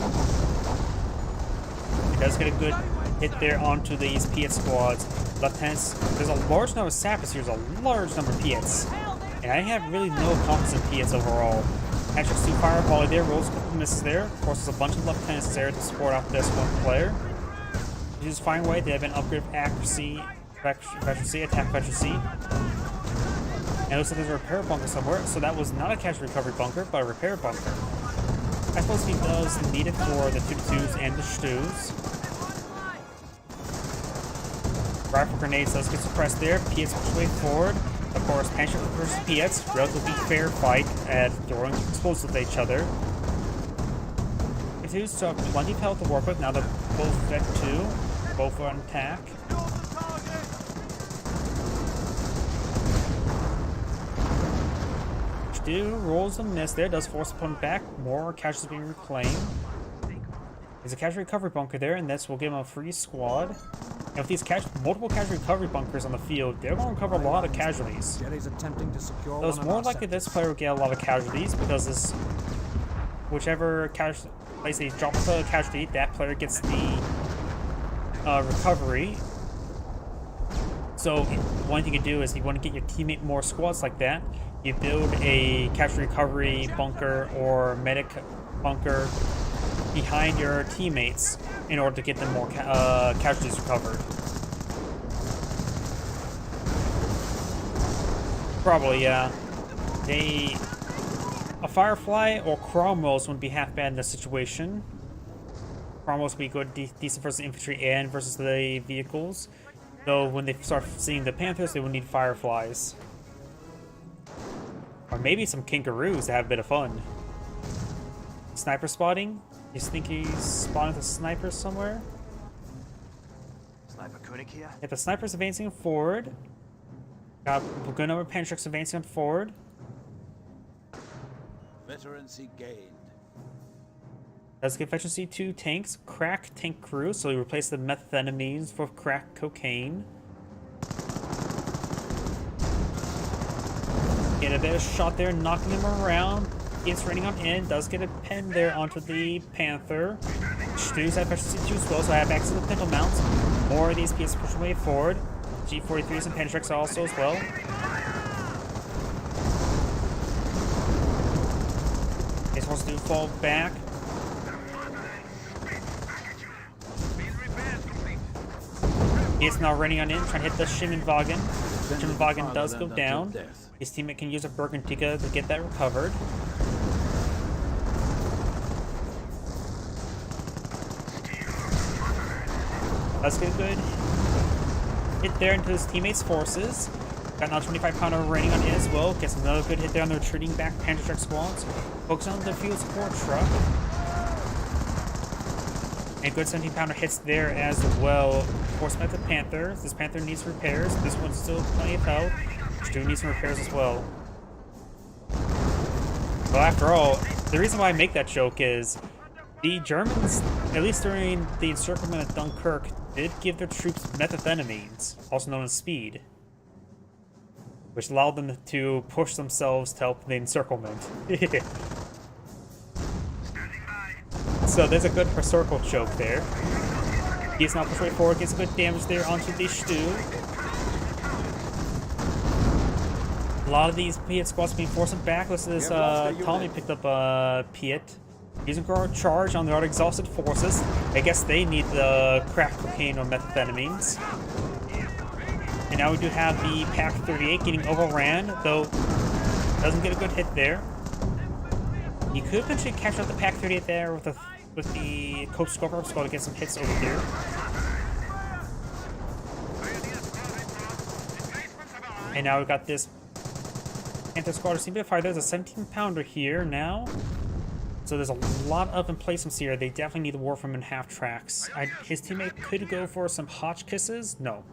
He does get a good hit there onto these Piet squads. Lieutenants, there's a large number of sappers here. There's a large number of Piets. And I have really no confidence in Piets overall. Panzer's 2 fire volley there. Rolls a couple misses there. Of course, there's a bunch of lieutenants there to support out this one player. He's firing away. They have an upgrade of accuracy, veterancy, attack veterancy. And it looks like there's a repair bunker somewhere, so that was not a casualty recovery bunker, but a repair bunker. I suppose he does need it for the 2-2s and the Stews. Rifle grenades does get suppressed there. Piet's push way forward. Of course, Panzer versus Piet's, relatively fair fight at throwing explosives at each other. The 2s still have plenty of health to work with now they're both at 2. Both are on attack. Stew rolls a miss there, does force opponent back. More casualties being reclaimed. There's a casualty recovery bunker there, and this will give him a free squad. And with these multiple casualty recovery bunkers on the field, they're going to recover a lot of casualties. Jetty's attempting to secure So it's one of more our likely this sectors. player will get a lot of casualties because this, whichever place they drop a casualty, that player gets the recovery. So one thing you can do is you want to get your teammate more squads like that. You build a casualty recovery bunker or medic bunker behind your teammates in order to get them more casualties recovered. Probably, yeah. A Firefly or Cromwells wouldn't be half bad in this situation. Cromwells would be good, decent versus infantry and versus the vehicles. Though when they start seeing the Panthers, they would need Fireflies. Or maybe some Kangaroos to have a bit of fun. Sniper spotting? You think he's spotting the snipers somewhere? Sniper Koenig here. Yeah, the snipers advancing forward. Got Laguna or Pantrix advancing on forward. Veterancy gained. Let's get efficiency 2 tanks. Crack tank crew, so we replace the methamphetamines for crack cocaine. Get a bit of shot there, knocking him around. It's raining on in, does get a pen there onto the Panther. Stews have efficiency 2 as well, so I have access to the pintle mounts. More of these pieces push way forward. G43s and Pantrix also as well. These horses do fall back. It's now running on in, trying to hit the Schimmenwagen. Schimmenwagen does go down. His teammate can use a Bergentica to get that recovered. Let's get a good hit there into his teammates' forces. Got now 25-pounder raining on in as well. Gets another good hit there on the retreating back Panther Truck squads. Focus on the field support truck. And good 17-pounder hits there as well. Forced by the Panther. This Panther needs repairs. This one's still plenty of health. Stu needs some repairs as well. Well, after all, the reason why I make that joke is the Germans, at least during the encirclement of Dunkirk, did give their troops methamphetamines, also known as speed, which allowed them to push themselves to help the encirclement. So there's a good circle joke there. He's now pushed way forward, gets a good damage there onto the Stu. A lot of these Piet squads being forced back. Listen to this, Tommy picked up Piet. Using guard charge on the already exhausted forces. I guess they need the crack cocaine or methamphetamines. And now we do have the Pack 38 getting overran, though doesn't get a good hit there. You could potentially catch up the Pack 38 there with the Coach Scorpion squad to get some hits over here. And now we've got this Panther squad seem to fire. There's a 17-pounder here now. So there's a lot of emplacements here. They definitely need the Warframe in half tracks. His teammate could go for some Hotchkisses. No.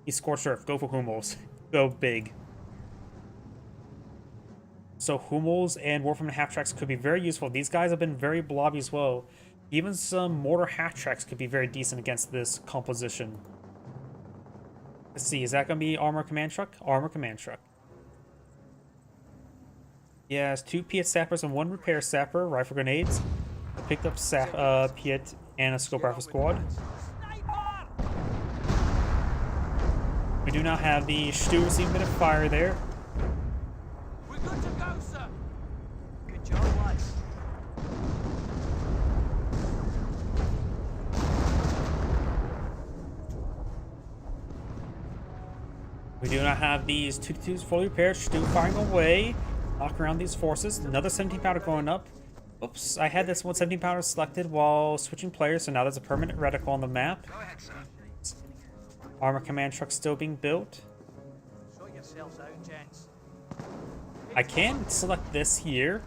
He's Scorched Earth. Go for Hummels. Go big. So Hummels and Warframe in half tracks could be very useful. These guys have been very blobby as well. Even some Mortar half tracks could be very decent against this composition. Let's see. Is that going to be Armor Command Truck? Armor Command Truck. Yes, 2 Piet sappers and 1 repair sapper, rifle grenades. I picked up Piet and a scope rifle squad. We do not have the Stu receiving a bit of fire there. We're good to go, sir. Good job, lads. We do not have these 222s fully repaired. Stu firing away, knocking around these forces. Another 17 pounder going up. Oops, I had this one 17 pounder selected while switching players, so now there's a permanent reticle on the map. Go ahead, sir. Armor command truck still being built. Sort yourselves out, gents. I can select this here,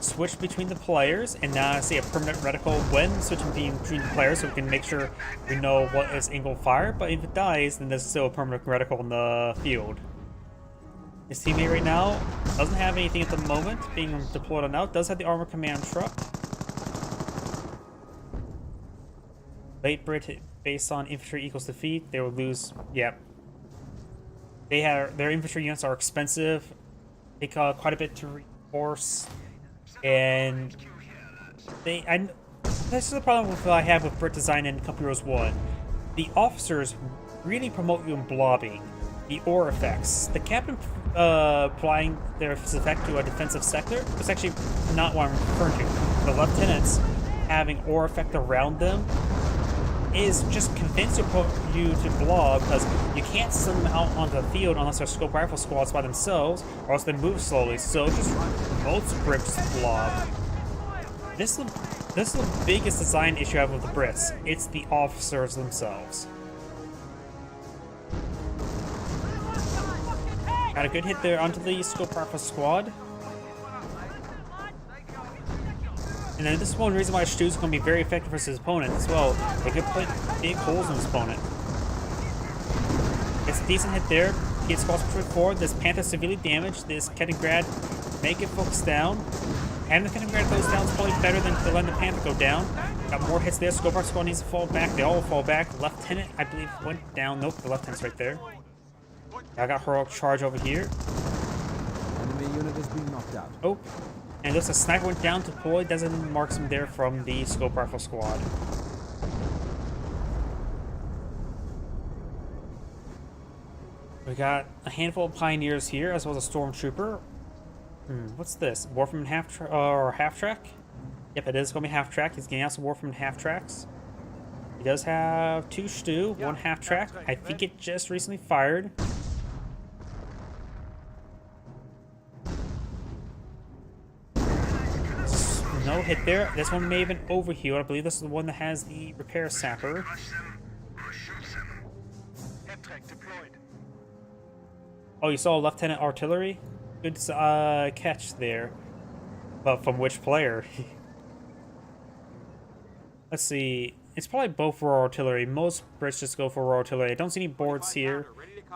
switch between the players, and now I see a permanent reticle when switching between the players, so we can make sure we know what is angle fire. But if it dies, then there's still a permanent reticle in the field. His teammate right now doesn't have anything at the moment being deployed on out. Does have the armor command truck. Late Brit based on infantry equals defeat. They will lose. Yep. They have their infantry units are expensive. Take quite a bit to reinforce, and this is the problem with I have with Brit Design and Company Rose 1. The officers really promote you in blobbing. The ore effects. The captain applying their effect to a defensive sector is actually not what I'm referring to. The lieutenants having ore effect around them is just convinced to put you to blob, because you can't send them out onto the field unless they're scope rifle squads by themselves, or else they move slowly. So just most Brits blob. This is the biggest design issue I have with the Brits. It's the officers themselves. Got a good hit there onto the scope rifle squad. And then this is one reason why Stu's going to be very effective versus his opponent as well. They could put big holes in his opponent. It's a decent hit there. He gets squads forward. This Panther severely damaged. This Kettengrad may get focused down. And the Kettengrad goes down is probably better than to let the Panther go down. Got more hits there. Scope squad needs to fall back. They all will fall back. Lieutenant, I believe, went down. Nope, the Lieutenant's right there. I got heroic charge over here. Enemy unit has been knocked out. Oh, and there's a sniper went down to deploy. Doesn't mark him there from the scope rifle squad. We got a handful of pioneers here, as well as a stormtrooper. What's this? Warfman half track? Yep, it is going to be half track. He's getting out some Warfman half tracks. He does have 2 Stu, 1 half track. I think it just recently fired. No hit there. This one may have been overhealed. I believe this is the one that has the repair sapper. Oh, you saw Lieutenant Artillery? Good catch there. But from which player? Let's see. It's probably both Royal Artillery. Most Brits just go for Royal Artillery. I don't see any boards here.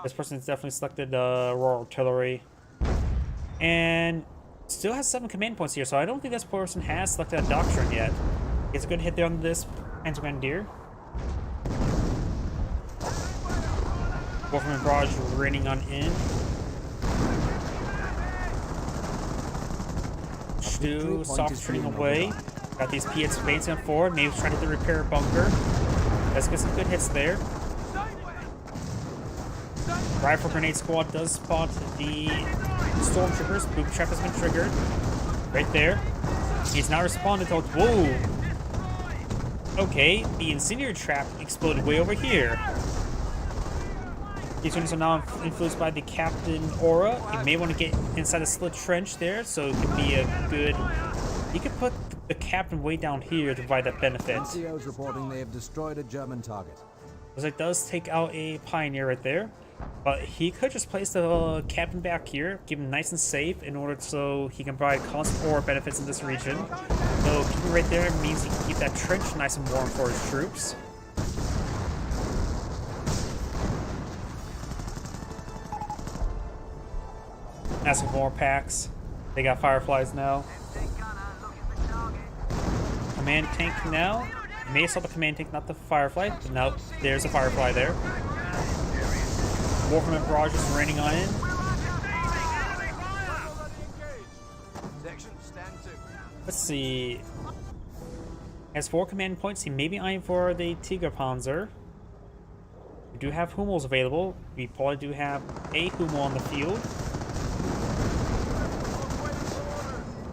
This person's definitely selected Royal Artillery. And still has 7 command points here, so I don't think this person has selected a Doctrine yet. Gets a good hit there on this Panzer Grenadier. Wolfram Barrage raining on in. Stu soft turning away. Got these PX advancing forward. Maybe trying to repair a bunker. Let's get some good hits there. Rifle Grenade Squad does spot the Stormtroopers. Booby Trap has been triggered. Right there. He's not responded to. Whoa! Okay, the Incendiary Trap exploded way over here. These units are now influenced by the Captain Aura. You may want to get inside a slit trench there, so it could be a good... You could put the Captain way down here to provide that benefit. NCO's reporting they have destroyed a German target. Looks like it does take out a Pioneer right there. But he could just place the Captain back here, keep him nice and safe in order so he can provide constant ore benefits in this region. So keeping right there means he can keep that trench nice and warm for his troops. Asking for more packs. They got Fireflies now. Command tank now. You may have saw the command tank, not the Firefly. But now there's a Firefly there. Warfman Barrage is raining on in. Let's see. Has 4 command points. He may be eyeing for the Tiger Panzer. We do have Hummels available. We probably do have a Hummel on the field.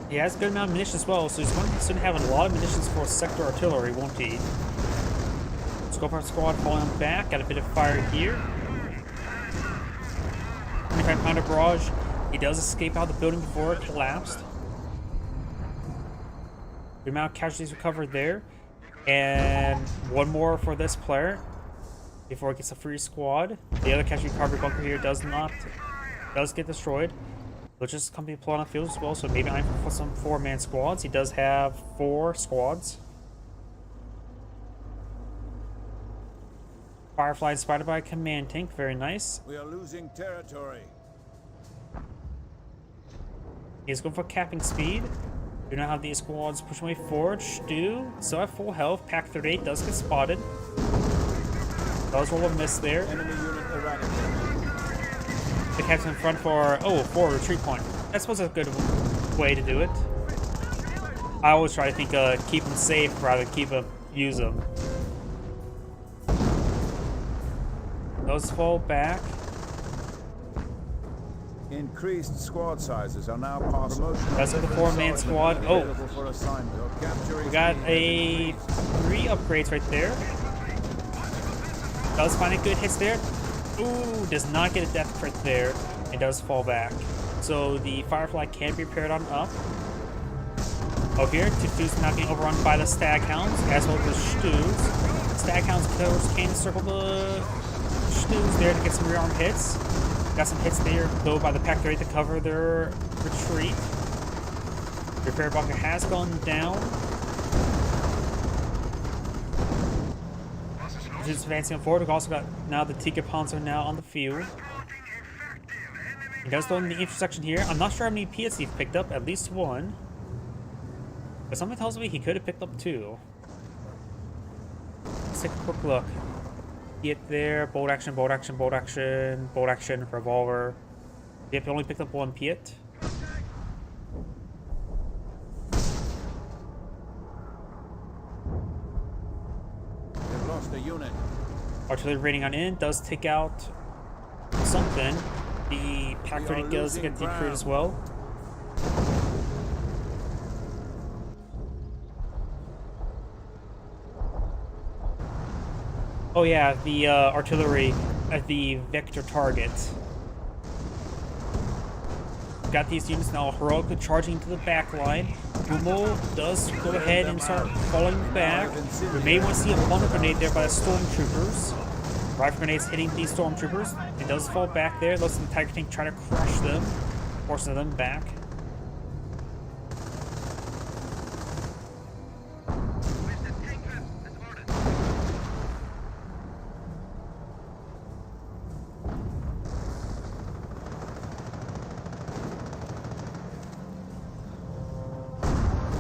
He has a good amount of munitions as well, so he's going to soon have a lot of munitions for sector artillery, won't he? Scope Squad falling back. Got a bit of fire here. trying to find a barrage. He does escape out of the building before it collapsed. The amount of casualties recovered there. And one more for this player before it gets a free squad. The other casualty recovery bunker here does get destroyed. Logistics company pulled on the field as well, so maybe I'm for some 4-man squads. He does have 4 squads. Firefly spotted by a command tank, very nice. We are losing territory. He's going for capping speed. Do not have these squads pushing way forward. Stu still have full health. Pack 38 does get spotted. Does roll a miss there. Enemy unit eradicated. The captain in front for retreat point. I suppose that's a good way to do it. I always try to think keep them safe rather than use them. Those fall back. Increased squad sizes are now possible. That's the 4-man squad. Oh, we got a 3 upgrades right there. Does find a good hits there. Ooh, does not get a death crit there. It does fall back. So the Firefly can be repaired on up. Over here, Tutu's not being overrun by the Staghounds, as well as the Stews. Staghounds can circle the Stews there to get some rearm hits. Got some hits there, though, by the Pack 38 to cover their retreat. Repair bunker has gone down. Just advancing forward. We've also got now the Tiger Panzer now on the field. He does go in the intersection here. I'm not sure how many PSC he's picked up. At least 1. But something tells me he could have picked up 2. Let's take a quick look. Get there. Bolt action, bolt action, bolt action, bolt action, revolver. Yep, he only picked up 1 Piet. They've lost a unit. Artillery rating on in does take out something. The Pack 30 does get decreed as well. Oh yeah, the artillery at the vector target. Got these units now heroically charging to the back line. Hummel does go ahead and start falling back. We may want to see a bundle grenade there by the stormtroopers. Rifle grenades hitting these stormtroopers. It does fall back there. Looks like the Tiger tank try to crush them, forcing them back.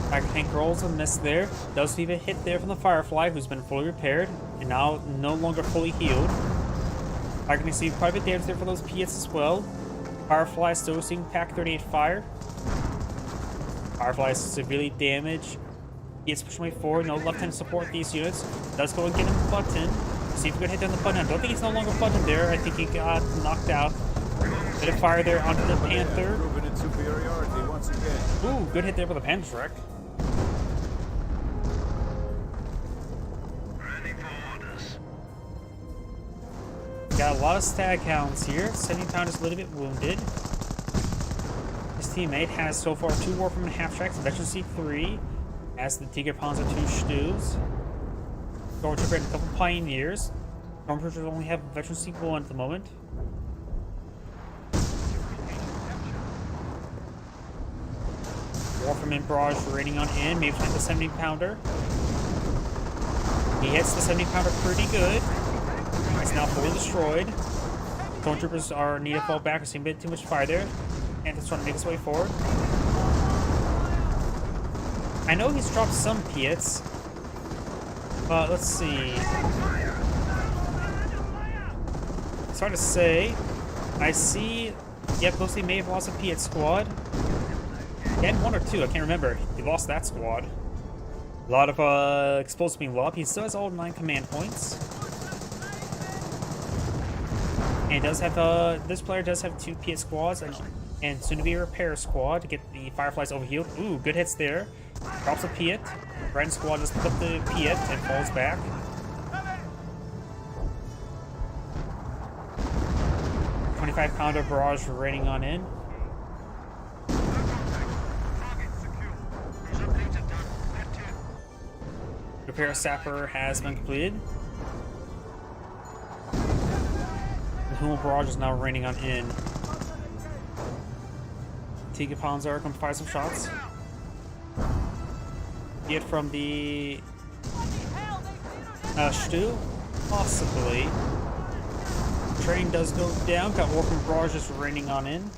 Tiger tank rolls a miss there. Does leave a hit there from the Firefly, who's been fully repaired and now no longer fully healed. Tiger can see quite a bit damage there for those Piets as well. Firefly still receiving Pack 38 fire. Firefly is severely damaged. Piets pushing way forward. No left-hand support these units. Does go and get him button. See if we can hit down the button. I don't think he's no longer buttoned there. I think he got knocked out. Bit of fire there onto the Panther. Proven its superiority once again. Ooh, good hit there with the Panther wreck. Got a lot of Staghounds here. 70 pound is a little bit wounded. His teammate has so far 2 Warframe and half-tracks, Veteran C3, as the Tiger Panzer 2 Stews. Stormtrooper and a couple Pioneers. Stormtroopers only have Veteran C1 at the moment. Warframe and Barrage raiding on in, maybe find the 70 pounder. He hits the 70 pounder pretty good. It's now fully destroyed. Stormtroopers are need to fall back. We're seeing a bit too much fire there. And it's trying to make his way forward. I know he's dropped some Piets. But let's see. It's hard to say. I see. Yep, looks like he may have lost a Piet squad. He had 1 or 2, I can't remember. He lost that squad. A lot of explosives being lobbed. He still has all 9 command points. And does have this player does have 2 Piet squads and soon to be a repair squad to get the Fireflies overhealed. Ooh, good hits there. Drops a Piet. Ren squad just put the Piet and falls back. 25 pounder barrage raining on in. Repair sapper has been completed. The Hummel barrage is now raining on in. Tiga Panzer come fire some shots. Get from the Stu, possibly. Train does go down. Got Orphan barrages raining on in.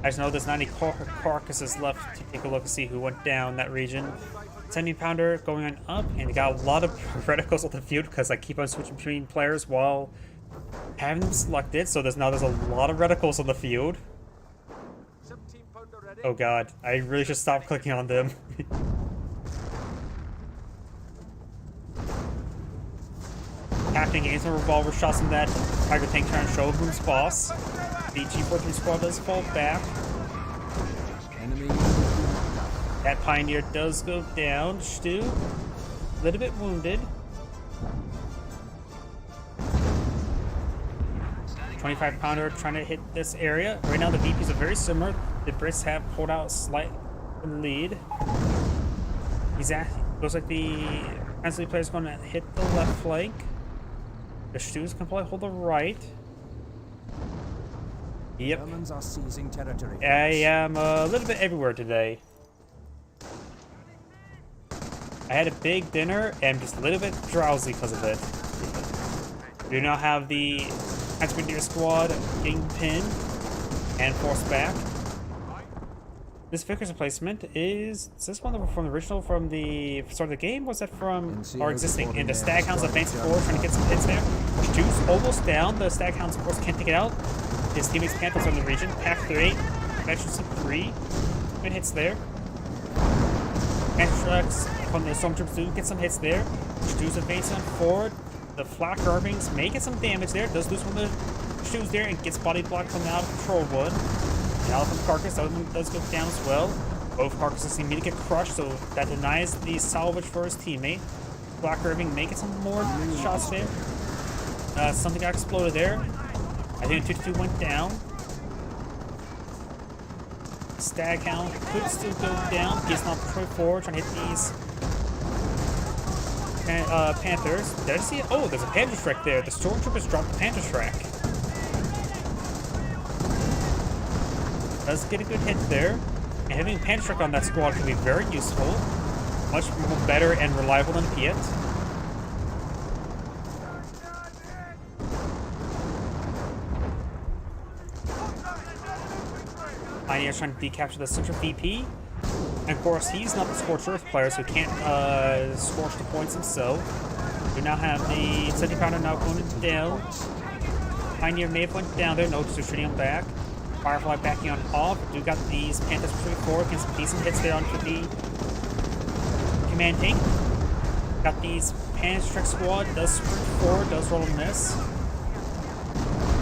I just know there's 90 carcasses left to take a look and see who went down that region. 70 pounder going on up, and they got a lot of reticles on the field because I keep on switching between players while having them selected. So there's a lot of reticles on the field. Oh god, I really should stop clicking on them. Captain gains some revolver shots in that Tiger tank trying to show who's boss. The G43 squad does fall back. Enemy That Pioneer does go down. Stu, a little bit wounded. 25 pounder trying to hit this area. Right now the VPs are very similar. The Brits have pulled out a slight lead. Looks like the Ansley player is going to hit the left flank. The Stu's can probably hold the right. Yep. Germans are seizing territory. I am a little bit everywhere today. I had a big dinner and just a little bit drowsy because of it. We now have the Anti-Meteor squad getting pinned and forced back. This Vickers replacement is this one from the original from the start of the game? Was that from our existing? And the Staghound's advancing forward trying to get some hits there. Stu's almost down. The Staghounds of course can't take it out. His teammates Panthers are in the region. Pack 3, Veterans 3. Good hits there. Anthrax from the Stormtroopers do get some hits there. Stu's advancing forward. The Flak Garbings may get some damage there. Does lose one of the Stu's there and gets body blocked from the out of control one. The Elephant Carcass, that one does go down as well. Both carcasses seem to get crushed, so that denies the salvage for his teammate. Black Irving may get some more shots there. Something got exploded there. I think 2-2 went down. Staghound could still go down. He's not pushed forward, trying to hit these Panthers. Did I see it? Oh, there's a Panther Shrek there. The Stormtroopers dropped the Panther Shrek. Does get a good hit there. And having Panther Shrek on that squad can be very useful. Much more better and reliable than Piet. Pioneer's trying to decapture the Central VP. And of course, he's not the Scorched Earth player, so he can't scorch the points himself. We now have the 70 pounder now going down. Pioneer may have went down there, no, just shooting him back. Firefly backing on off. Do got these Panthers pretty forward, getting some decent hits there onto the command tank. Got these Panther Trek squad, does sprint forward, does roll a miss.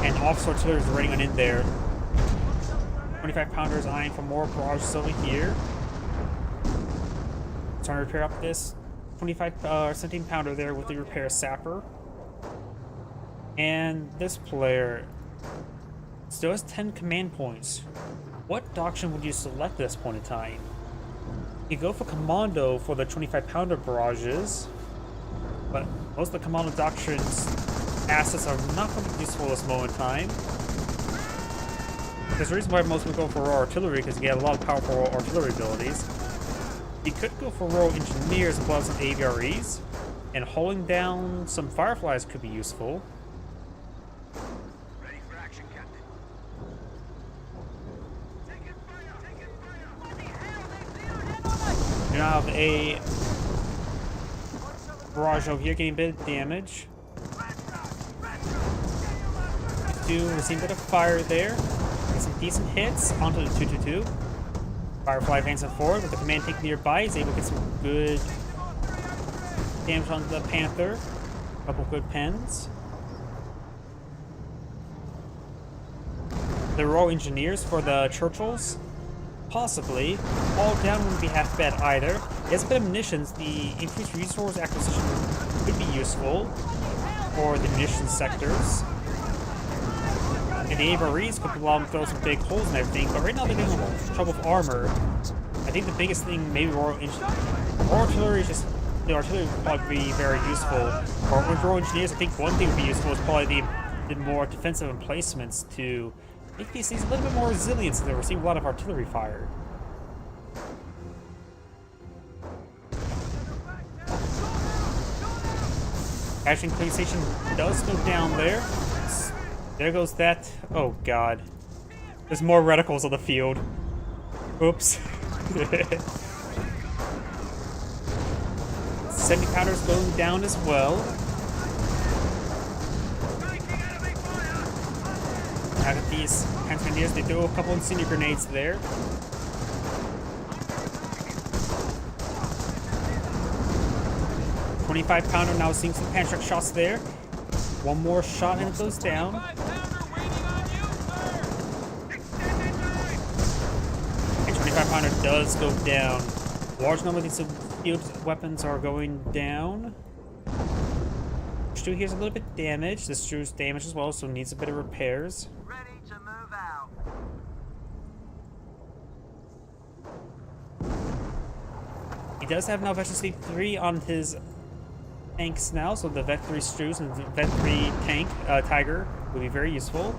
And Officer Artillery is running on in there. 25 pounders eyeing for more barrages over here. Trying to repair up this 17 pounder there with the repair sapper. And this player still has 10 command points. What doctrine would you select at this point in time? You go for Commando for the 25 pounder barrages, but most of the Commando doctrine's assets are not going to be useful at this moment in time. There's a reason why most people go for Royal Artillery, because you get a lot of powerful artillery abilities. You could go for Royal Engineers as well as some AVREs, and holding down some Fireflies could be useful. Ready for action, Captain. Taking fire! Taking fire! What the hell? You now have a barrage over here getting a bit of damage. Do receive a bit of fire there. Get some decent hits onto the 222. Firefly advancing forward with the command tank nearby. He's able to get some good damage on the Panther. A couple good pens. The Royal Engineers for the Churchills. Possibly. All down wouldn't be half bad either. He has a bit of munitions. The increased resource acquisition could be useful for the munitions sectors. And the AVREs could allow them to throw some big holes and everything, but right now they're getting trouble with armor. I think the biggest thing, maybe Royal Artillery is just... The artillery would probably be very useful. Or with Royal Engineers, I think one thing would be useful is probably the more defensive emplacements to make these things a little bit more resilient so they receive a lot of artillery fire. Action clean station does go down there. There goes that. Oh god. There's more reticles on the field. Oops. 70 pounders going down as well. Out of these Panzergrenadiers, they throw a couple incendiary grenades there. .25-pounder now seeing some Panzerk shots there. One more shot and it goes down. And 25-pounder does go down. Large number of these field weapons are going down. Stu here's a little bit damaged. This Stu's damaged as well, so needs a bit of repairs. Ready to move out. He does have now Veteran Sleep 3 on his tanks now, so the Vet 3 Stu's and the Vet 3 tank, Tiger, will be very useful.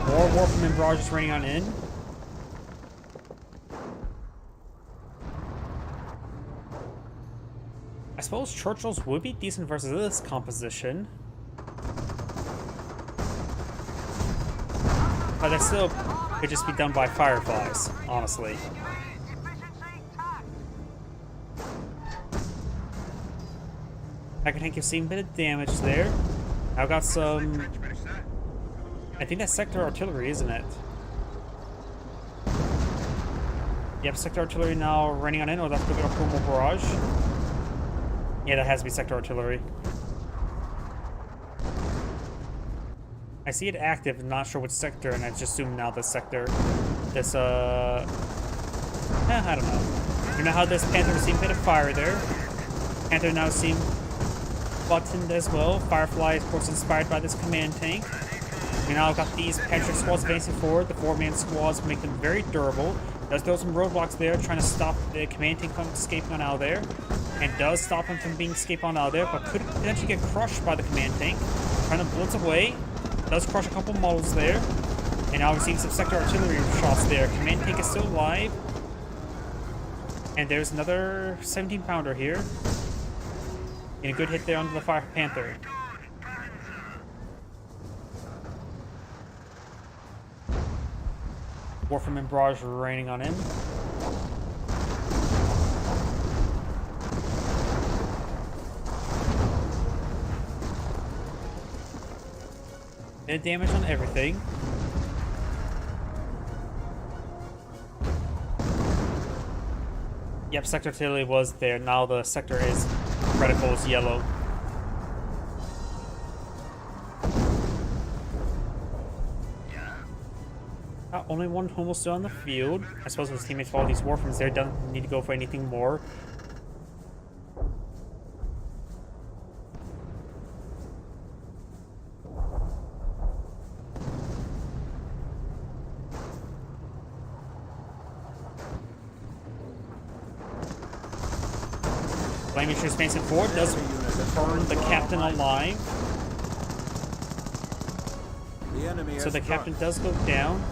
More war from Barrage is raining on in. I suppose Churchill's would be decent versus this composition. But that still could just be done by Fireflies, honestly. Tiger tank, you've seen a bit of damage there. I've got some... I think that's sector artillery, isn't it? Yep, sector artillery now running on in. Oh, that's going to go to Barrage. Yeah, that has to be sector artillery. I see it active, not sure which sector, and I just assume now this sector. This, I don't know. You know how this Panther received a bit of fire there. Panther now seemed buttoned as well. Firefly, of course, inspired by this command tank. We now got these Patrick squads advancing forward. The 4-man squads make them very durable. Does throw some roadblocks there, trying to stop the command tank from escaping on out of there. And does stop him from being escaped on out of there, but could potentially get crushed by the command tank. Trying to blitz away. Does crush a couple models there. And now we're seeing some sector artillery shots there. Command tank is still alive. And there's another 17-pounder here. And a good hit there onto the Fire Panther. Warframe and Barrage raining on in. Bit of damage on everything. Yep, sector artillery was there. Now the sector is reticles yellow. Only one homo still on the field. I suppose his teammates follow these Warframes there. Doesn't need to go for anything more. Flaming Shooter Spanson forward does burn the captain alive. The enemy So the captain does go down.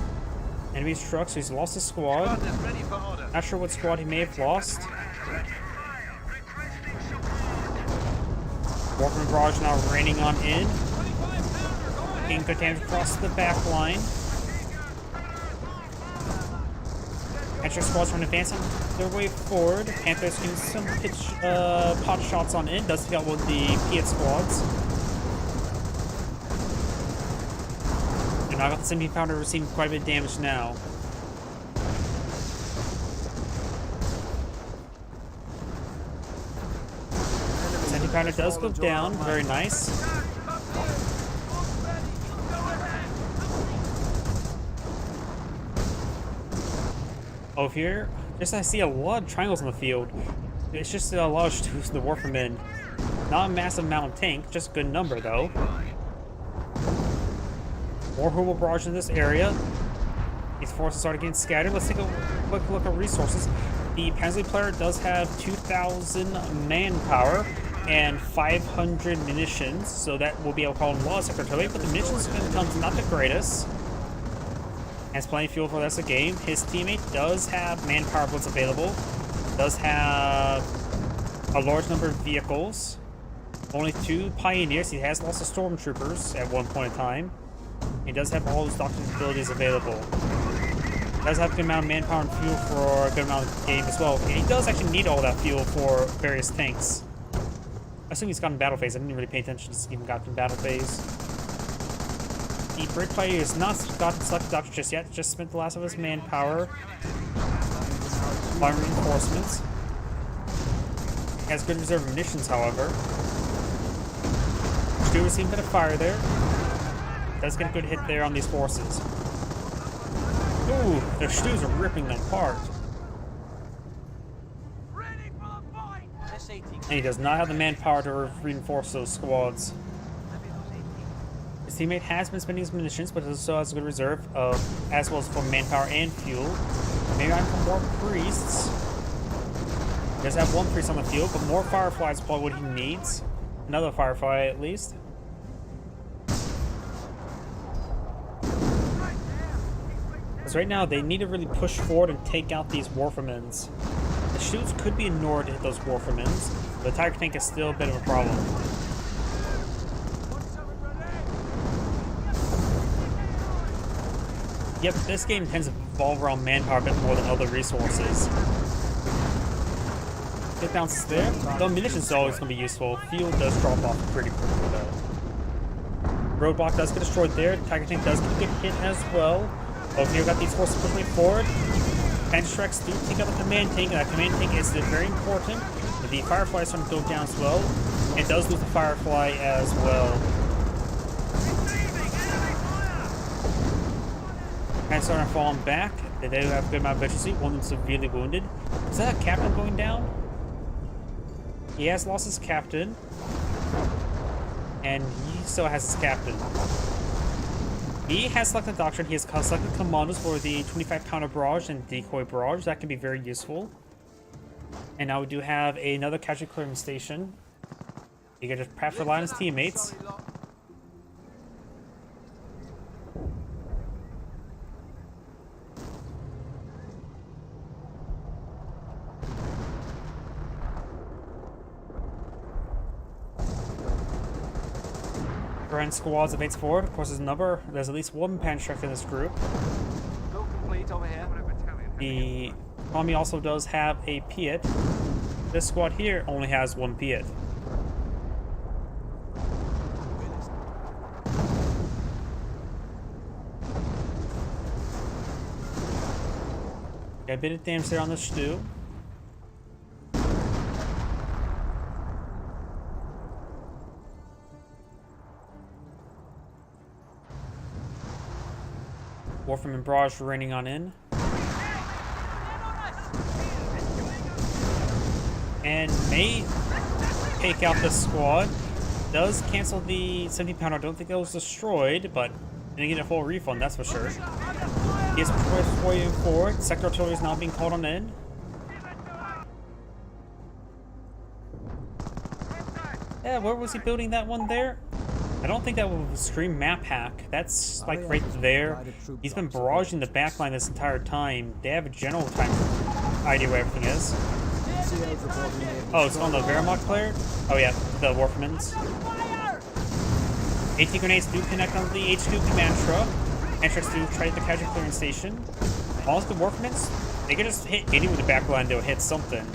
Enemy struck, so he's lost his squad. Not sure what squad he may have lost. Warframe Barrage now raining on in. Getting good damage across the back line. Panther squads trying to advance on their way forward. Panther's getting some pot shots on in. Does help with the Piet squads. I got the 17-pounder receiving quite a bit of damage now. The 17-pounder does go down. Very nice. Over here, just I see a lot of triangles in the field. It's just a lot of Stu's in the Warframe. Not a massive amount of tank, just a good number though. More Humo barrage in this area. These forces started getting scattered. Let's take a quick look at resources. The Panzer player does have 2,000 manpower and 500 munitions, so that will be able to call him Law Secretary, but the munitions comes not the greatest. Has plenty of fuel for the rest of the game. His teammate does have manpower bullets available, does have a large number of vehicles, only 2 pioneers. He has lost the stormtroopers at one point in time. He does have all his doctrine abilities available. Does have a good amount of manpower and fuel for a good amount of game as well. And he does actually need all that fuel for various tanks. I assume he's gotten battle phase. I didn't really pay attention to even got in battle phase. The Brit player has not gotten selected doctor just yet. Just spent the last of his manpower. Flying reinforcements. He has good reserve munitions, however. Stu receiving a bit of fire there. Does get a good hit there on these forces. Ooh, their Stu's are ripping them apart. Ready for the fight! And he does not have the manpower to reinforce those squads. His teammate has been spending his munitions, but also has a good reserve of, as well as for manpower and fuel. Maybe I'm for more priests. He does have 1 priest on the field, but more fireflies is probably what he needs. Another firefly at least. Because right now they need to really push forward and take out these Warframens. The Stu's could be ignored to hit those Warframens, but the Tiger Tank is still a bit of a problem. Yep, this game tends to revolve around manpower a bit more than other resources. It bounces there. Though munitions is always going to be useful. Fuel does drop off pretty quickly though. Roadblock does get destroyed there. Tiger Tank does get hit as well. Okay, we got these forces pushing forward. Panzerschrecks do take out the command tank, and that command tank is very important. But the Firefly is starting to go down as well. It does lose the Firefly as well. And starting falling back. They do have a good amount of efficiency. One of them severely wounded. Is that a captain going down? He has lost his captain. And he still has his captain. He has selected Doctrine. He has selected commandos for the 25-pounder barrage and decoy barrage. That can be very useful. And now we do have another casualty clearing station. He can just perhaps rely on his teammates. Grand squads advance forward. Of course, there's at least 1 Panzerschreck in this group. Build complete over here. The army also does have a Piet. This squad here only has 1 Piet. Got a bit of damage there on the Stu. Warframe and barrage raining on in. And may take out this squad. Does cancel the 70-pounder. I don't think it was destroyed, but didn't get a full refund, that's for sure. He is pushing forward. Sector artillery is now being called on in. Yeah, where was he building that one there? I don't think that was Scream map hack. That's like right there. He's been barraging the backline this entire time. They have a general idea where everything is. Oh, it's on the Wehrmacht player? Oh yeah, the Warframens. AT grenades do connect on the HQ command truck. Command trucks do try the casualty clearing station. All the Warframens, they can just hit any with the backline, they'll hit something.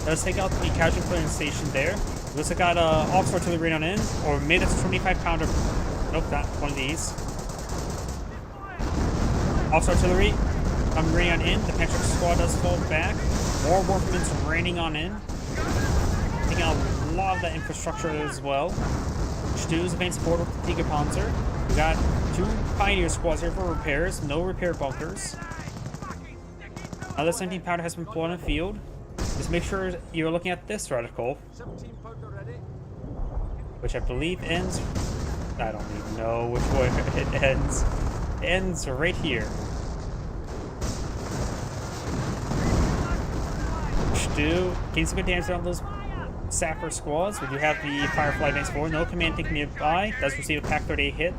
Let's take out the casualty clearing station there. Looks like got officer artillery rain on in, or made us 25-pounder. Nope, not one of these. Officer artillery coming raining on in. The Panzer squad does fall back. More Warframens raining on in. Taking out a lot of that infrastructure as well. Stu's advancing forward with the Tiger Panzer. We got 2 Pioneer squads here for repairs. No repair bunkers. Another 17 pounder has been pulled on the field. Just make sure you're looking at this reticle, 17 pounder ready. which I believe ends. I don't even know which way it ends. It ends right here. Do gain some good damage on those Sapper squads. We do have the Firefly Advance 4. No command taking nearby. Does receive a Pack 38 hit.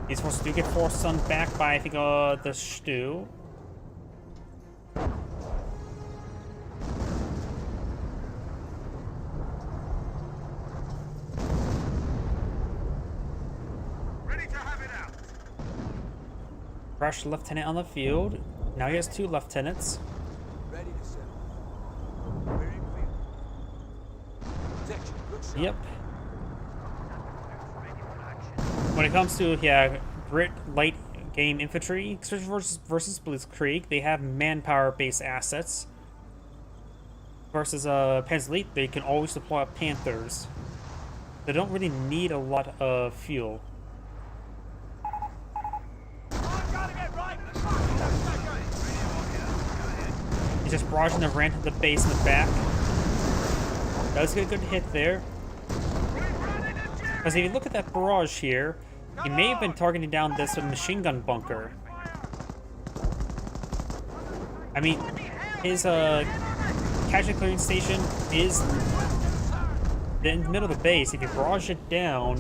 These forces do get forced on back by, I think, the Stu. Ready to have it out. Rush lieutenant on the field. Now he has 2 lieutenants. Ready to settle. We're in field. Protection. Good shot. Yep. When it comes to, yeah, Brit light game infantry, versus Blitzkrieg, they have manpower-based assets. Versus Panzer Elite, they can always deploy Panthers. They don't really need a lot of fuel. Gotta get right. He's just barraging the Rant at the base in the back. Does get a good hit there. Because if you look at that barrage here, he may have been targeting down this machine gun bunker. I mean, his casualty clearing station is in the middle of the base. If you barrage it down,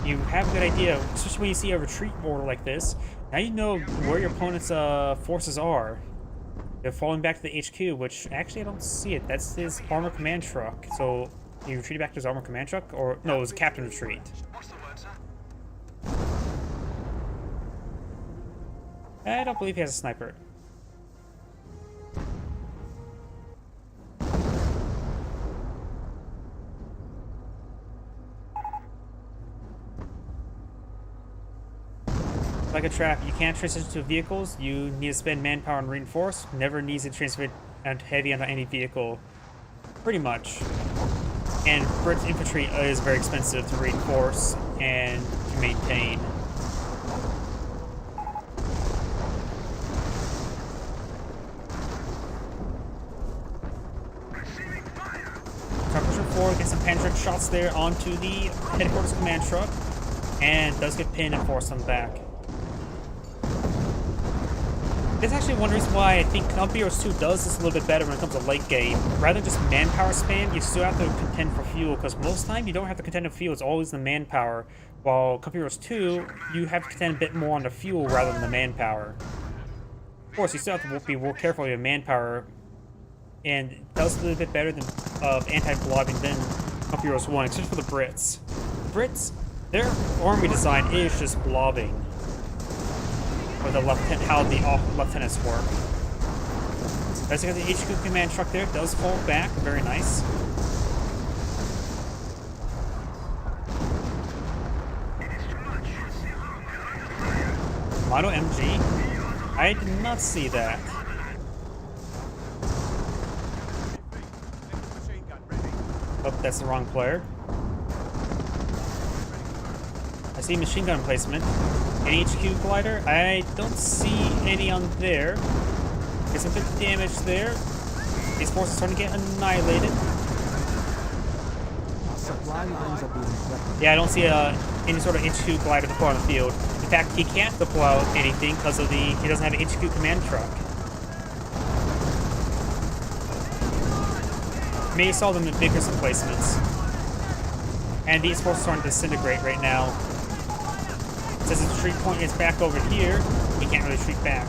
you have a good idea, especially when you see a retreat border like this. Now you know where your opponent's forces are. They're falling back to the HQ, which actually I don't see it. That's his armor command truck. So he retreated back to his armor command truck, or no, it was a captain retreat. What's the word, sir? I don't believe he has a sniper. Like a trap, you can't transition to vehicles. You need to spend manpower and reinforce. Never needs to transfer and heavy onto any vehicle. Pretty much. And Brit's infantry is very expensive to reinforce and to maintain. Truck pusher forward, get some Panzer shots there onto the headquarters command truck, and does get pinned and forced on back. That's actually one reason why I think Company Heroes 2 does this a little bit better when it comes to late game. Rather than just manpower spam, you still have to contend for fuel, because most of the time you don't have to contend for fuel, it's always the manpower. While Company Heroes 2, you have to contend a bit more on the fuel rather than the manpower. Of course, you still have to be more careful with your manpower, and it does a little bit better than anti-blobbing than Company Heroes 1, except for the Brits. The Brits, their army design is just blobbing. Or the how the lieutenants work. As you got the HQ command truck there, does fall back, very nice. Mono MG. I did not see that. Oh, that's the wrong player. I see machine gun placement. An HQ glider? I don't see any on there. Get some bit of damage there. These forces are starting to get annihilated. Supply lines are being threatened. Yeah, I don't see any sort of HQ glider deploy on the field. In fact, he can't deploy anything because of he doesn't have an HQ command truck. May saw them in bigger placements. And these forces are starting to disintegrate right now. Since his retreat point is back over here, he can't really retreat back.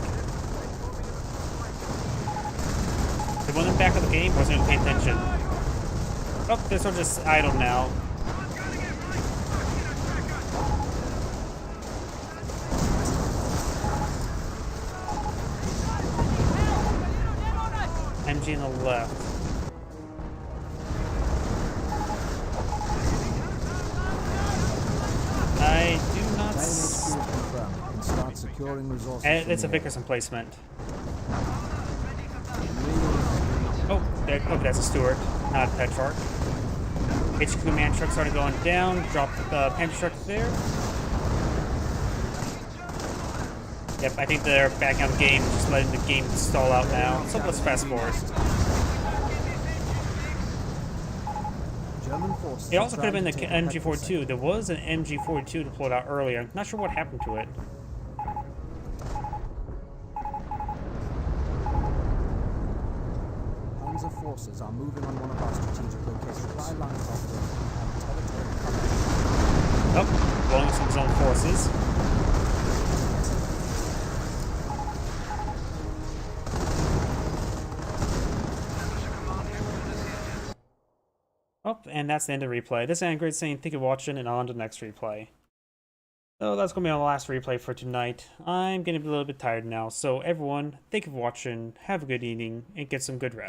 The one in the back of the game wasn't even paying attention. Oh, they're sort of just idle now. MG on the left. I do not Main HQ is confirmed. You can start securing resources. from It's a the Vickers emplacement. area. Oh, that's a Stewart, not a Petrarch. HQ command truck started going down. Drop the Panther truck there. Yep, I think they're back on the game, just letting the game stall out now. So let's fast forward. German forces It also are could have been the trying to take back MG42. There was an MG42 deployed out earlier. I'm not sure what happened to it. Panzer forces are moving on one of our strategic locations. Supply lines are broken. Have territory covered. Oh, blowing some of his own forces. Oh, and that's the end of the replay. This is Angry saying thank you for watching, and on to the next replay. So that's going to be our last replay for tonight. I'm getting a little bit tired now, so everyone, thank you for watching, have a good evening, and get some good rest.